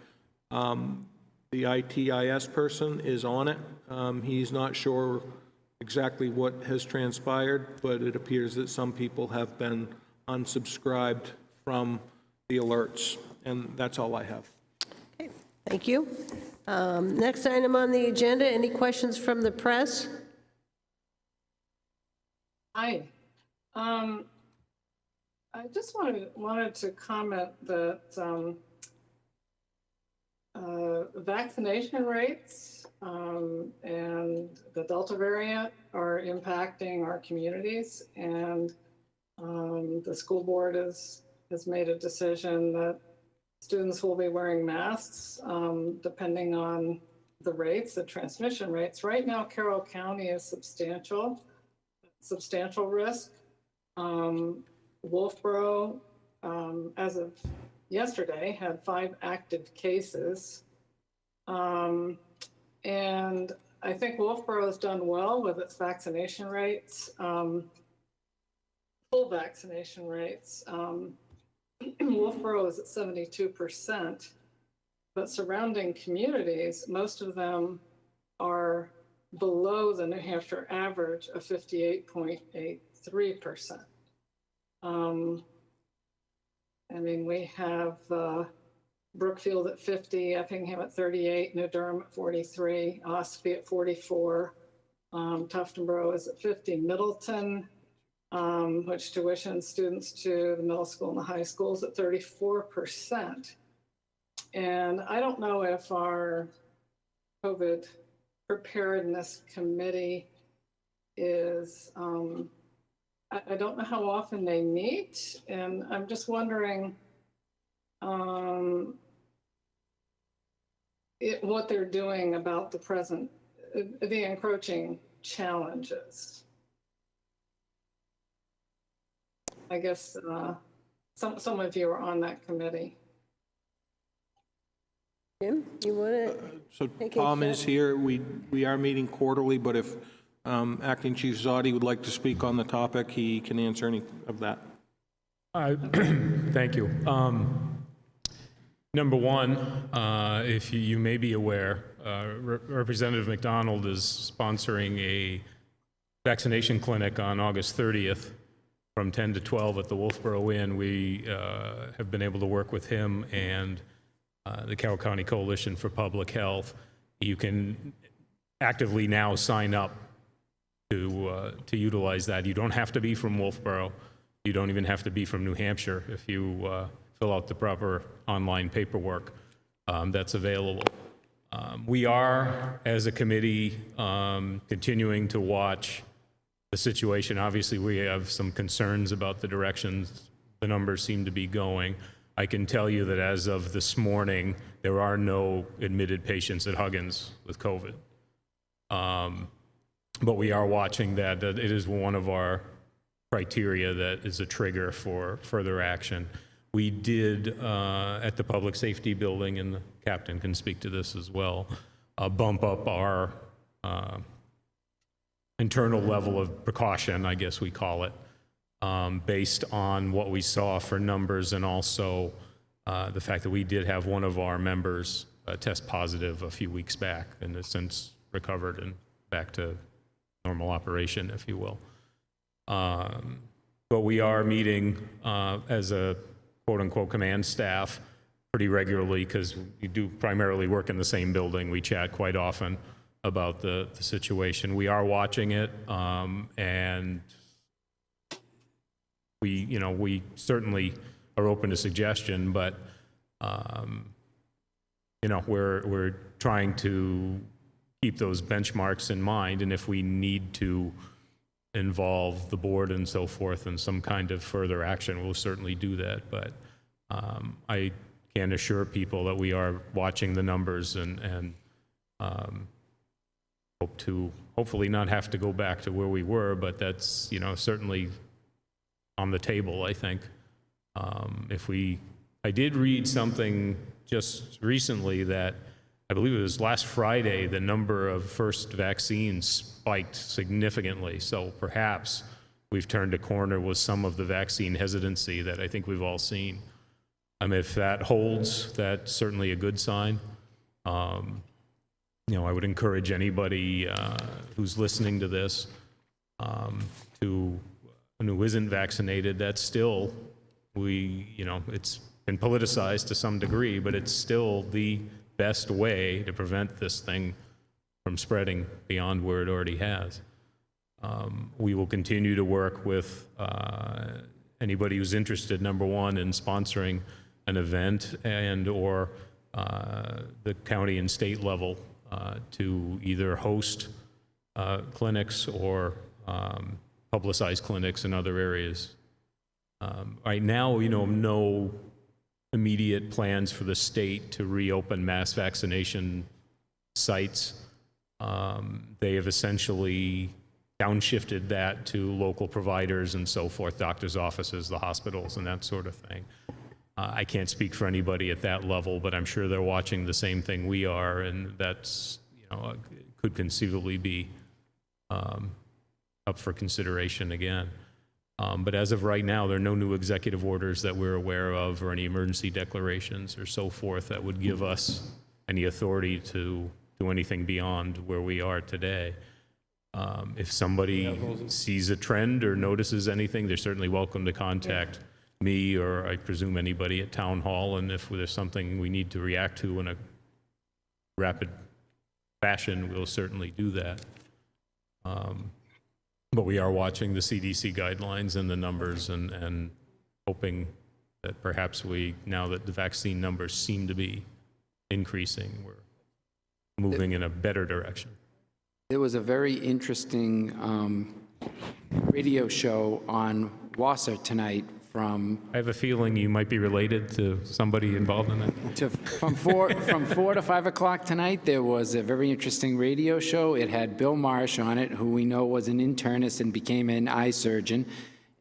The ITIS person is on it. He's not sure exactly what has transpired, but it appears that some people have been unsubscribed from the alerts, and that's all I have. Okay, thank you. Next item on the agenda, any questions from the press? Hi. I just wanted to comment that vaccination rates and the Delta variant are impacting our communities, and the school board has made a decision that students will be wearing masks depending on the rates, the transmission rates. Right now, Carroll County is substantial risk. Wolfeboro, as of yesterday, had 5 active cases. And I think Wolfeboro has done well with its vaccination rates, full vaccination rates. Wolfeboro is at 72%, but surrounding communities, most of them are below the New Hampshire average of 58.83%. I mean, we have Brookfield at 50, Effingham at 38, New Durham at 43, Ospey at 44, Tuftonboro is at 50, Middleton, which tuitions students to the middle school and the high schools at 34%. And I don't know if our COVID preparedness committee is, I don't know how often they meet, and I'm just wondering what they're doing about the encroaching challenges. I guess some of you are on that committee. Jim, you want to? So Tom is here. We are meeting quarterly, but if Acting Chief Zadi would like to speak on the topic, he can answer any of that. Thank you. Number one, if you may be aware, Representative McDonald is sponsoring a vaccination clinic on August 30th from 10 to 12 at the Wolfeboro Inn. We have been able to work with him and the Carroll County Coalition for Public Health. You can actively now sign up to utilize that. You don't have to be from Wolfeboro. You don't even have to be from New Hampshire if you fill out the proper online paperwork that's available. We are, as a committee, continuing to watch the situation. Obviously, we have some concerns about the directions the numbers seem to be going. I can tell you that as of this morning, there are no admitted patients at Huggins with COVID. But we are watching that. It is one of our criteria that is a trigger for further action. We did, at the Public Safety Building, and the captain can speak to this as well, bump up our internal level of precaution, I guess we call it, based on what we saw for numbers, and also the fact that we did have one of our members test positive a few weeks back and has since recovered and back to normal operation, if you will. But we are meeting as a quote-unquote command staff pretty regularly, because we do primarily work in the same building. We chat quite often about the situation. We are watching it, and we certainly are open to suggestion, but we're trying to keep those benchmarks in mind, and if we need to involve the board and so forth in some kind of further action, we'll certainly do that. But I can assure people that we are watching the numbers and hope to hopefully not have to go back to where we were, but that's certainly on the table, I think. I did read something just recently that I believe it was last Friday, the number of first vaccines spiked significantly. So perhaps we've turned a corner with some of the vaccine hesitancy that I think we've all seen. If that holds, that's certainly a good sign. I would encourage anybody who's listening to this who isn't vaccinated, that's still, it's been politicized to some degree, but it's still the best way to prevent this thing from spreading beyond where it already has. We will continue to work with anybody who's interested, number one, in sponsoring an event and or the county and state level to either host clinics or publicize clinics in other areas. Right now, no immediate plans for the state to reopen mass vaccination sites. They have essentially downshifted that to local providers and so forth, doctors' offices, the hospitals, and that sort of thing. I can't speak for anybody at that level, but I'm sure they're watching the same thing we are, and that's, could conceivably be up for consideration again. But as of right now, there are no new executive orders that we're aware of or any emergency declarations or so forth that would give us any authority to do anything beyond where we are today. If somebody sees a trend or notices anything, they're certainly welcome to contact me or I presume anybody at Town Hall, and if there's something we need to react to in a rapid fashion, we'll certainly do that. But we are watching the CDC guidelines and the numbers and hoping that perhaps now that the vaccine numbers seem to be increasing, we're moving in a better direction. There was a very interesting radio show on Wasser tonight from... I have a feeling you might be related to somebody involved in it. From 4 to 5 o'clock tonight, there was a very interesting radio show. It had Bill Marsh on it, who we know was an internist and became an eye surgeon.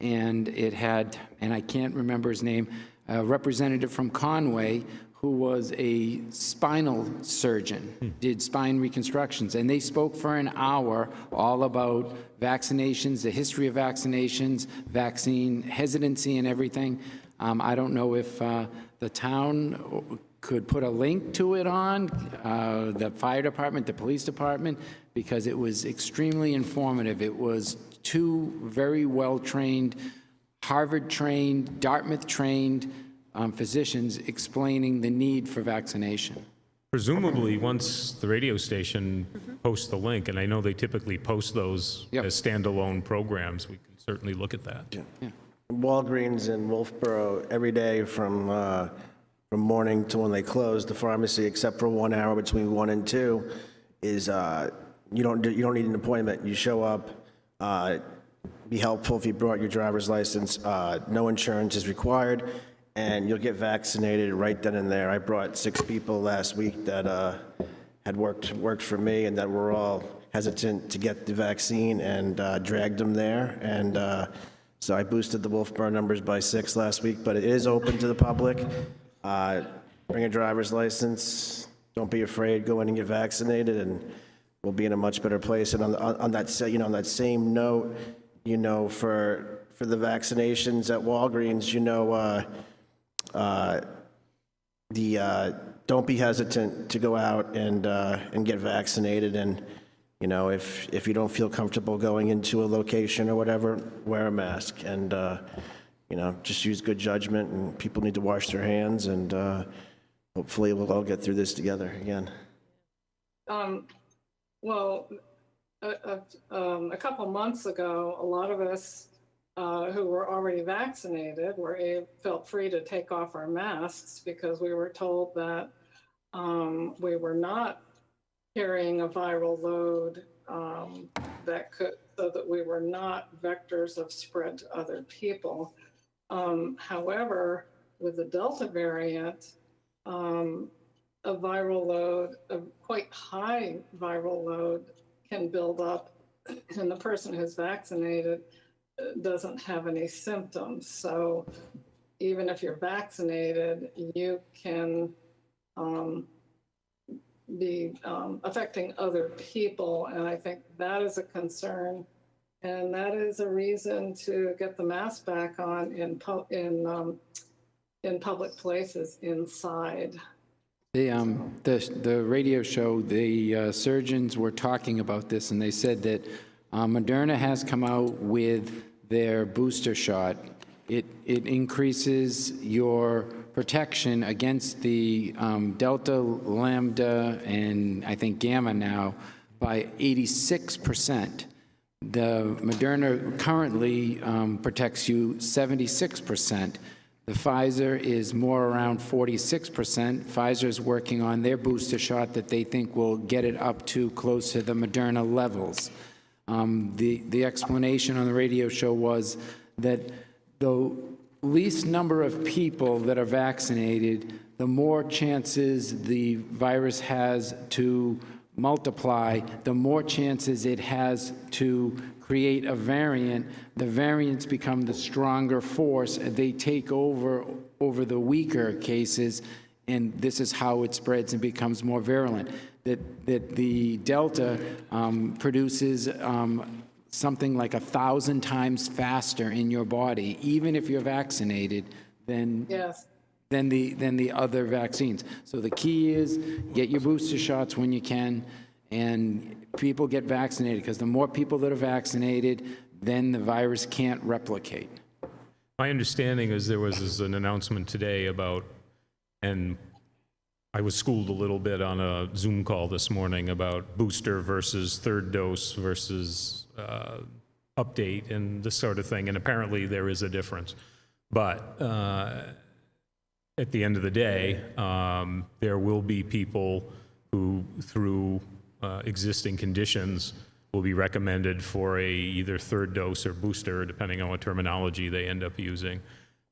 And it had, and I can't remember his name, a representative from Conway, who was a spinal surgeon, did spine reconstructions. And they spoke for an hour all about vaccinations, the history of vaccinations, vaccine hesitancy and everything. I don't know if the town could put a link to it on, the fire department, the police department, because it was extremely informative. It was two very well-trained, Harvard-trained, Dartmouth-trained physicians explaining the need for vaccination. Presumably, once the radio station posts the link, and I know they typically post those as standalone programs, we can certainly look at that. Yeah. Walgreens in Wolfeboro, every day from morning to when they close, the pharmacy, except for 1 hour between 1 and 2, is you don't need an appointment. You show up. Be helpful if you brought your driver's license. No insurance is required, and you'll get vaccinated right then and there. I brought 6 people last week that had worked for me and that were all hesitant to get the vaccine, and dragged them there. And so I boosted the Wolfeboro numbers by 6 last week, but it is open to the public. Bring a driver's license. Don't be afraid. Go in and get vaccinated, and we'll be in a much better place. And on that same note, for the vaccinations at Walgreens, you know, don't be hesitant to go out and get vaccinated. And, you know, if you don't feel comfortable going into a location or whatever, wear a mask. And, you know, just use good judgment, and people need to wash their hands, and hopefully we'll all get through this together again. Well, a couple months ago, a lot of us who were already vaccinated felt free to take off our masks because we were told that we were not carrying a viral load so that we were not vectors of spread to other people. However, with the Delta variant, a viral load, a quite high viral load, can build up, and the person who's vaccinated doesn't have any symptoms. So even if you're vaccinated, you can be affecting other people, and I think that is a concern, and that is a reason to get the mask back on in public places inside. The radio show, the surgeons were talking about this, and they said that Moderna has come out with their booster shot. It increases your protection against the Delta, Lambda, and I think Gamma now by 86%. The Moderna currently protects you 76%. The Pfizer is more around 46%. Pfizer's working on their booster shot that they think will get it up to close to the Moderna levels. The explanation on the radio show was that the least number of people that are vaccinated, the more chances the virus has to multiply, the more chances it has to create a variant. The variants become the stronger force. They take over the weaker cases, and this is how it spreads and becomes more virulent. That the Delta produces something like 1,000 times faster in your body, even if you're vaccinated, than the other vaccines. So the key is get your booster shots when you can, and people get vaccinated, because the more people that are vaccinated, then the virus can't replicate. My understanding is there was an announcement today about, and I was schooled a little bit on a Zoom call this morning about booster versus third dose versus update and this sort of thing, and apparently there is a difference. But at the end of the day, there will be people who, through existing conditions, will be recommended for either third dose or booster, depending on what terminology they end up using.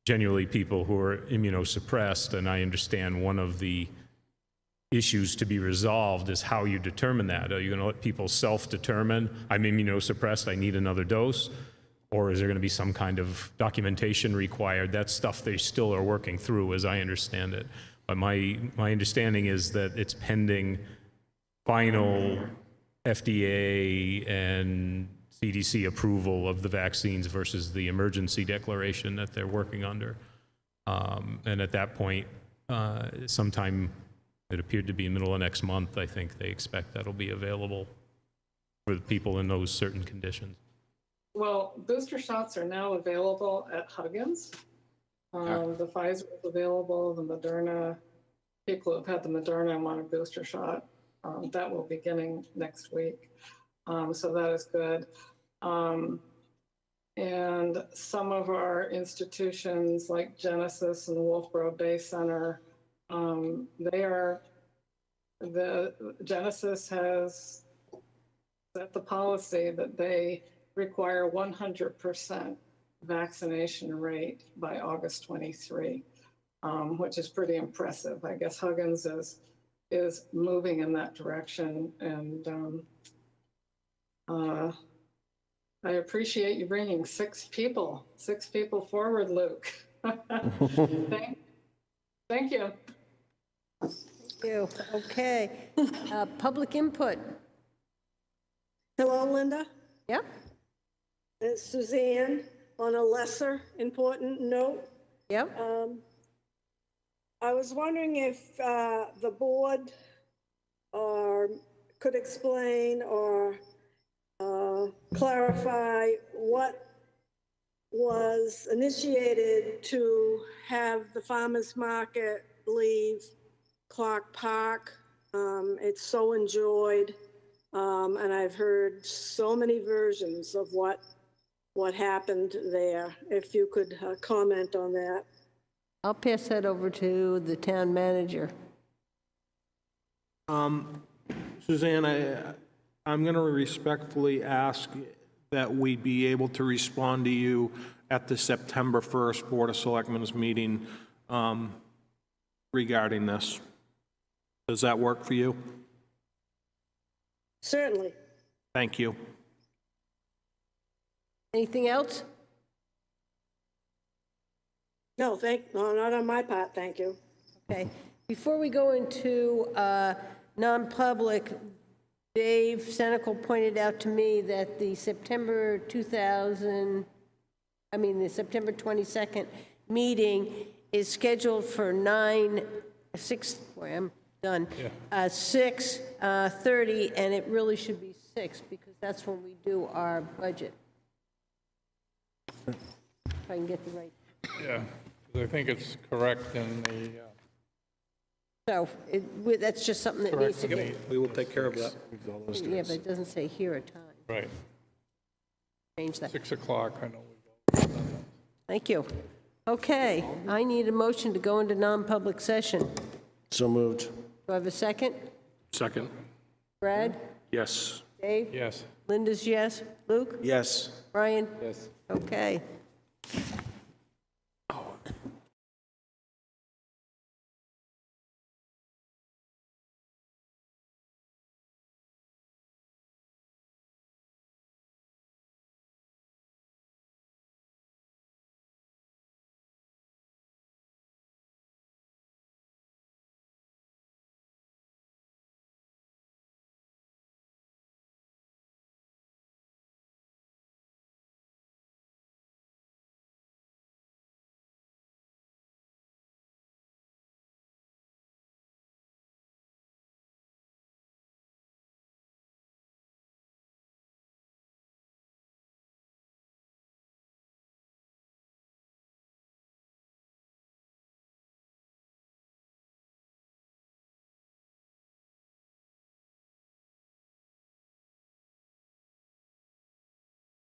Generally, people who are immunosuppressed, and I understand one of the issues to be resolved is how you determine that. Are you going to let people self-determine, I'm immunosuppressed, I need another dose? Or is there going to be some kind of documentation required? That's stuff they still are working through, as I understand it. But my understanding is that it's pending final FDA and CDC approval of the vaccines versus the emergency declaration that they're working under. And at that point, sometime, it appeared to be middle of next month, I think they expect that'll be available for people in those certain conditions. Well, booster shots are now available at Huggins. The Pfizer is available, the Moderna, people who have had the Moderna and want a booster shot, that will be beginning next week. So that is good. And some of our institutions like Genesis and Wolfeboro Bay Center, Genesis has set the policy that they require 100% vaccination rate by August 23, which is pretty impressive. I guess Huggins is moving in that direction, and I appreciate you bringing six people forward, Luke. Thank you. Thank you. Okay. Public input. Hello, Linda. Yep. It's Suzanne. on a lesser important note. Yep. I was wondering if the board could explain or clarify what was initiated to have the farmers market leave Clark Park. It's so enjoyed, and I've heard so many versions of what happened there. If you could comment on that. I'll pass that over to the town manager. Suzanne, I'm going to respectfully ask that we be able to respond to you at the September 1st Board of Selectmen's meeting regarding this. Does that work for you? Certainly. Thank you. Anything else? No, not on my part, thank you. Okay. Before we go into non-public, Dave Senical pointed out to me that the September 22nd meeting is scheduled for 6:30, and it really should be 6 because that's when we do our budget. If I can get the right. Yeah, 'cause I think it's correct in the, So that's just something that needs to be. We will take care of that. Yeah, but it doesn't say here a time. right, Change that. 6 o'clock, I know. Thank you. Okay, I need a motion to go into non-public session. So moved. Do I have a second? Second. Brad? Yes. Dave? Yes. Linda's yes. Luke? Yes. Brian? Yes. Okay.